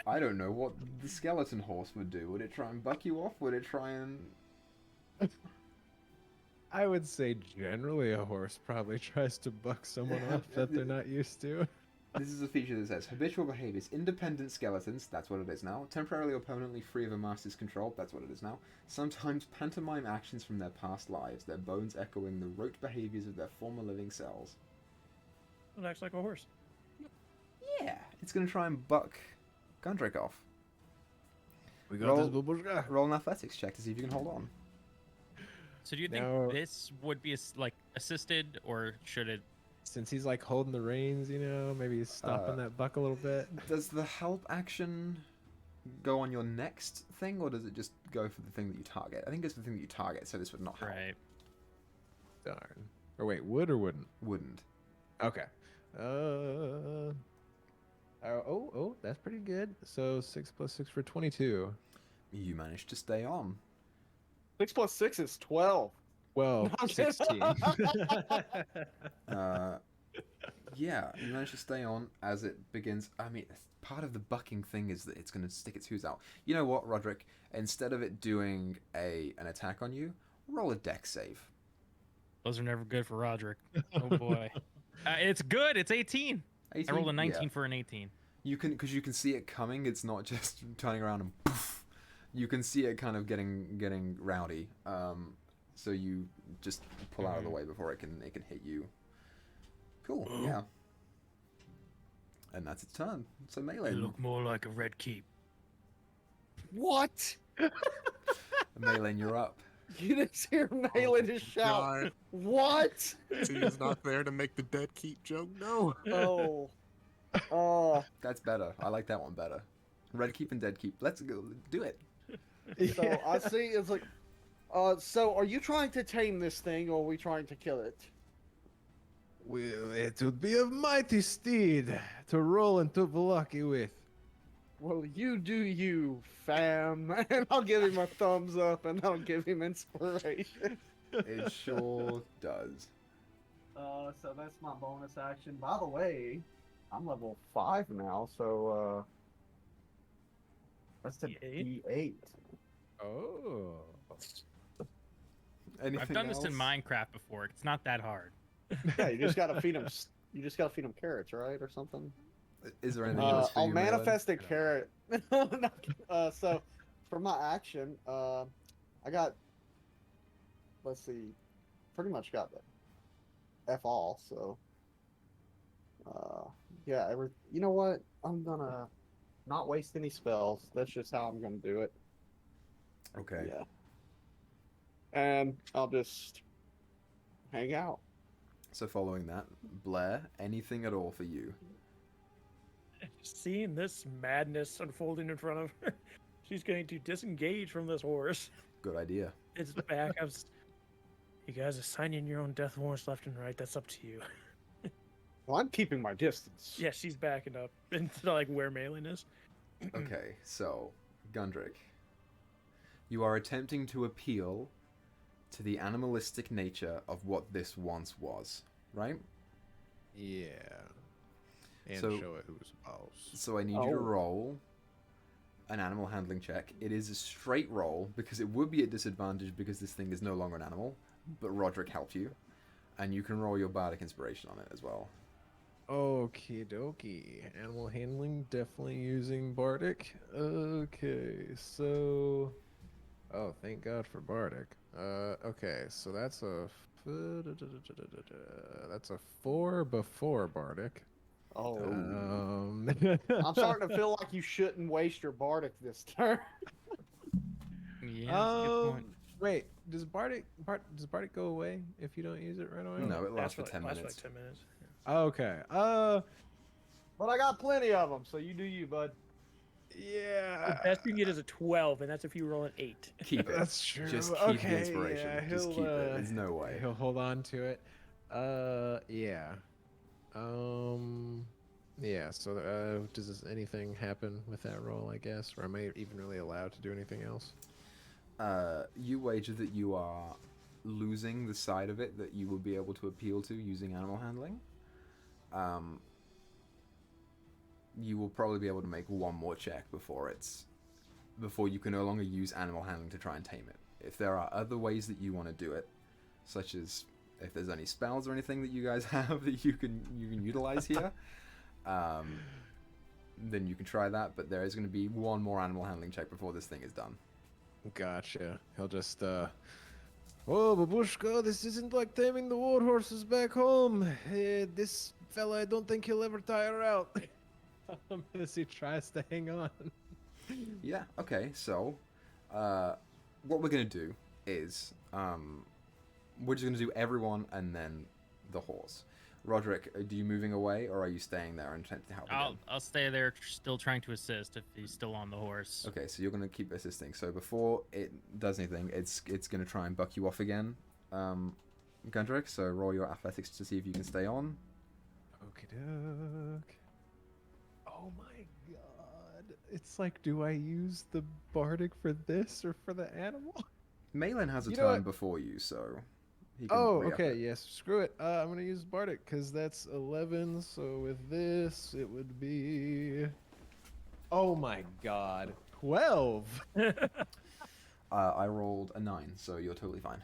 I don't know what the skeleton horse would do. Would it try and buck you off? Would it try and... I would say generally a horse probably tries to buck someone off that they're not used to. This is a feature that says habitual behaviors, independent skeletons, that's what it is now. Temporarily or permanently free of a master's control, that's what it is now. Sometimes pantomime actions from their past lives, their bones echoing the rote behaviors of their former living selves. It acts like a horse. Yeah, it's going to try and buck Gundrick off. We got this, babushka. Roll an athletics check to see if you can hold on. So do you think Now- this would be like assisted, or should it? Since he's like holding the reins, maybe he's stopping that buck a little bit. Does the help action go on your next thing, or does it just go for the thing that you target? I think it's the thing that you target, so this would not help. Right. Darn. Or wait, would or wouldn't? Wouldn't. Okay. That's pretty good. So 6 + 6 for 22. You managed to stay on. 6 + 6 is 12. Well, I'm kidding. 16. Yeah, you manage to stay on as it begins. I mean, part of the bucking thing is that it's going to stick its hooves out. You know what, Roderick? Instead of it doing an attack on you, roll a dex save. Those are never good for Roderick. Oh boy. It's good. It's 18. 18? I rolled a 19 Yeah. for an 18. Because you can see it coming. It's not just turning around and poof. You can see it kind of getting rowdy. So you just pull out of the way before it can hit you. Cool. Yeah. And that's its turn. So melee. You look more like a red keep. What? Melee, you're up. You didn't hear Melee just shout. God. What? He is not there to make the dead keep joke. No. Oh. Oh. That's better. I like that one better. Red keep and dead keep. Let's go. Do it. So I see it's like, so are you trying to tame this thing or are we trying to kill it? Well, it would be a mighty steed to roll into Velaki with. Well, you do you, fam. And I'll give him a thumbs up and I'll give him inspiration. It sure does. So that's my bonus action. By the way, I'm level 5 now, so that's a D8? D8. Oh. Anything I've done this in else? Minecraft before. It's not that hard. Yeah, you just gotta feed him. You just gotta feed him carrots, right, or something. Is there anything else for I'll you, Malin? manifest a carrot. So for my action, I got. Let's see, pretty much got the F all. So, yeah. You know what? I'm gonna not waste any spells. That's just how I'm gonna do it. Okay. Yeah. And I'll just hang out. So following that, Blair, anything at all for you? Seeing this madness unfolding in front of her, she's going to disengage from this horse. Good idea. It's back. You guys assign in your own death warrants left and right. That's up to you. Well, I'm keeping my distance. Yeah, she's backing up into like where Malin is. Okay, so Gundrick, you are attempting to appeal to the animalistic nature of what this once was, right? Yeah. And So- show it who's boss. So I need you to Oh. roll an animal handling check. It is a straight roll because it would be at disadvantage because this thing is no longer an animal, but Roderick helped you. And you can roll your bardic inspiration on it as well. Okie dokie. Animal handling, definitely using Bardic. Okay, so. Oh, thank God for Bardic. Okay, so that's a. That's a 4 before Bardic. Oh. Um, I'm starting to feel like you shouldn't waste your Bardic this turn. Yeah, that's a good point. Wait, does Bardic go away if you don't use it right away? No, it lasts for like, 10 lasts minutes. like 10 minutes. Okay. But I got plenty of them, so you do you, bud. The Yeah. best you can get is a 12, and that's if you roll an 8. Keep it. That's true. Just keep okay, the inspiration. Yeah, Just he'll, keep it. There's no way. He'll hold on to it. Yeah. Yeah. So, does anything happen with that roll? I guess, or am I even really allowed to do anything else? You wager that you are losing the side of it that you will be able to appeal to using animal handling. You will probably be able to make one more check before you can no longer use animal handling to try and tame it. If there are other ways that you want to do it, such as if there's any spells or anything that you guys have that you can utilize here, then you can try that. But there is going to be one more animal handling check before this thing is done. Gotcha. He'll just, Oh, Babushka, this isn't like taming the war horses back home. This fella, I don't think he'll ever tire out. Unless he tries to hang on. Yeah, okay, so what we're going to do is we're just going to do everyone and then the horse. Roderick, are you moving away or are you staying there and trying to help again? I'll stay there, still trying to assist if he's still on the horse. Okay, so you're gonna keep assisting. So before it does anything, it's gonna try and buck you off again, Gundrick. So roll your athletics to see if you can stay on. Okie doke. Oh my god. It's like, do I use the bardic for this or for the animal? Malin has a You know turn what? before you, so he can Oh, re-up okay, it. yes. Screw it. I'm gonna use bardic because that's 11. So with this, it would be. Oh my god, 12. I rolled a 9, so you're totally fine.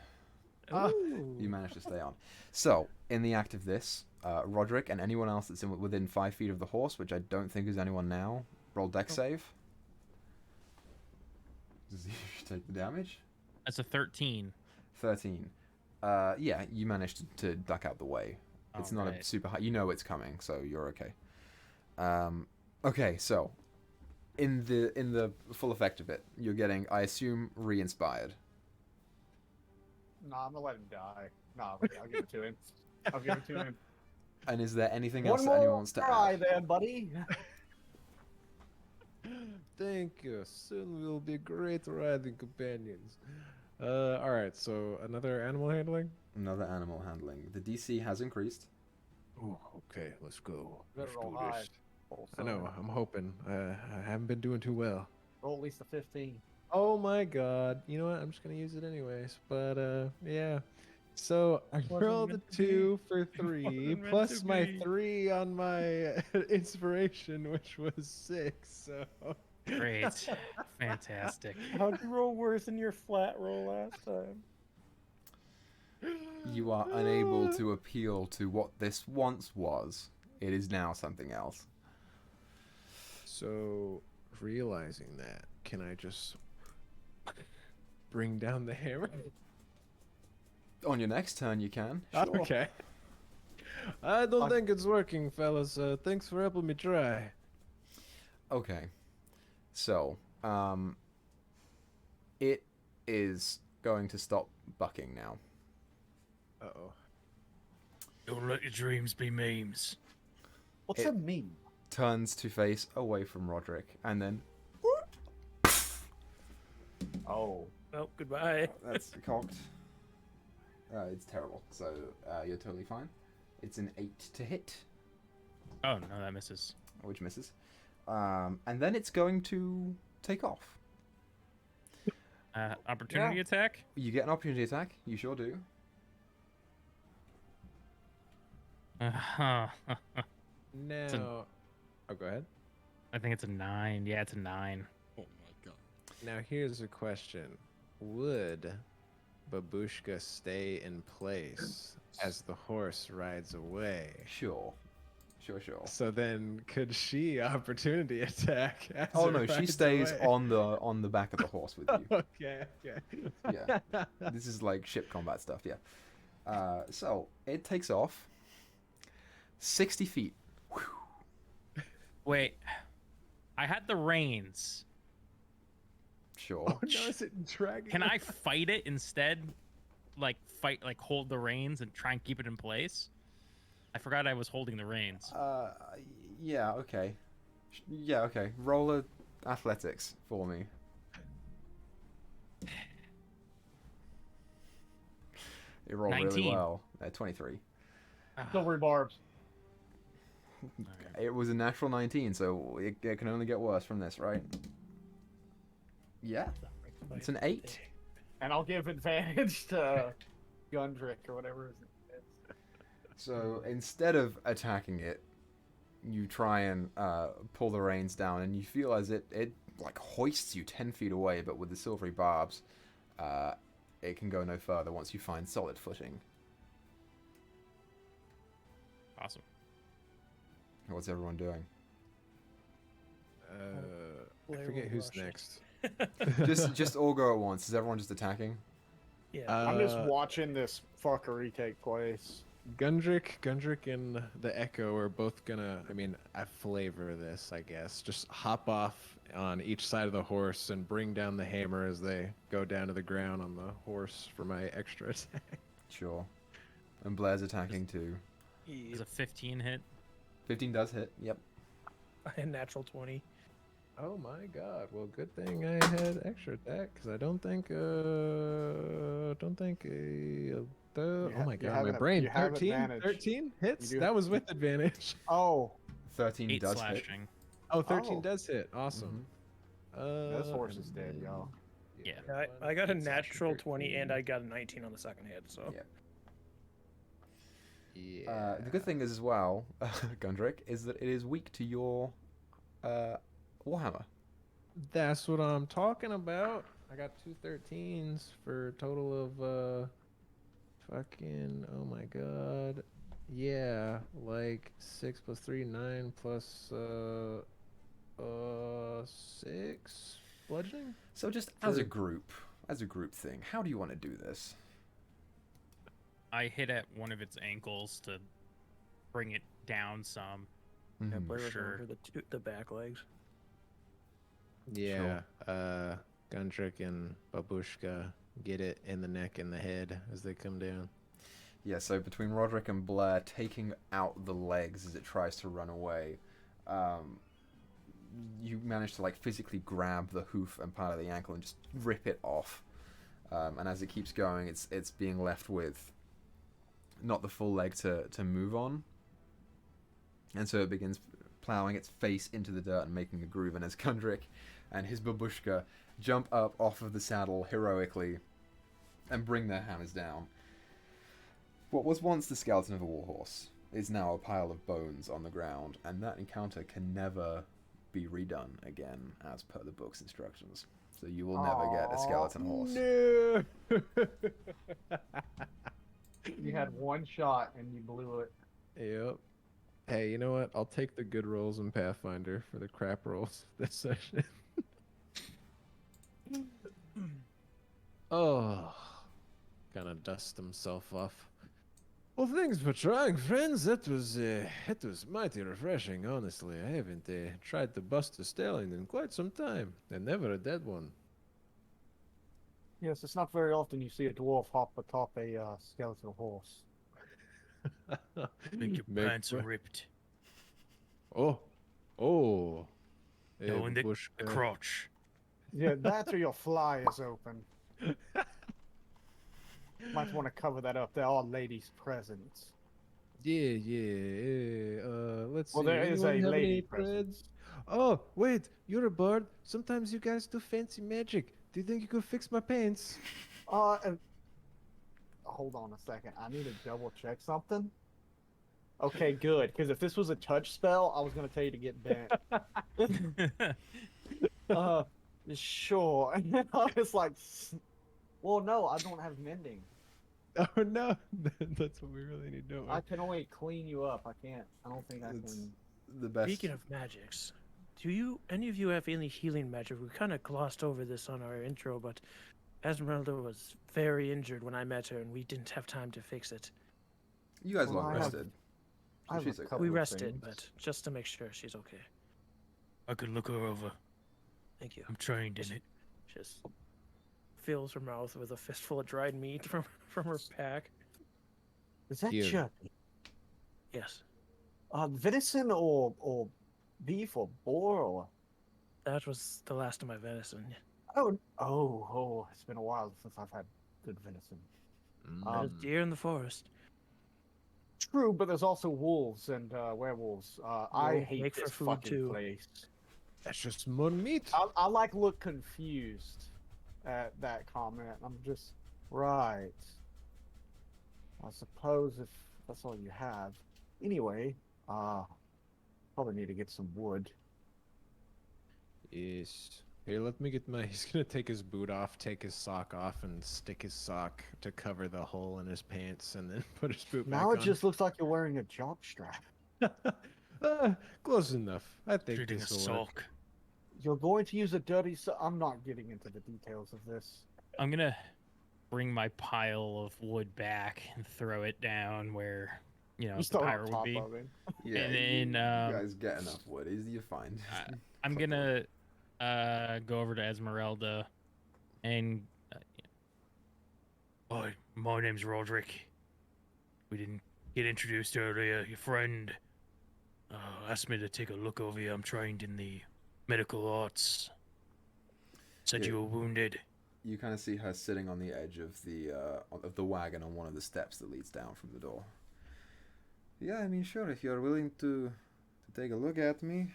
Ooh. You managed to stay on. So, in the act of this, Roderick and anyone else that's within 5 feet of the horse, which I don't think is anyone now, roll dex save. Does he take the damage? That's a 13. 13. Yeah, you managed to duck out the way. It's not a Alright. super high. You know it's coming, so you're okay. Okay, so in the full effect of it, you're getting, I assume, re-inspired. Nah, I'm gonna let him die. Nah, I'll give it to him. I'll give it to him. And is there anything One else that anyone more wants to try add? there, buddy. Thank you. Soon we'll be great riding companions. All right. So another animal handling. Another animal handling. The DC has increased. Oh, okay. Let's go. Better Let's roll do high. this. Roll I know. seven. I'm hoping. I haven't been doing too well. Roll at least a 15. Oh my god. You know what? I'm just gonna use it anyways. But yeah. So I Wasn't rolled a meant to be. 2 for 3 Wasn't meant plus to my be. 3 on my inspiration, which was 6. So Great. Fantastic. How'd you roll worse than your flat roll last time? You are unable to appeal to what this once was. It is now something else. So realizing that, can I just bring down the hammer? On your next turn, you can. Okay. I don't think it's working, fellas. Thanks for helping me try. Okay. So, it is going to stop bucking now. Uh-oh. Don't let your dreams be memes. What's It- a meme? Turns to face away from Roderick, and then Oh. Well, goodbye. that's cocked. It's terrible. So you're totally fine. It's an 8 to hit, Oh no, that misses. which misses. And then it's going to take off. Opportunity attack. You get an opportunity attack. You sure do. Huh. Now, oh, go ahead. I think it's a 9. Yeah, it's a 9. Oh my god. Now here's a question: would Babushka stay in place as the horse rides away? Sure. Sure. So then, could she opportunity attack? As Oh it no, she rides stays away? on the back of the horse with you. Okay. Yeah. This is like ship combat stuff. Yeah. So it takes off 60 feet. Wait, I had the reins. Sure. Oh no, is it dragging? Can I fight it instead? Like hold the reins and try and keep it in place? I forgot I was holding the reins. Yeah. Okay. Yeah. Okay. Roll a athletics for me. You roll really 19. well. 23. Silvery barbs. It was a natural 19, so it can only get worse from this, right? Yeah. It's an 8. And I'll give advantage to Gundrick or whatever his name is. So instead of attacking it, you try and pull the reins down, and you feel as it like hoists you 10 feet away, but with the silvery barbs, it can go no further once you find solid footing. Awesome. What's everyone doing? I Blair forget will who's rush it. next. Just all go at once. Is everyone just attacking? Yeah. I'm just Uh, watching this fuckery take place. Gundrick, and the Echo are both gonna. I mean, I flavor this, I guess. Just hop off on each side of the horse and bring down the hammer as they go down to the ground on the horse for my extra attack. Sure. And Blair's attacking too. Is a 15 hit? 15 does hit. Yep. I had natural 20. Oh my god. Well, good thing I had extra attack because I don't think oh my god, my brain. You have 13? advantage. 13 hits? do. That was with advantage. Oh, 13 8 does hit. slashing. Oh, 13 Oh. does hit. Awesome. this horse and is dead, then- y'all. Yeah. I got a one slashing, natural 20 and 13. I got a 19 on the second hit, so. Yeah. Yeah. The good thing is as well, Gundrick, is that it is weak to your Warhammer. That's what I'm talking about. I got 2 13s for a total of fucking, oh my god. Yeah, like 6 plus 3, 9 plus 6 bludgeoning? So just as a For- group thing, how do you want to do this? I hit at one of its ankles to bring it down some. Yeah, Mhm. Blair was sure. over the back legs. Yeah, Gundrick and Babushka get it in the neck and the head as they come down. Yeah, so between Roderick and Blair taking out the legs as it tries to run away, you manage to like physically grab the hoof and part of the ankle and just rip it off. And as it keeps going, it's being left with not the full leg to move on. And so it begins plowing its face into the dirt and making a groove. And as Gundrick and his babushka jump up off of the saddle heroically and bring their hammers down, what was once the skeleton of a warhorse is now a pile of bones on the ground, and that encounter can never be redone again as per the book's instructions. So you will never get a skeleton horse. No. You had one shot and you blew it. Yep. Hey, you know what? I'll take the good rolls in Pathfinder for the crap rolls this session. Oh, gonna dust himself off. Well, thanks for trying, friends. That was mighty refreshing. Honestly, I haven't tried to bust a stallion in quite some time, and never a dead one. Yes, it's not very often you see a dwarf hop atop a skeletal horse. Think your Make pants are br- ripped. Oh, oh. No, in the Babushka. crotch. Yeah, that's where your fly is open. Might want to cover that up. There are ladies present. Yeah. Let's Well, see. there is Anyone a have lady any present. threads? Oh, wait. You're a bard. Sometimes you guys do fancy magic. Do you think you could fix my pants? And hold on a second. I need to double check something. Okay, good. Because if this was a touch spell, I was gonna tell you to get bent. Sure. And then I was like, well, no, I don't have mending. Oh, no. That's what we really need, don't we? I can only clean you up. I can't. I don't think I It's can. the best. Speaking of magics, do any of you have any healing magic? We kind of glossed over this on our intro, but Ezmeralda was very injured when I met her, and we didn't have time to fix it. You guys Well, long I have- rested. I have She's a okay. couple We of rested, things. but just to make sure she's okay. I could look her over. Thank you. I'm trained in it. She just fills her mouth with a fistful of dried meat from her pack. Is that Here. jerky? Yes, Venison or beef or boar or? that was the last of my venison. Oh! It's been a while since I've had good venison. There's deer in the forest. True, but there's also wolves and werewolves. I Wolves hate make for this food, fucking too. place. That's just more meat. I like look confused at that comment. I'm just right. I suppose if that's all you have. Anyway, probably need to get some wood. Yes. Here, let me get my... He's gonna take his boot off, take his sock off, and stick his sock to cover the hole in his pants, and then put his boot back Now on. it just looks like you're wearing a jock strap. Close enough. I think Treating a this will work. sock. You're going to use a dirty. I'm not getting into the details of this. I'm gonna bring my pile of wood back and throw it down where the start pyre on would top be. of it. Yeah, And you then, guys get enough wood. You're fine. I'm gonna go over to Ezmeralda and Hi, my name's Roderick. We didn't get introduced earlier. Your friend asked me to take a look over you. I'm trained in the medical arts. Said Yeah. you were wounded. You kind of see her sitting on the edge of the wagon on one of the steps that leads down from the door. Yeah, I mean, sure, if you're willing to take a look at me,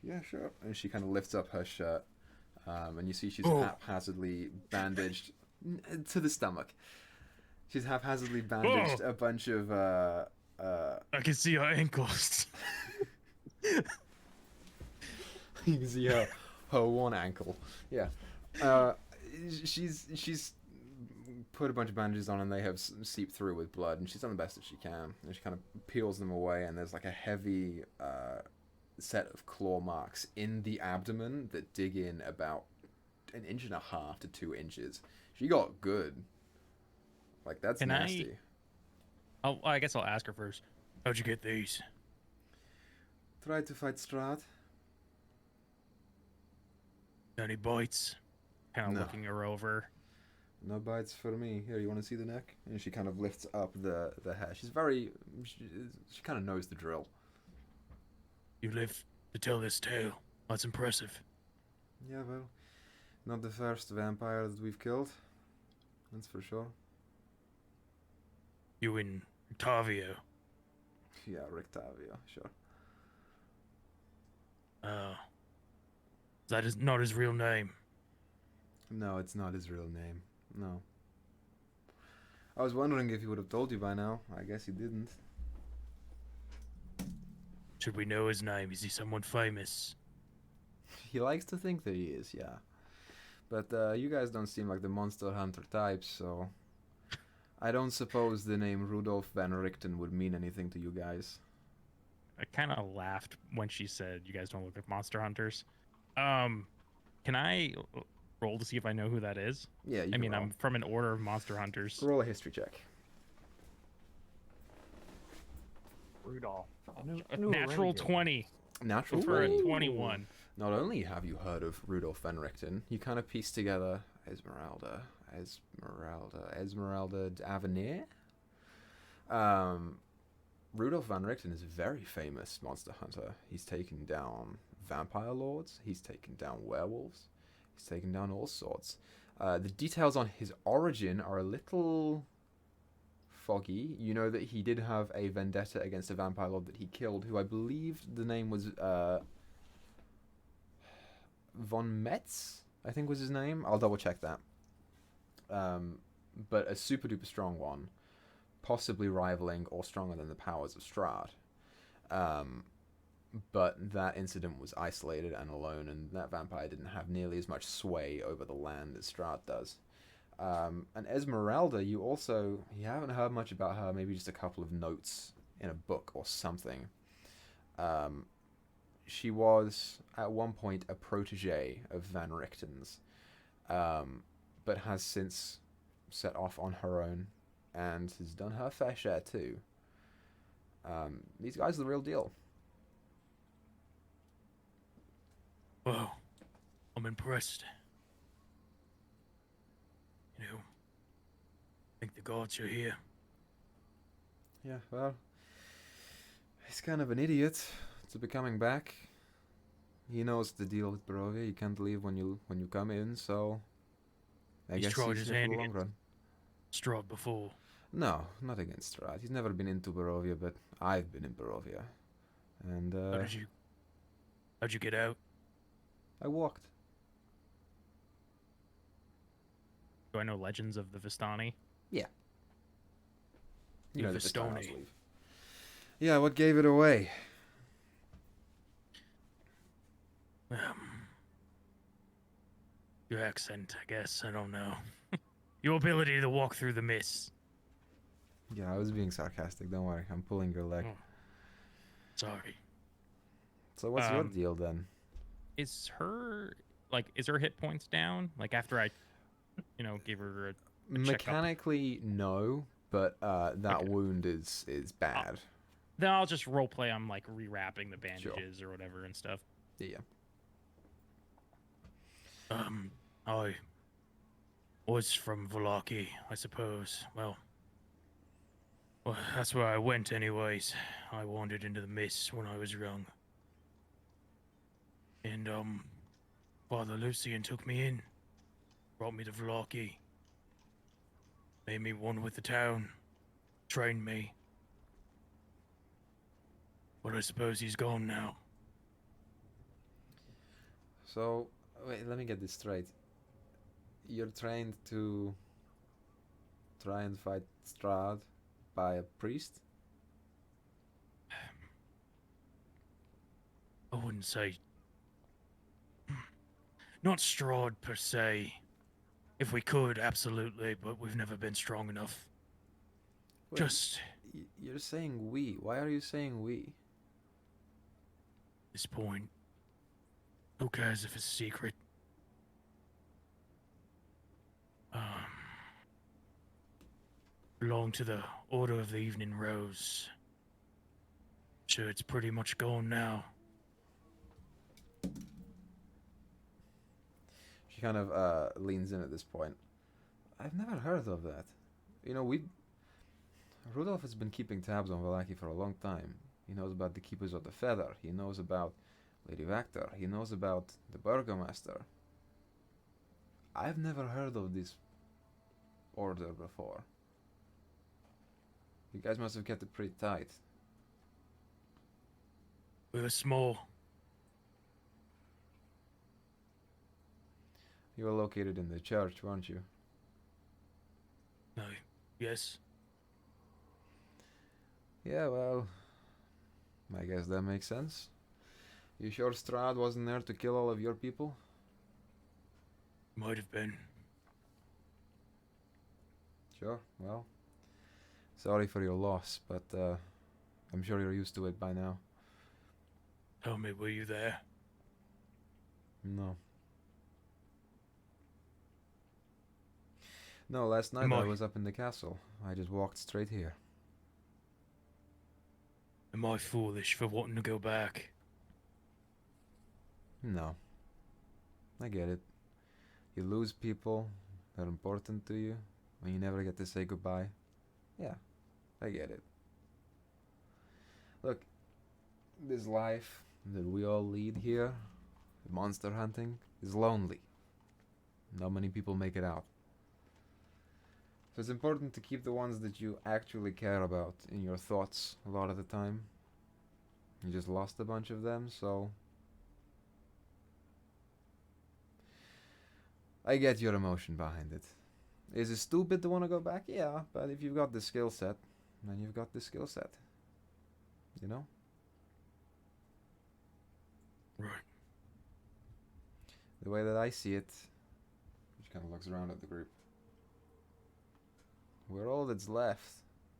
yeah, sure. And she kind of lifts up her shirt, and you see she's Oh. haphazardly bandaged to the stomach. She's haphazardly bandaged a bunch of I can see your ankles. you can see her one ankle. Yeah. She's put a bunch of bandages on and they have seeped through with blood, and she's done the best that she can. And she kind of peels them away, and there's like a heavy set of claw marks in the abdomen that dig in about 1.5 to 2 inches. She got good. Like, that's Can nasty. I guess I'll ask her first. How'd you get these? Tried to fight Strahd. Any bites? Kind of No. looking her over. No bites for me. Here, you want to see the neck? And she kind of lifts up the hair. She kind of knows the drill. You live to tell this tale. That's impressive. Yeah, well, not the first vampire that we've killed. That's for sure. You in Octavio. Yeah, Rictavio, sure. That is not his real name. No, it's not his real name. No. I was wondering if he would have told you by now. I guess he didn't. Should we know his name? Is he someone famous? He likes to think that he is, yeah. But you guys don't seem like the monster hunter types, so I don't suppose the name Rudolf van Richten would mean anything to you guys. I kind of laughed when she said, "You guys don't look like monster hunters." Can I roll to see if I know who that is? Yeah, you I can mean, roll. I'm from an order of monster hunters. Roll a history check. Rudolph. Natural 20 Natural for a 20. 21. Not only have you heard of Rudolf van Richten, you kind of piece together Ezmeralda Avenir. Rudolf van Richten is a very famous monster hunter. He's taken down vampire lords, he's taken down werewolves, he's taken down all sorts. The details on his origin are a little foggy. You know that he did have a vendetta against a vampire lord that he killed, who I believe the name was Von Metz, I think was his name. I'll double check that. But a super duper strong one, possibly rivaling or stronger than the powers of Strahd. But that incident was isolated and alone, and that vampire didn't have nearly as much sway over the land as Strahd does. And Ezmeralda, you haven't heard much about her, maybe just a couple of notes in a book or something. She was, at one point, a protege of Van Richten's, but has since set off on her own and has done her fair share too. These guys are the real deal. Wow, I'm impressed. You know, thank the gods you're here. Yeah, well, he's kind of an idiot to be coming back. He knows the deal with Barovia. You can't leave when you come in, so I He's guess tried he's his here for hand the long against run. Strahd before. No, not against Strahd. He's never been into Barovia, but I've been in Barovia, and How'd you get out? I walked. Do I know legends of the Vistani? You The know the Vistani. Vistanos leave. Yeah, what gave it away? Your accent, I guess. I don't know. Your ability to walk through the mist. Yeah, I was being sarcastic. Don't worry, I'm pulling your leg. Oh. Sorry. So what's your Um, deal then? Is her hit points down? Like after I, gave her a checkup? Mechanically, no, but that Okay. wound is bad. Then I'll just roleplay. I'm like rewrapping the bandages or whatever and stuff. Yeah. I was from Vallaki, I suppose. Well, Well, that's where I went anyways. I wandered into the mist when I was young. And, Father Lucian took me in, brought me to Vlaki, made me one with the town, trained me. But I suppose he's gone now. So, wait, let me get this straight. You're trained to try and fight Strahd by a priest? I wouldn't say... Not Strahd per se. If we could, absolutely, but we've never been strong enough. Wait, Just you're saying we. Why are you saying we? this point. Who cares if it's a secret? Belong to the Order of the Evening Rose. Sure, it's pretty much gone now. She kind of leans in at this point. I've never heard of that. You know, Rudolph has been keeping tabs on Vallaki for a long time. He knows about the Keepers of the Feather. He knows about Lady Vector. He knows about the Burgomaster. I've never heard of this order before. You guys must have kept it pretty tight. We were small. You were located in the church, weren't you? No. Yes. Yeah, well, I guess that makes sense. You sure Strahd wasn't there to kill all of your people? Might have been. Sure, well, sorry for your loss, but I'm sure you're used to it by now. Tell me, were you there? No. No, last night I was up in the castle. I just walked straight here. Am I foolish for wanting to go back? No. I get it. You lose people that are important to you, and you never get to say goodbye. Yeah, I get it. Look, this life that we all lead here, monster hunting, is lonely. Not many people make it out. So it's important to keep the ones that you actually care about in your thoughts a lot of the time. You just lost a bunch of them, so I get your emotion behind it. Is it stupid to want to go back? Yeah, but if you've got the skill set, then you've got the skill set. You know? Right. The way that I see it, she kind of looks around at the group. We're all that's left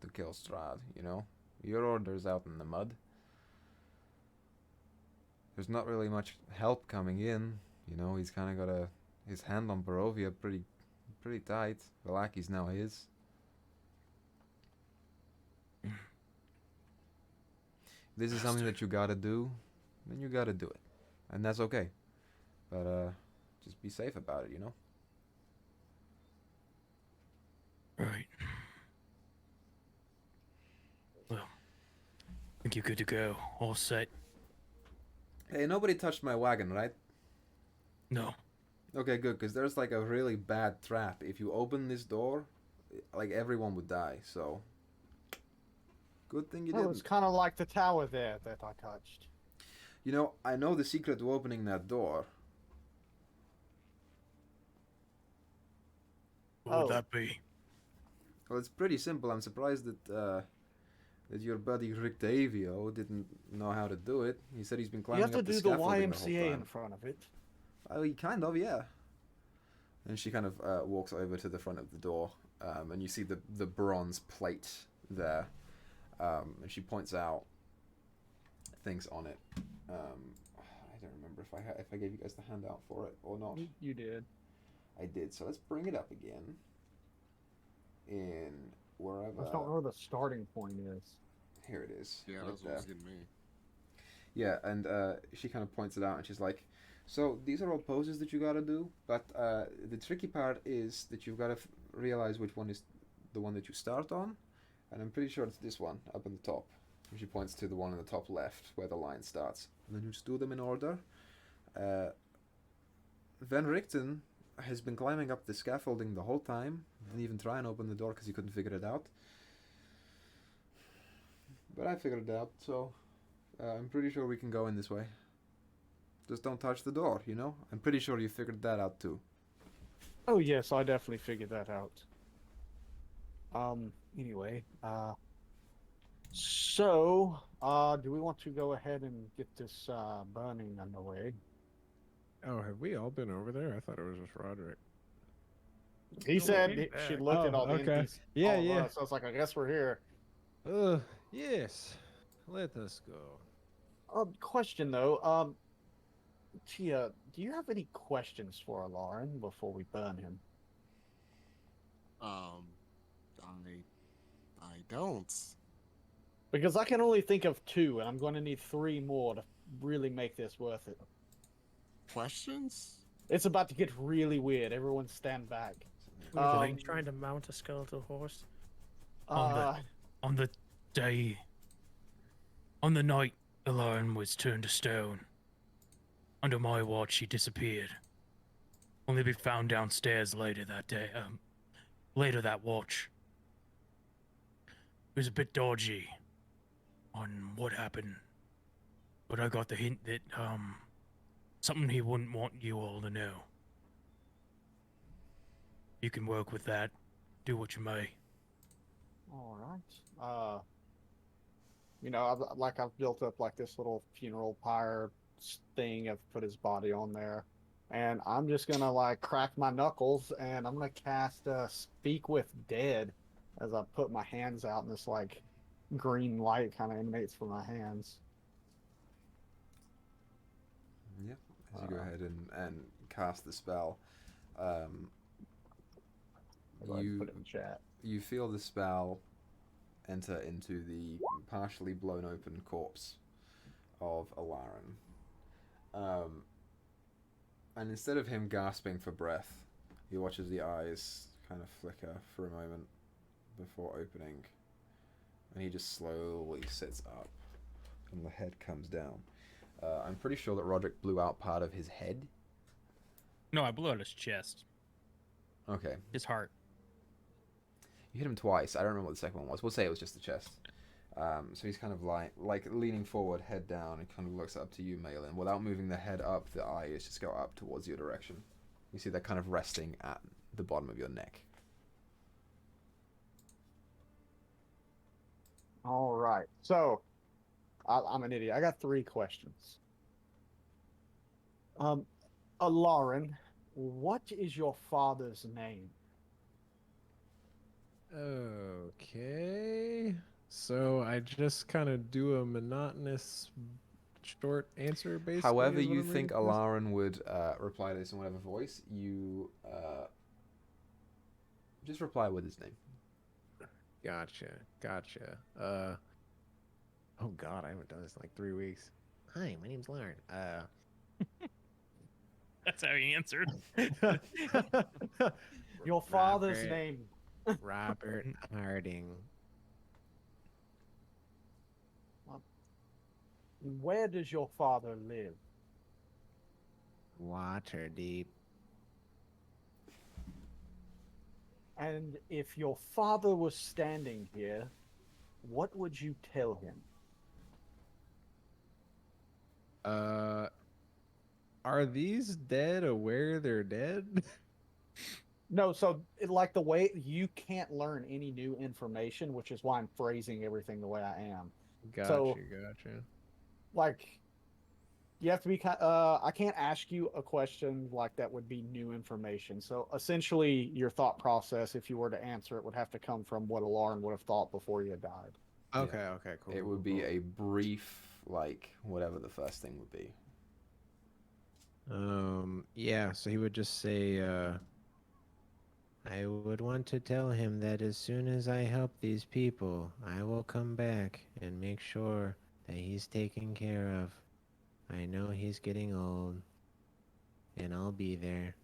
to kill Strahd, you know? Your order's out in the mud. There's not really much help coming in, you know? He's kind of got his hand on Barovia pretty tight. Valaki's now his. This is something that you gotta do, then you gotta do it. And that's okay. But just be safe about it, you know? Right. Well, I think you're good to go. All set. Hey, nobody touched my wagon, right? No. Okay, good, because there's like a really bad trap. If you open this door, like everyone would die, so... Good thing you It was didn't. kind of like the tower there that I touched. You know, I know the secret to opening that door. What would Oh. that be? Well, it's pretty simple. I'm surprised that your buddy Rick Davio didn't know how to do it. He said he's been You climbing have to up the do the scaffolding the whole YMCA in time. front of it. Oh, he kind of, yeah. And she kind of walks over to the front of the door, and you see the bronze plate there, and she points out things on it. I don't remember if I gave you guys the handout for it or not. You did. I did. So let's bring it up again. In wherever. I just don't know where the starting point is. Here it is. Yeah, right that's what there. was getting me. Yeah, and she kind of points it out, and she's like, "So these are all poses that you gotta do, but the tricky part is that you've got to realize which one is the one that you start on, And I'm pretty sure it's this one up on the top. She points to the one on the top left where the line starts. And then you just do them in order. Van Richten has been climbing up the scaffolding the whole time. Didn't even try and open the door because he couldn't figure it out. But I figured it out, so I'm pretty sure we can go in this way. Just don't touch the door, you know? I'm pretty sure you figured that out too. Oh yes, I definitely figured that out. Anyway, so, do we want to go ahead and get this burning underway? Oh, have we all been over there? I thought it was just Roderick. He No, said we she back. looked at Oh, all the okay. empties. Yeah, all of yeah. us, so I was like, I guess we're here. Yes. Let us go. Question though, Tia, do you have any questions for Lauren before we burn him? I don't. Because I can only think of two, and I'm going to need three more to really make this worth it. Questions? It's about to get really weird. Everyone stand back. Are they trying to mount a skeletal horse? On the day, on the night Lauren was turned to stone, under my watch she disappeared. Only be found downstairs later that day. Later that watch. It was a bit dodgy on what happened, but I got the hint that something he wouldn't want you all to know. You can work with that. Do what you may. All right. I've built up like this little funeral pyre thing. I've put his body on there, and I'm just gonna like crack my knuckles, and I'm gonna cast Speak with Dead as I put my hands out, and this like green light kind of emanates from my hands. Yeah, as you go ahead and cast the spell, Go ahead and put it in chat. you feel the spell enter into the partially blown open corpse of Alarin. And instead of him gasping for breath, he watches the eyes kind of flicker for a moment before opening, and he just slowly sits up, and the head comes down. I'm pretty sure that Roderick blew out part of his head. No, I blew out his chest, Okay. his heart. You hit him twice. I don't remember what the second one was. We'll say it was just the chest. So he's kind of like leaning forward, head down, and kind of looks up to you, Malin. Without moving the head up, the eyes just go up towards your direction. You see they're kind of resting at the bottom of your neck. All right. So, I'm an idiot. I got three questions. Lauren, what is your father's name? Okay. So I just kind of do a monotonous short answer, basically. However is what you I'm think reading this? Alarin would reply to this in whatever voice, you just reply with his name. Gotcha. Oh God, I haven't done this in like 3 weeks. Hi, my name's Lauren. That's how he answered. Your father's Robert- name. Robert Harding. Where does your father live? Waterdeep. And if your father was standing here, what would you tell him? Are these dead aware they're dead? No, so like the way you can't learn any new information, which is why I'm phrasing everything the way I am. Gotcha. Like, you have to be I can't ask you a question like that would be new information. So essentially, your thought process, if you were to answer it, would have to come from what Alarn would have thought before you had died. Okay, cool. It would be a brief, like, whatever the first thing would be. Yeah, so he would just say, I would want to tell him that as soon as I help these people, I will come back and make sure that he's taken care of. I know he's getting old, and I'll be there.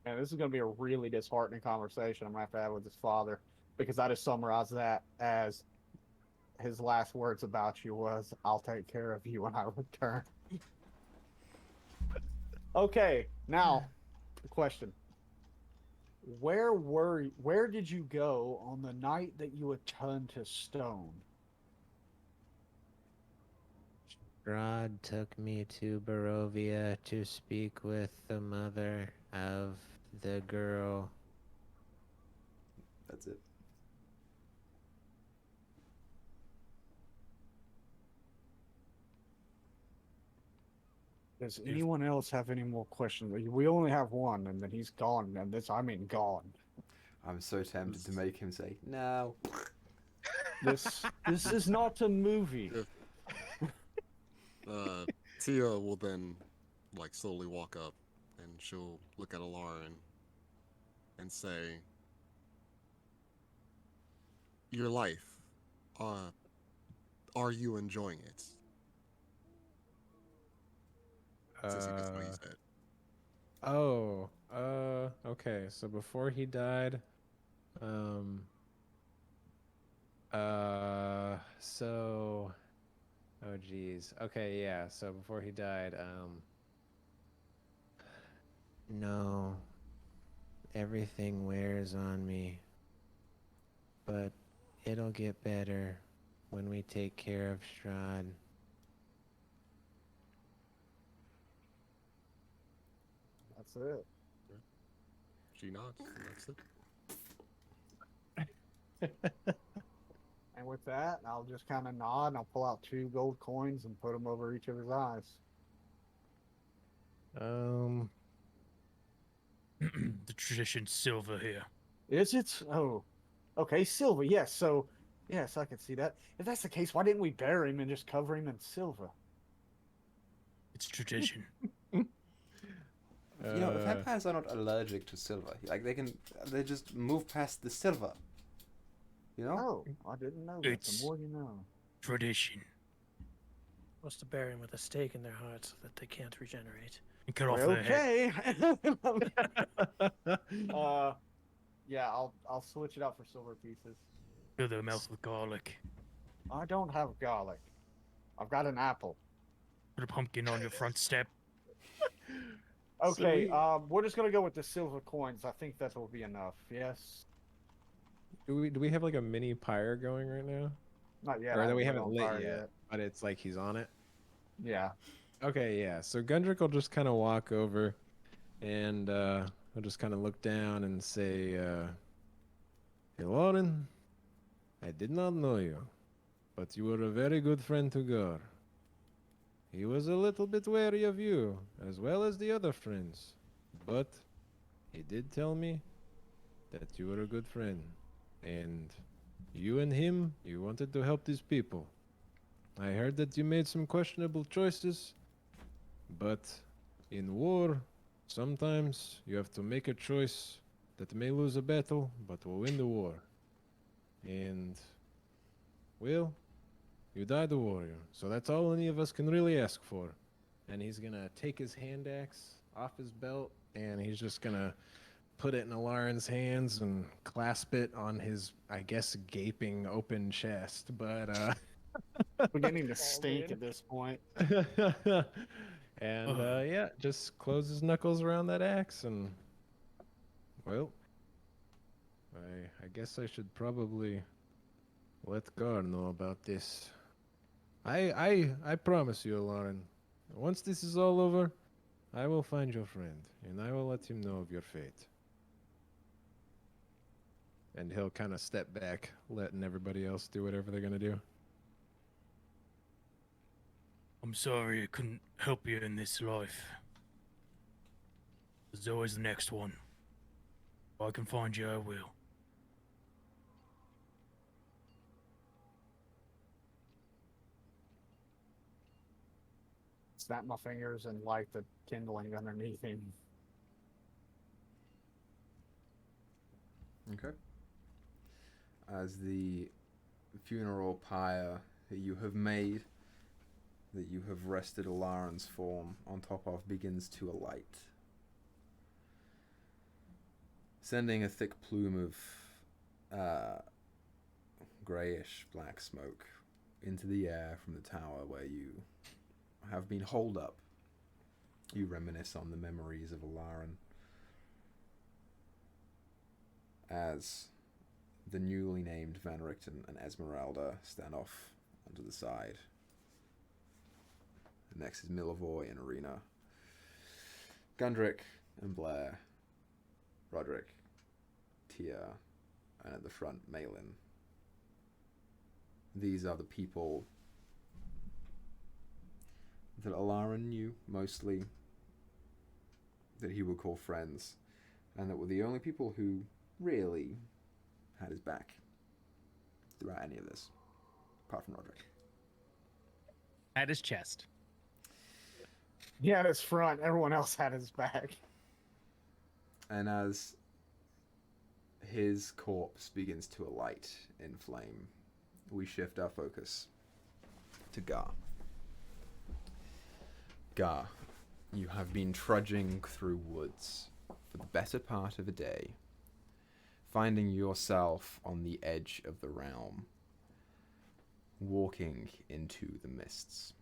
And this is going to be a really disheartening conversation I'm going to have with his father. because I just summarize that as his last words about you was, "I'll take care of you when I return." Okay, now the question: Where did you go on the night that you were turned to stone? Strahd took me to Barovia to speak with the mother of the girl. That's it. Does anyone else have any more questions? We only have one, and then he's gone. And I mean gone. I'm so tempted to make him say no. This is not a movie. Tia will then like slowly walk up and she'll look at Alarin and say, "Your life, are you enjoying it?" Since he doesn't know you said. Okay. So before he died, so, oh geez. Okay, yeah. So before he died, no, everything wears on me, but it'll get better when we take care of Strahd. That's it. She nods. And that's it. And with that, I'll just kind of nod and I'll pull out 2 gold coins and put them over each of his eyes. The tradition silver here. Is it? Oh, okay, silver. Yes. So, yes, I can see that. If that's the case, why didn't we bury him and just cover him in silver? It's tradition. You know, vampires are not allergic to silver. Like they just move past the silver. You know? Oh, I didn't know that. It's- The more you know. Tradition. Supposed to bury them with a stake in their heart so that they can't regenerate. And cut off their head. Okay. Yeah, I'll switch it out for silver pieces. Fill their mouth with garlic. I don't have garlic. I've got an apple. Put a pumpkin on your front step. Okay, we're just gonna go with the silver coins. I think that will be enough. Yes. Do we have like a mini pyre going right now? Not yet. Or I that we haven't haven't lit on lit fire yet, but it's like he's on it. Yeah. Okay, yeah. So Gundrick will just kind of walk over and he'll just kind of look down and say, "Hey, Lauren, I did not know you, but you were a very good friend to Gar. He was a little bit wary of you, as well as the other friends, but he did tell me that you were a good friend, and you and him, you wanted to help these people. I heard that you made some questionable choices, but in war, sometimes you have to make a choice that may lose a battle, but will win the war. And, well, you died a warrior, so that's all any of us can really ask for." And he's gonna take his hand axe off his belt, and he's just gonna put it in Alarin's hands and clasp it on his, I guess, gaping open chest. But Beginning to stink at this point. and yeah, just close his knuckles around that axe, and well, I guess I should probably let Gar know about this. I promise you, Lauren, once this is all over, I will find your friend, and I will let him know of your fate. And he'll kind of step back, letting everybody else do whatever they're gonna do. I'm sorry I couldn't help you in this life. There's always the next one. If I can find you, I will. Snap my fingers and light the kindling underneath him. Okay. As the funeral pyre that you have made, that you have rested Alaran's form on top of, begins to alight, sending a thick plume of greyish black smoke into the air from the tower where you have been holed up. You reminisce on the memories of Alaran as the newly named Van Richten and Ezmeralda stand off onto the side. And next is Milavoy and Arena. Gundrick and Blair. Roderick. Tia. And at the front, Malin. These are the people that Alaran knew mostly, that he would call friends, and that were the only people who really had his back throughout any of this, apart from Roderick. At his chest. Yeah, at his front. Everyone else had his back. And as his corpse begins to alight in flame, we shift our focus to Gar. Gar, you have been trudging through woods for the better part of a day, finding yourself on the edge of the realm, walking into the mists.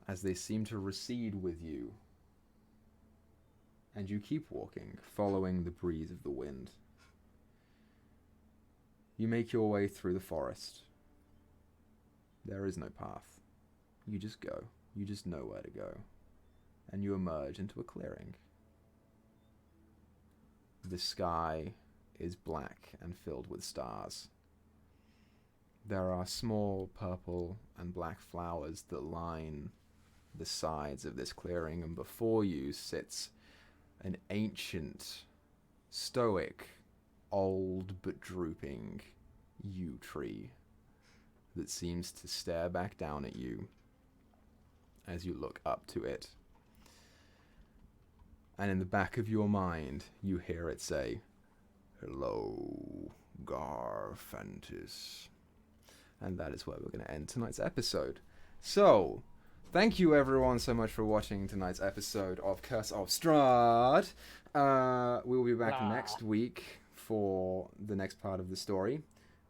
As they seem to recede with you, and you keep walking, following the breeze of the wind. You make your way through the forest. There is no path. You just go. You just know where to go. And you emerge into a clearing. The sky is black and filled with stars. There are small purple and black flowers that line the sides of this clearing, and before you sits an ancient, stoic, old but drooping yew tree that seems to stare back down at you as you look up to it. And in the back of your mind, you hear it say, "Hello, Garfantis." And that is where we're going to end tonight's episode. So, thank you everyone so much for watching tonight's episode of Curse of Strahd. We will be back next week for the next part of the story.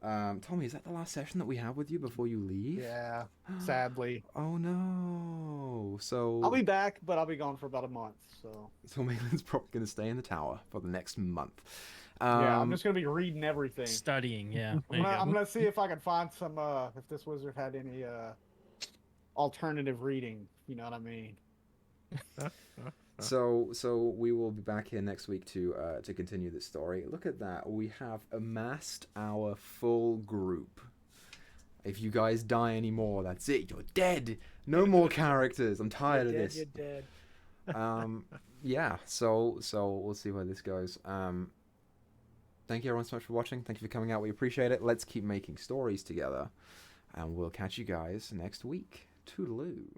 Tommy, is that the last session that we have with you before you leave? Yeah, sadly. Oh no. So I'll be back, but I'll be gone for about a month. So Malin's probably going to stay in the tower for the next month. yeah, I'm just gonna be reading everything. Studying, yeah. I'm gonna see if I can find some. If this wizard had any alternative reading. You know what I mean? So we will be back here next week to continue this story. Look at that. We have amassed our full group. If you guys die anymore, that's it. You're dead. No more characters. I'm tired of this. You're dead. Yeah, so we'll see where this goes. Thank you everyone so much for watching. Thank you for coming out. We appreciate it. Let's keep making stories together. And we'll catch you guys next week. Toodaloo.